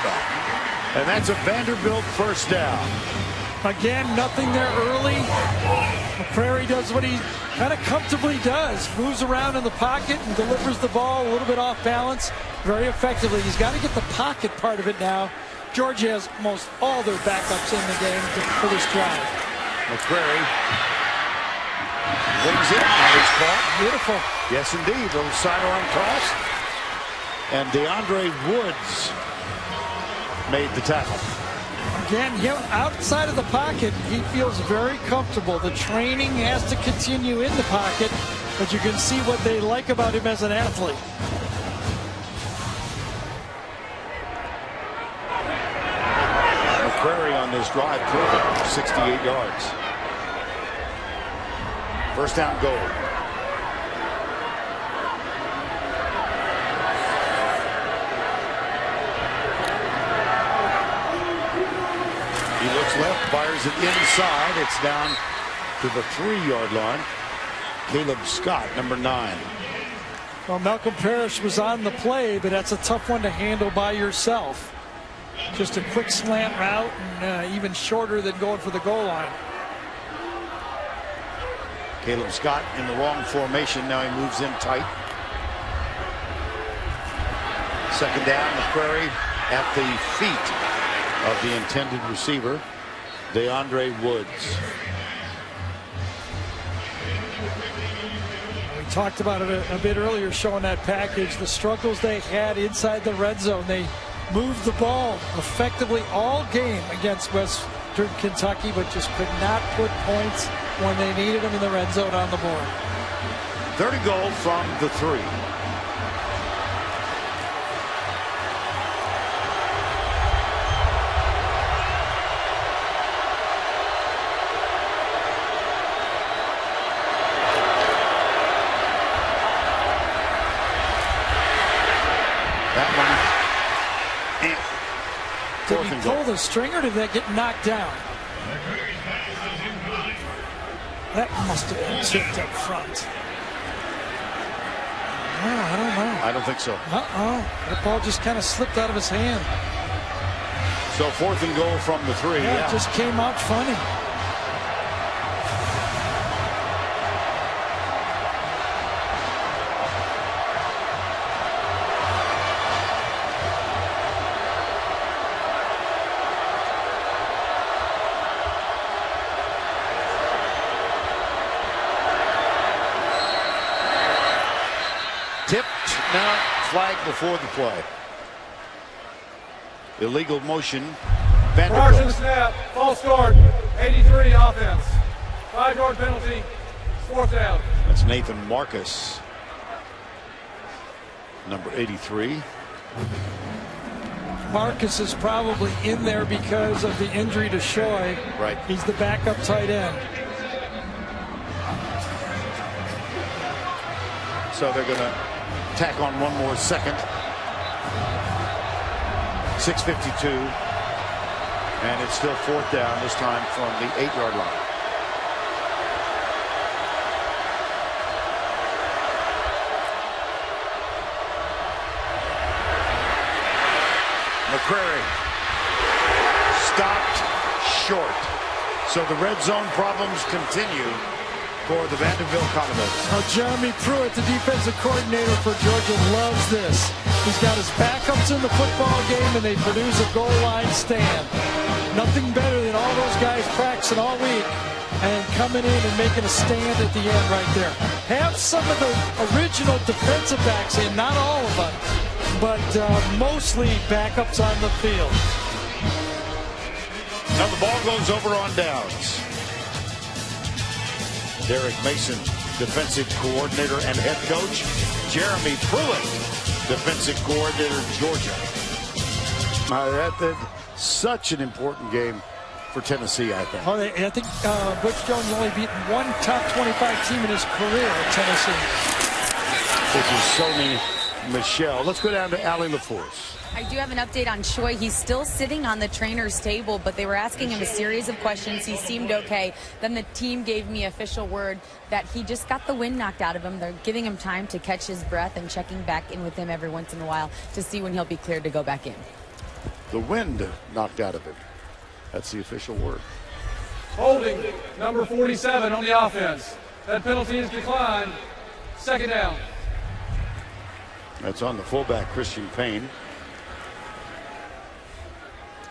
And that's a Vanderbilt first down. Again, nothing there early. McCrary does what he kind of comfortably does. Moves around in the pocket and delivers the ball a little bit off balance very effectively. He's got to get the pocket part of it now. Georgia has almost all their backups in the game for this drive. McCrary wings it, and it's caught. Beautiful. Yes, indeed. Little sidearm toss. And DeAndre Woods made the tackle. Again, outside of the pocket, he feels very comfortable. The training has to continue in the pocket, but you can see what they like about him as an athlete. McCrary on this drive, proven 68 yards. First down goal. He looks left, fires it inside. It's down to the 3-yard line. Caleb Scott, number 9. Well, Malcolm Parrish was on the play, but that's a tough one to handle by yourself. Just a quick slant route, and even shorter than going for the goal line. Caleb Scott in the wrong formation. Now he moves in tight. Second down, McCrary at the feet of the intended receiver, DeAndre Woods. We talked about it a bit earlier, showing that package, the struggles they had inside the red zone. They moved the ball effectively all game against Western Kentucky, but just could not put points when they needed them in the red zone on the board. 30 goal from the 3. Did he pull the string or did that get knocked down? That must have been tipped up front. Well, I don't know. I don't think so. The ball just kind of slipped out of his hand. So 4th and goal from the 3. Yeah, it just came out funny. Tipped, now flag before the play. Illegal motion. Margin Vanderbilt. snap, false start, 83 offense. 5-yard penalty, 4th down. That's Nathan Marcus, number 83. Marcus is probably in there because of the injury to Shoy. Right. He's the backup tight end. So they're going to tack on one more second. 6:52. And it's still 4th down, this time from the 8-yard line. McCrary stopped short. So the red zone problems continue for the Vanderbilt Commodores. Now, Jeremy Pruitt, the defensive coordinator for Georgia, loves this. He's got his backups in the football game, and they produce a goal line stand. Nothing better than all those guys practicing all week and coming in and making a stand at the end right there. Have some of the original defensive backs in, not all of them, but mostly backups on the field. Now the ball goes over on downs. Derek Mason defensive coordinator and head coach. Jeremy Pruitt, defensive coordinator, Georgia. That's such an important game for Tennessee, I think. Oh, I think Butch Jones only beaten one top 25 team in his career at Tennessee. This is Sony Michel. Let's go down to Allie LaForce. I do have an update on Choi. He's still sitting on the trainer's table, but they were asking him a series of questions. He seemed okay. Then the team gave me official word that he just got the wind knocked out of him. They're giving him time to catch his breath and checking back in with him every once in a while to see when he'll be cleared to go back in. The wind knocked out of him. That's the official word. Holding number 47 on the offense. That penalty is declined. Second down. That's on the fullback, Christian Payne.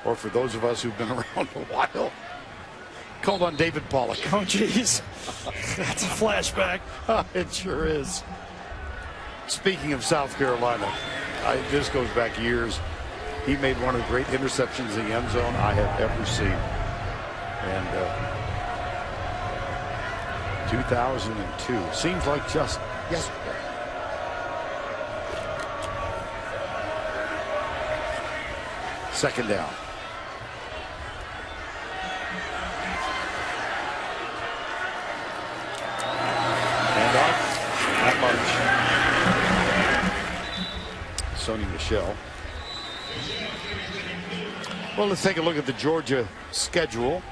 Or for those of us who've been around a while, called on David Pollock. Oh, jeez. That's a flashback. It sure is. Speaking of South Carolina, this goes back years. He made one of the great interceptions in the end zone I have ever seen. And 2002. Seems like just yesterday. Second down. And off. Not much. Sony Michel. Well, let's take a look at the Georgia schedule.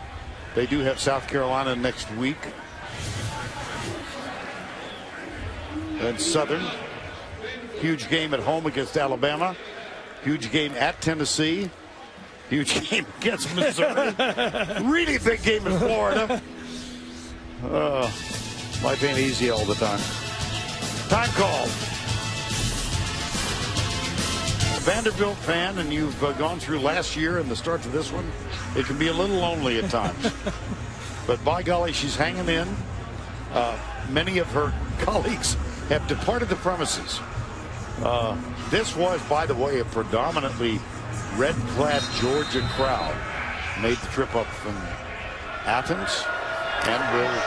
They do have South Carolina next week. Then Southern. Huge game at home against Alabama. Huge game at Tennessee. Huge game against Missouri. Really big game in Florida. Life ain't easy all the time. Time call. A Vanderbilt fan, and you've gone through last year and the start to this one, it can be a little lonely at times. But by golly, she's hanging in. Many of her colleagues have departed the premises. This was, by the way, a predominantly red-clad Georgia crowd. Made the trip up from Athens and will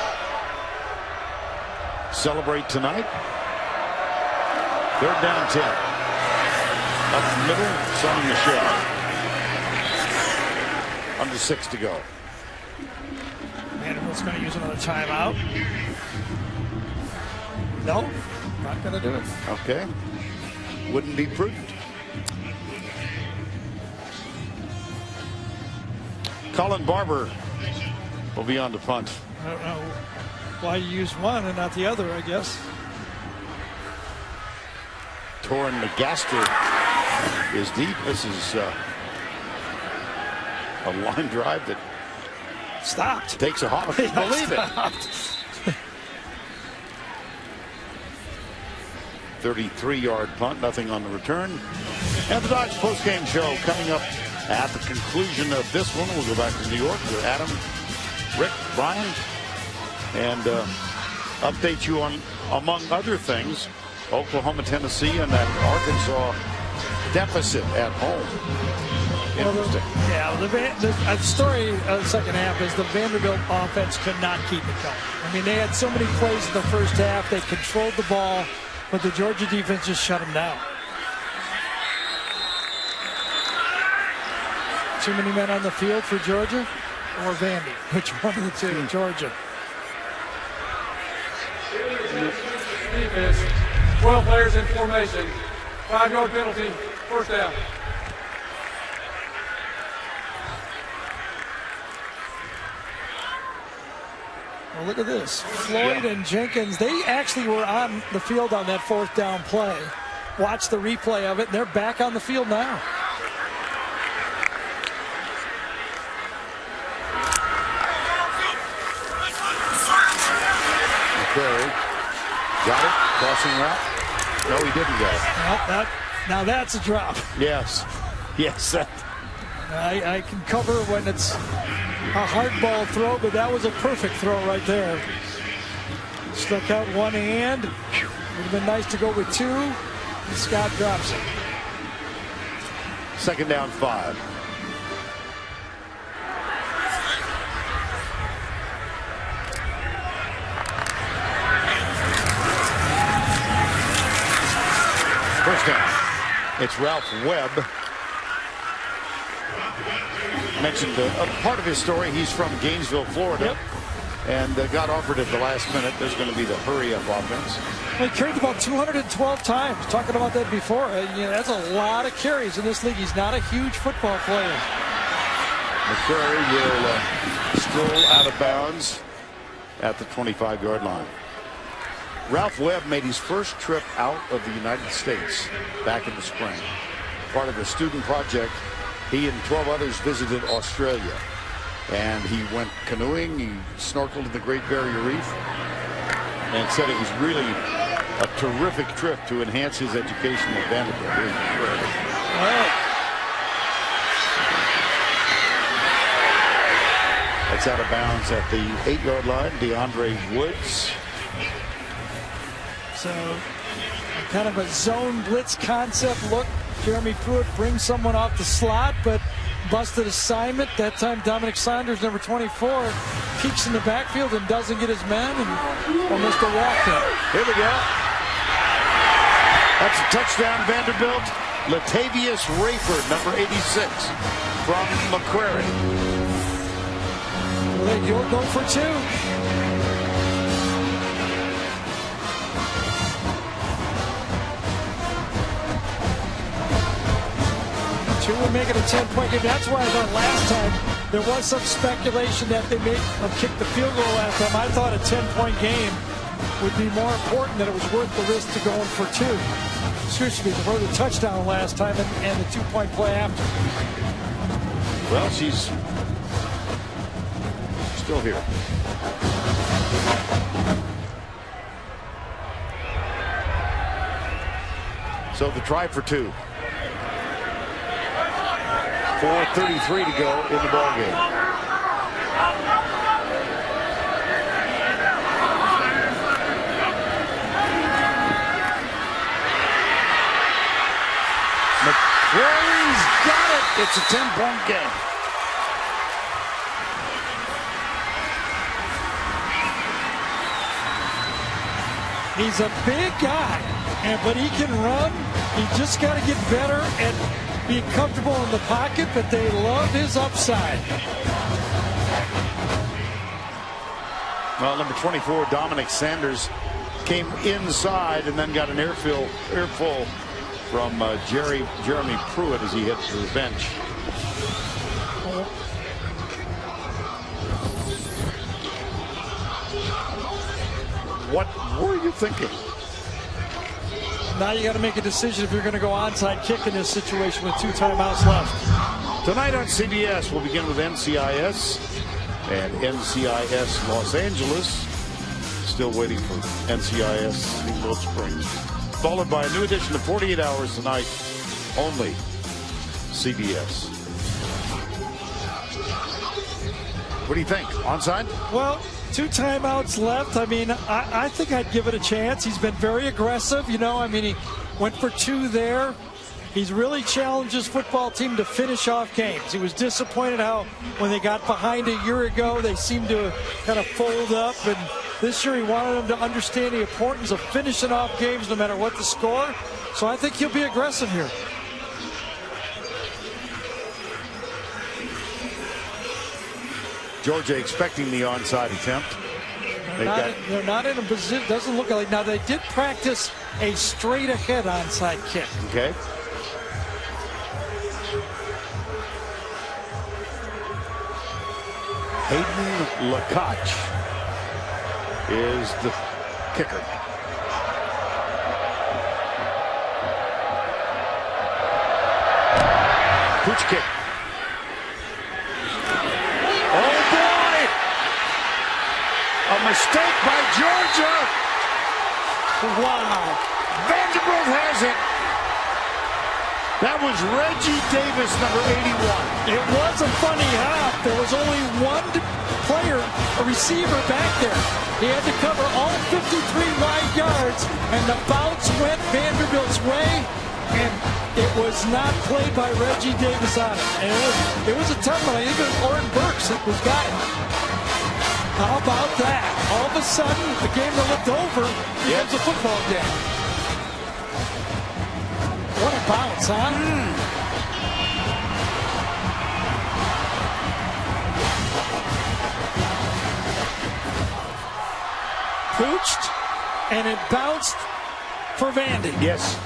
celebrate tonight. Third down 10. Up the middle, Sony Michel. Under 6 to go. Vanderbilt's going to use another timeout. No, not going to do it. Okay. Wouldn't be prudent. Colin Barber will be on the punt. I don't know why you use one and not the other, I guess. Torrin McGaster is deep. This is a line drive that stopped. Takes a hop. I can't believe it. 33-yard punt, nothing on the return. And the Dogs postgame show coming up at the conclusion of this one. We'll go back to New York with Adam, Rick, Brian, and update you on, among other things, Oklahoma, Tennessee, and that Arkansas deficit at home. Interesting. The story of the second half is the Vanderbilt offense could not keep it going. I mean, they had so many plays in the first half. They controlled the ball, but the Georgia defense just shut them down. Too many men on the field for Georgia or Vandy? Which one of the two? Georgia. Defense, 12 players in formation. 5-yard penalty, first down. Well, look at this. Floyd and Jenkins, they actually were on the field on that fourth down play. Watch the replay of it, and they're back on the field now. Okay. Got it. Crossing route. No, he didn't get it. Well, now that's a drop. Yes. Yes. I can cover when it's a hard ball throw, but that was a perfect throw right there. Stuck out one hand. Would have been nice to go with two. And Scott drops it. Second down 5. touchdown. It's Ralph Webb. Mentioned a part of his story. He's from Gainesville, Florida. Yep. And got offered at the last minute. There's going to be the hurry-up offense. He carried the ball 212 times. Talking about that before. That's a lot of carries in this league. He's not a huge football player. McCrary will stroll out of bounds at the 25-yard line. Ralph Webb made his first trip out of the United States back in the spring. Part of a student project, he and 12 others visited Australia. And he went canoeing, he snorkeled in the Great Barrier Reef, and said it was really a terrific trip to enhance his education at Vanderbilt. That's out of bounds at the 8-yard line. DeAndre Woods. So kind of a zone blitz concept look. Jeremy Pruitt brings someone off the slot, but busted assignment. That time Dominic Saunders, number 24, peeks in the backfield and doesn't get his man and almost a walk-up. Here we go. That's a touchdown, Vanderbilt. Latavius Rayford, number 86, from McCrary. Well, go for two. Two would make it a 10-point game. That's why I thought last time there was some speculation that they may have kicked the field goal last time. I thought a 10-point game would be more important, that it was worth the risk to go in for two. Excuse me, for the touchdown last time and the 2-point play after. Well, she's still here. So the try for two. 4:33 to go in the ball game. McCrary's got it. It's a 10-point game. He's a big guy, but he can run. He just got to get better at being comfortable in the pocket, but they love his upside. Well, number 24, Dominic Sanders, came inside and then got an earful from Jeremy Pruitt as he hit to the bench. What were you thinking? Now you got to make a decision if you're going to go onside kick in this situation with 2 timeouts left. Tonight on CBS, we'll begin with NCIS and NCIS Los Angeles. Still waiting for NCIS Steamboat Springs. Followed by a new edition of 48 Hours tonight, only CBS. What do you think? Onside? Well, 2 timeouts left. I mean, I think I'd give it a chance. He's been very aggressive. He went for 2 there. He's really challenged his football team to finish off games. He was disappointed how when they got behind a year ago, they seemed to kind of fold up. And this year he wanted them to understand the importance of finishing off games no matter what the score. So I think he'll be aggressive here. Georgia expecting the onside attempt. They're not in a position. Doesn't look like. Now they did practice a straight ahead onside kick. Okay. Hayden Lakoch is the kicker. Pooch kick. Oh boy! A mistake by Georgia. Wow. Vanderbilt has it. That was Reggie Davis, number 81. It was a funny half. There was only one player, a receiver back there. He had to cover all 53 wide yards, and the bounce went Vanderbilt's way, and it was not played by Reggie Davis on it. And it was a tough one. I think it was Oren Burks that was got it. How about that? All of a sudden, the game that looked over becomes a football game. What a bounce, huh? Pooched, and it bounced for Vandy. Yes.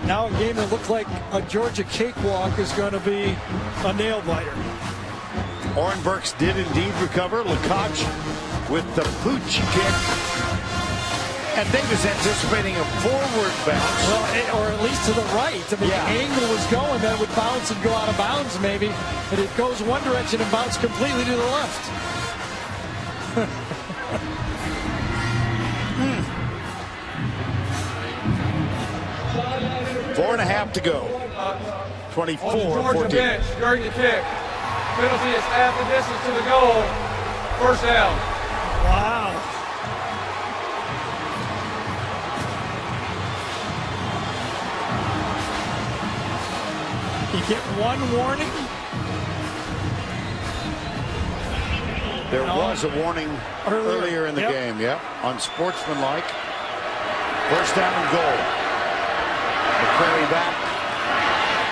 Now a game that looked like a Georgia cakewalk is going to be a nail biter. Orenburks did indeed recover. Lukacs with the pooch kick. And Davis anticipating a forward bounce. Well, or at least to the right. I mean, the angle was going, that would bounce and go out of bounds maybe. But it goes one direction and bounce completely to the left. 4.5 to go. 24-14. Georgia bench during the kick. Penalty is half the distance to the goal. First down. Wow. You get one warning. There was a warning earlier in the game, unsportsmanlike. First down and goal. McCrary back.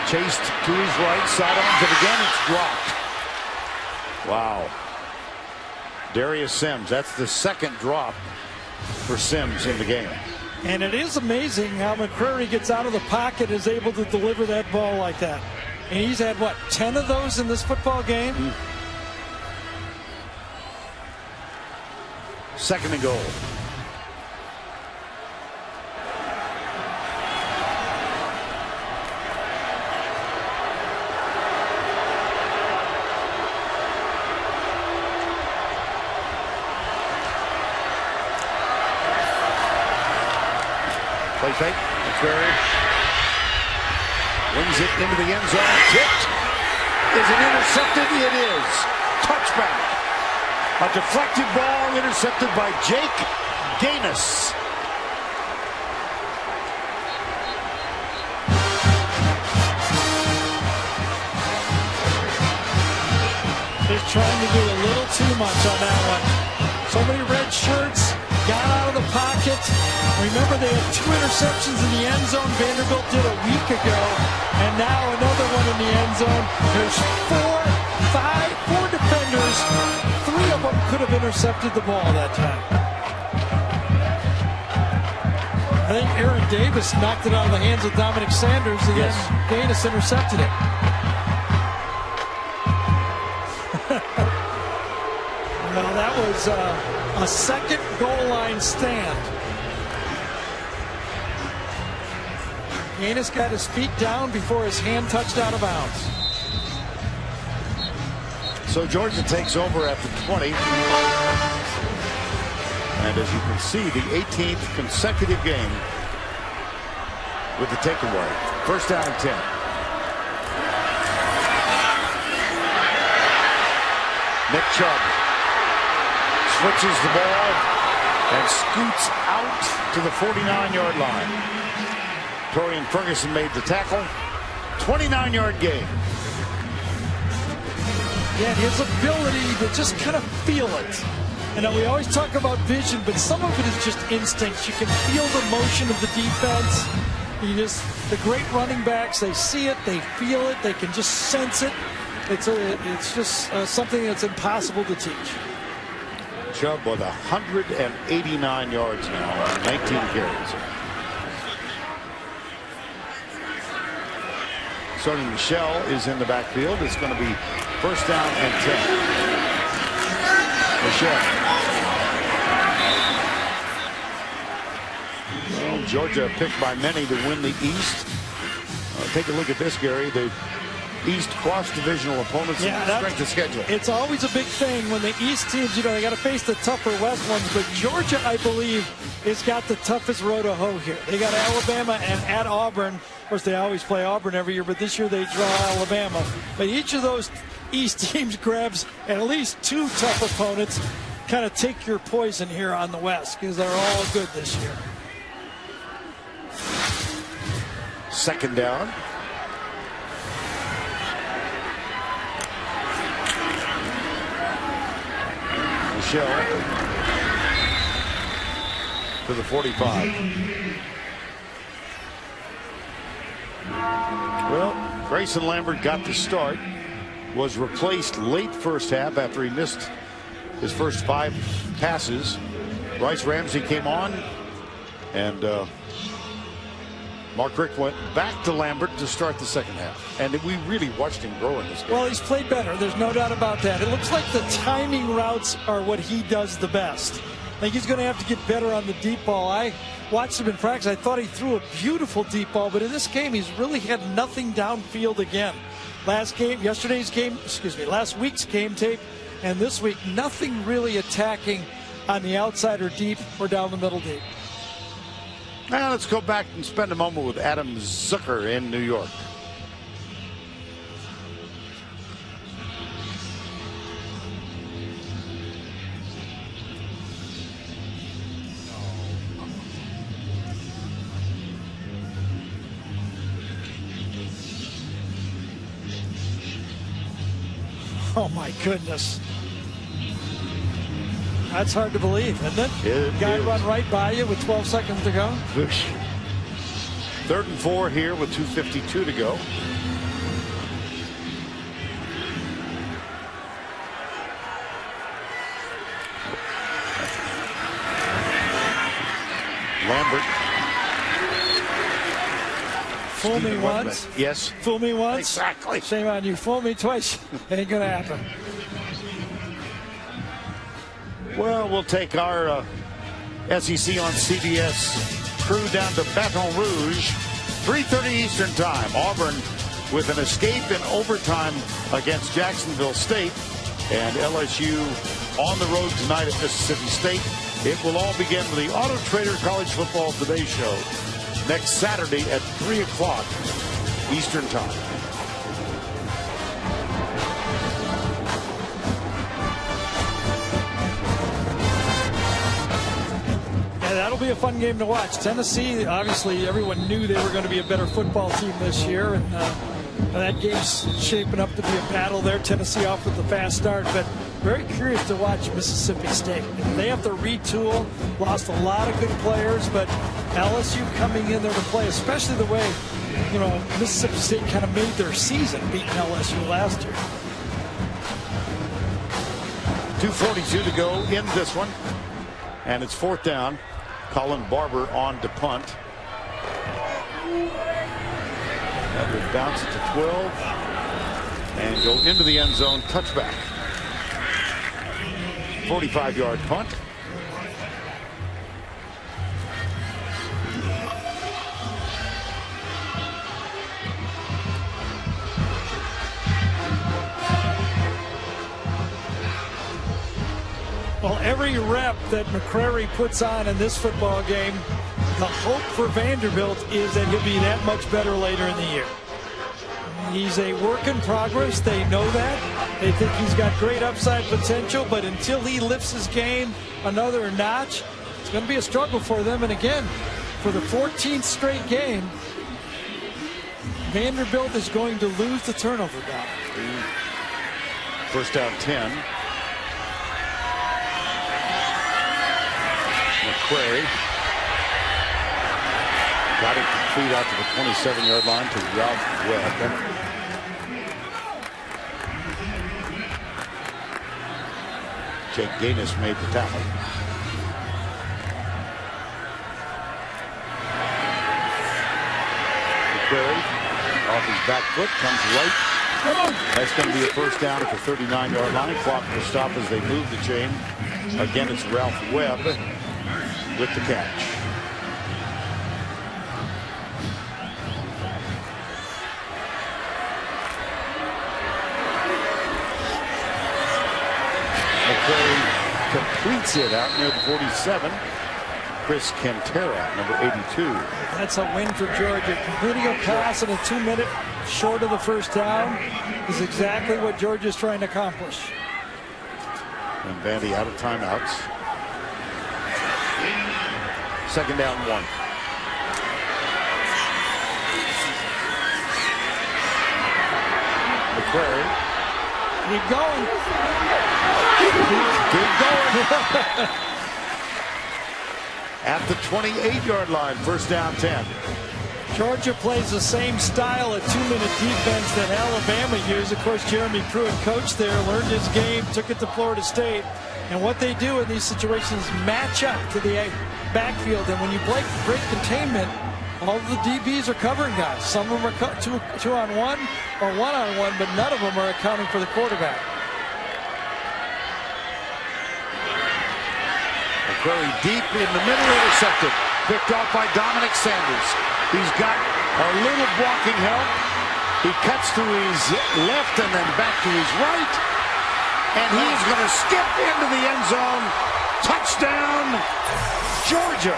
Chased to his right, sidelines, and again it's dropped. Wow. Darius Sims, that's the second drop for Sims in the game. And it is amazing how McCrary gets out of the pocket and is able to deliver that ball like that. And he's had, what, 10 of those in this football game? Second and goal. Play fake. McCrary wings it into the end zone. Tipped. Is it intercepted? It is. Touchback. A deflected ball intercepted by Jake Gaines. Just trying to do a little too much on that one. So many red shirts. Got out of the pocket. Remember, they had 2 interceptions in the end zone. Vanderbilt did a week ago. And now another one in the end zone. There's 4 defenders. 3 of them could have intercepted the ball that time. I think Aaron Davis knocked it out of the hands of Dominic Sanders, and then Gaines intercepted it. Well, that was a second goal line stand. Gaines got his feet down before his hand touched out of bounds. So Georgia takes over at the 20. And as you can see, the 18th consecutive game with the takeaway. First down and 10. Nick Chubb switches the ball and scoots out to the 49-yard line. Torian Ferguson made the tackle. 29-yard gain. Yeah, his ability to just kind of feel it. And we always talk about vision, but some of it is just instinct. You can feel the motion of the defense. The great running backs, they see it, they feel it, they can just sense it. It's just something that's impossible to teach. Chubb with 189 yards now on 19 carries. Sonny Michel is in the backfield. It's going to be first down and 10. Michel. Well, Georgia picked by many to win the East. Take a look at this, Gary. The East cross-divisional opponents in the strength of schedule. It's always a big thing when the East teams, they got to face the tougher West ones. But Georgia, I believe, has got the toughest road to hoe here. They got Alabama and at Auburn. Of course, they always play Auburn every year, but this year they draw Alabama. But each of those East teams grabs at least 2 tough opponents. Kind of take your poison here on the West because they're all good this year. Second down. Michel to the 45. Well, Grayson Lambert got the start, was replaced late first half after he missed his first 5 passes. Bryce Ramsey came on, and Mark Richt went back to Lambert to start the second half. And we really watched him grow in this game. Well, he's played better. There's no doubt about that. It looks like the timing routes are what he does the best. I think he's going to have to get better on the deep ball. I watched him in practice. I thought he threw a beautiful deep ball, but in this game, he's really had nothing downfield again. Last week's game tape, and this week, nothing really attacking on the outside or deep or down the middle deep. Now let's go back and spend a moment with Adam Zucker in New York. Oh my goodness. That's hard to believe, isn't it? Guy run right by you with 12 seconds to go. 3rd and 4 here with 2:52 to go. Lambert. Fool me once. Yes. Fool me once. Exactly. Shame on you. Fool me twice. Ain't gonna happen. Well, we'll take our SEC on CBS crew down to Baton Rouge, 3:30 Eastern Time. Auburn with an escape in overtime against Jacksonville State, and LSU on the road tonight at Mississippi State. It will all begin with the Auto Trader College Football Today Show next Saturday at 3 o'clock Eastern Time. That'll be a fun game to watch. Tennessee, obviously, everyone knew they were going to be a better football team this year, and that game's shaping up to be a battle there. Tennessee off with the fast start, but very curious to watch Mississippi State. They have to retool, lost a lot of good players, but LSU coming in there to play, especially the way, Mississippi State kind of made their season beating LSU last year. 2:42 to go in this one, and it's 4th down. Colin Barber on to punt. That will bounce it to 12 and go into the end zone. Touchback. 45-yard punt. Well, every rep that McCrary puts on in this football game, the hope for Vanderbilt is that he'll be that much better later in the year. He's a work in progress. They know that. They think he's got great upside potential, but until he lifts his game another notch, it's going to be a struggle for them. And again, for the 14th straight game, Vanderbilt is going to lose the turnover battle. 1st down 10. McCrary got it complete out to the 27-yard line to Ralph Webb. Jake Gaines made the tackle. McCrary off his back foot, comes right. That's going to be a 1st down at the 39-yard line. Clock will stop as they move the chain. Again, it's Ralph Webb with the catch. McCrary completes it out near the 47. Chris Cantera, number 82. That's a win for Georgia. Completing a pass in a 2-minute short of the 1st down is exactly what Georgia's trying to accomplish. And Vandy out of timeouts. 2nd down 1. McCrary. Keep going. Keep going. at the 28-yard line. First down 10. Georgia plays the same style of 2-minute defense that Alabama used. Of course, Jeremy Pruitt coached there, learned his game, took it to Florida State. And what they do in these situations match up to the backfield. And when you break containment, all of the DBs are covering guys. Some of them are two-on-one or one-on-one, but none of them are accounting for the quarterback. McCrary deep in the middle, intercepted. Picked off by Dominic Sanders. He's got a little blocking help. He cuts to his left and then back to his right. And he is going to skip into the end zone. Touchdown, Georgia.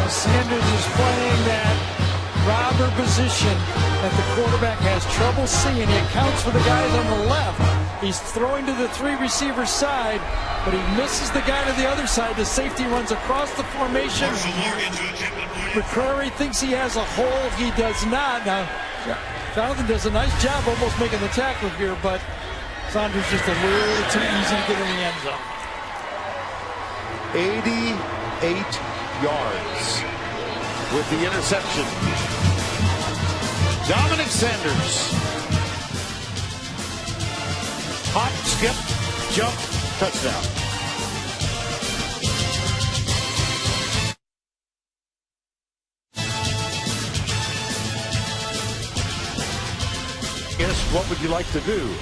Sanders is playing that robber position that the quarterback has trouble seeing. He accounts for the guys on the left. He's throwing to the three receiver side, but he misses the guy to the other side. The safety runs across the formation. McCrary thinks he has a hole. He does not. Now, Jonathan does a nice job almost making the tackle here, but Sanders just a little too easy to get in the end zone. 88 yards with the interception. Dominic Sanders. Hop, skip, jump, touchdown. Yes, what would you like to do?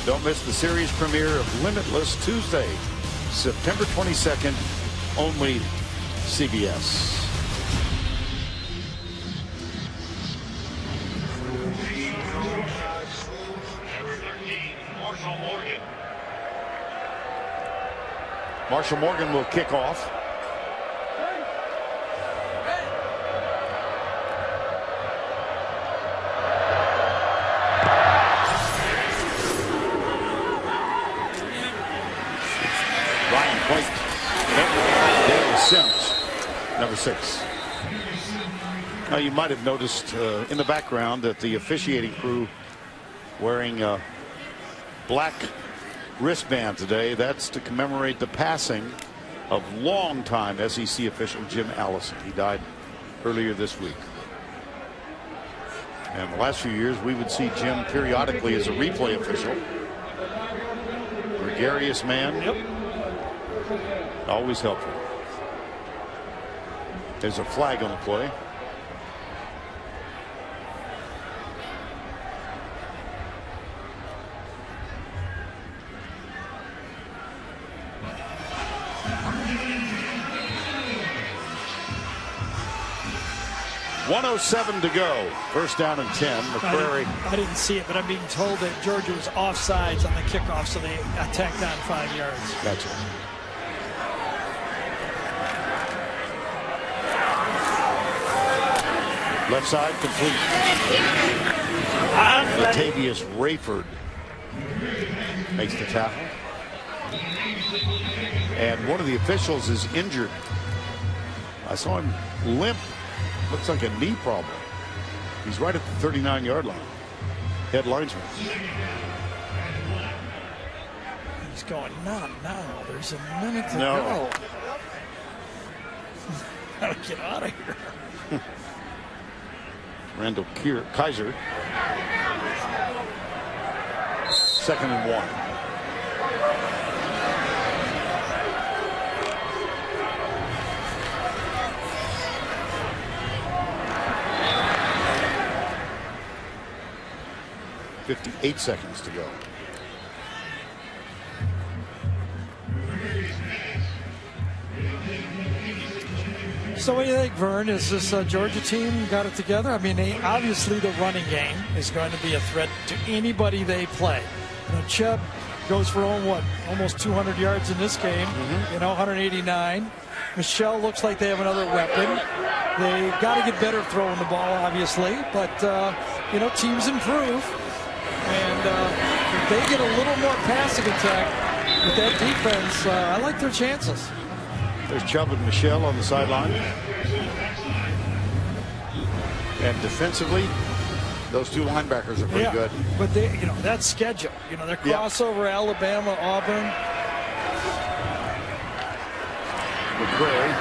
Don't miss the series premiere of Limitless Tuesday, September 22nd, only CBS. Marshall Morgan will kick off. Ryan White. Dale Sims, number 6. Now you might have noticed in the background that the officiating crew wearing black wristband today. That's to commemorate the passing of longtime SEC official Jim Allison. He died earlier this week. And the last few years we would see Jim periodically as a replay official. Gregarious man. Yep. Always helpful. There's a flag on the play. .107 to go. First down and 10. McCrary. I didn't see it, but I'm being told that Georgia was offsides on the kickoff, so they attacked on 5 yards. Gotcha. Left side complete. Latavius Rayford makes the tackle. And one of the officials is injured. I saw him limp. Looks like a knee problem. He's right at the 39-yard line. Head linesman. He's going, not now. There's a minute to go. Gotta get out of here. Randall Kaiser. 2nd and 1. .58 seconds to go. So what do you think, Vern? Is this Georgia team got it together? I mean, obviously the running game is going to be a threat to anybody they play. You know, Chubb goes for almost 200 yards in this game. 189. Michelle looks like they have another weapon. They've got to get better throwing the ball, obviously, but teams improve. And if they get a little more passing attack with that defense, I like their chances. There's Chubb and Michelle on the sideline. And defensively, those two linebackers are pretty good. But they, that schedule, their crossover, Alabama, Auburn. McCrary.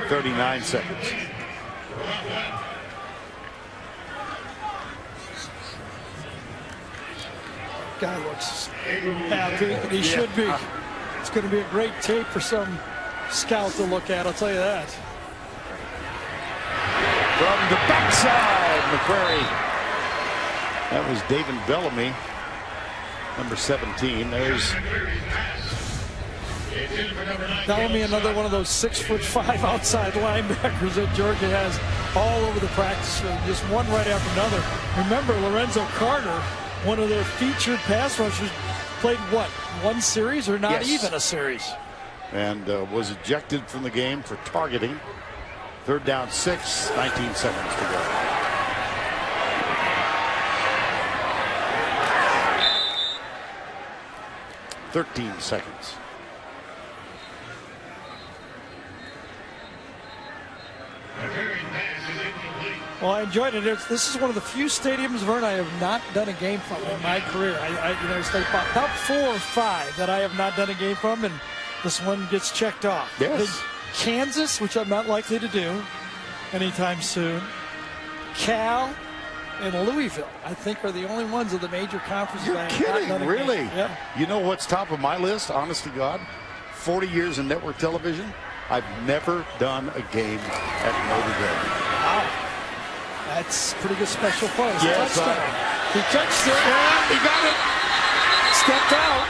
39 seconds. Guy looks happy, and he should be. It's going to be a great tape for some scout to look at, I'll tell you that. From the backside, McCrary. That was David Bellamy, number 17. There's Bellamy, another one of those 6'5" outside linebackers that Georgia has all over the practice field, just one right after another. Remember, Lorenzo Carter, one of their featured pass rushers, played what, one series or not even a series? And was ejected from the game for targeting. 3rd down 6, 19 seconds to go. $13 seconds. Well, I enjoyed it. This is one of the few stadiums, Vern, I have not done a game from in my career. It's about 4 or 5 that I have not done a game from, and this one gets checked off. Yes. Then Kansas, which I'm not likely to do anytime soon. Cal and Louisville, I think, are the only ones of the major conferences. You're kidding, really? Yeah. You know what's top of my list, honest to God? 40 years in network television. I've never done a game at Notre Dame. Wow. That's pretty good special force. Yes, he touched it. Yeah, he got it. Stepped out.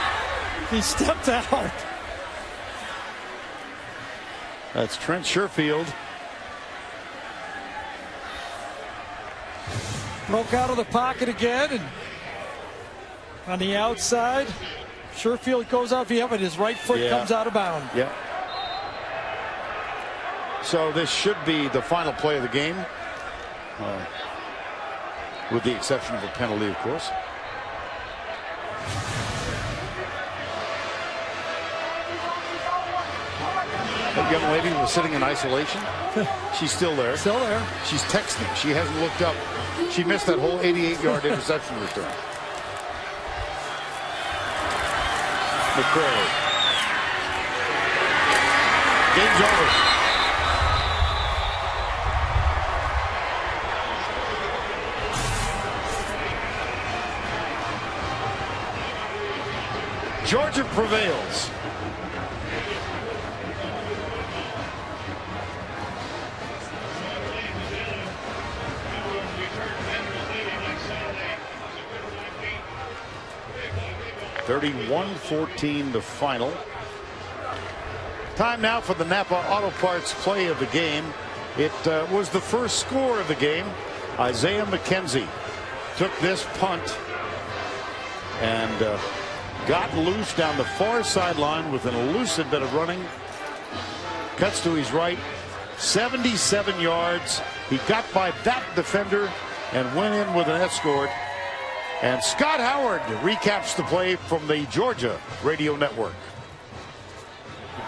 He stepped out. That's Trent Sherfield. Broke out of the pocket again, and on the outside, Sherfield goes out, but his right foot comes out of bounds. Yeah. So this should be the final play of the game, with the exception of a penalty, of course. That young lady was sitting in isolation. She's still there. Still there. She's texting. She hasn't looked up. She missed that whole 88-yard interception return. McCrary. Game's over. Georgia prevails. (31-14) the final. Time now for the Napa Auto Parts play of the game. It was the first score of the game. Isaiah McKenzie took this punt and got loose down the far sideline with an elusive bit of running. Cuts to his right, 77 yards. He got by that defender and went in with an escort. And Scott Howard recaps the play from the Georgia Radio Network.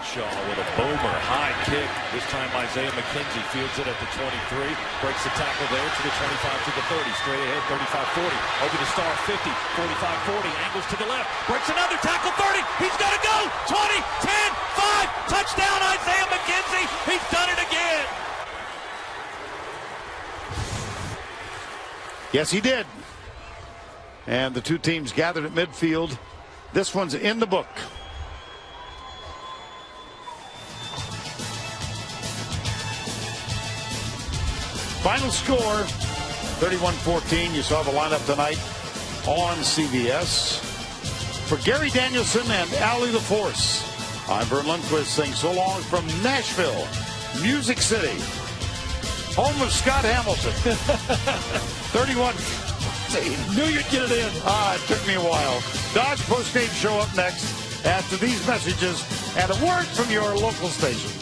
Shaw with a boomer high kick. This time Isaiah McKenzie fields it at the 23. Breaks the tackle there to the 25 to the 30. Straight ahead 35-40. Over the star 50. 45-40. Angles to the left. Breaks another tackle 30. He's got to go. 20, 10, 5. Touchdown Isaiah McKenzie. He's done it again. Yes, he did. And the two teams gathered at midfield. This one's in the book. Final score, 31-14. You saw the lineup tonight on CBS. For Gary Danielson and Allie LaForce, I'm Vern Lundquist saying so long from Nashville, Music City, home of Scott Hamilton. 31. Knew you'd get it in. It took me a while. Dodge postgame show up next after these messages and a word from your local station.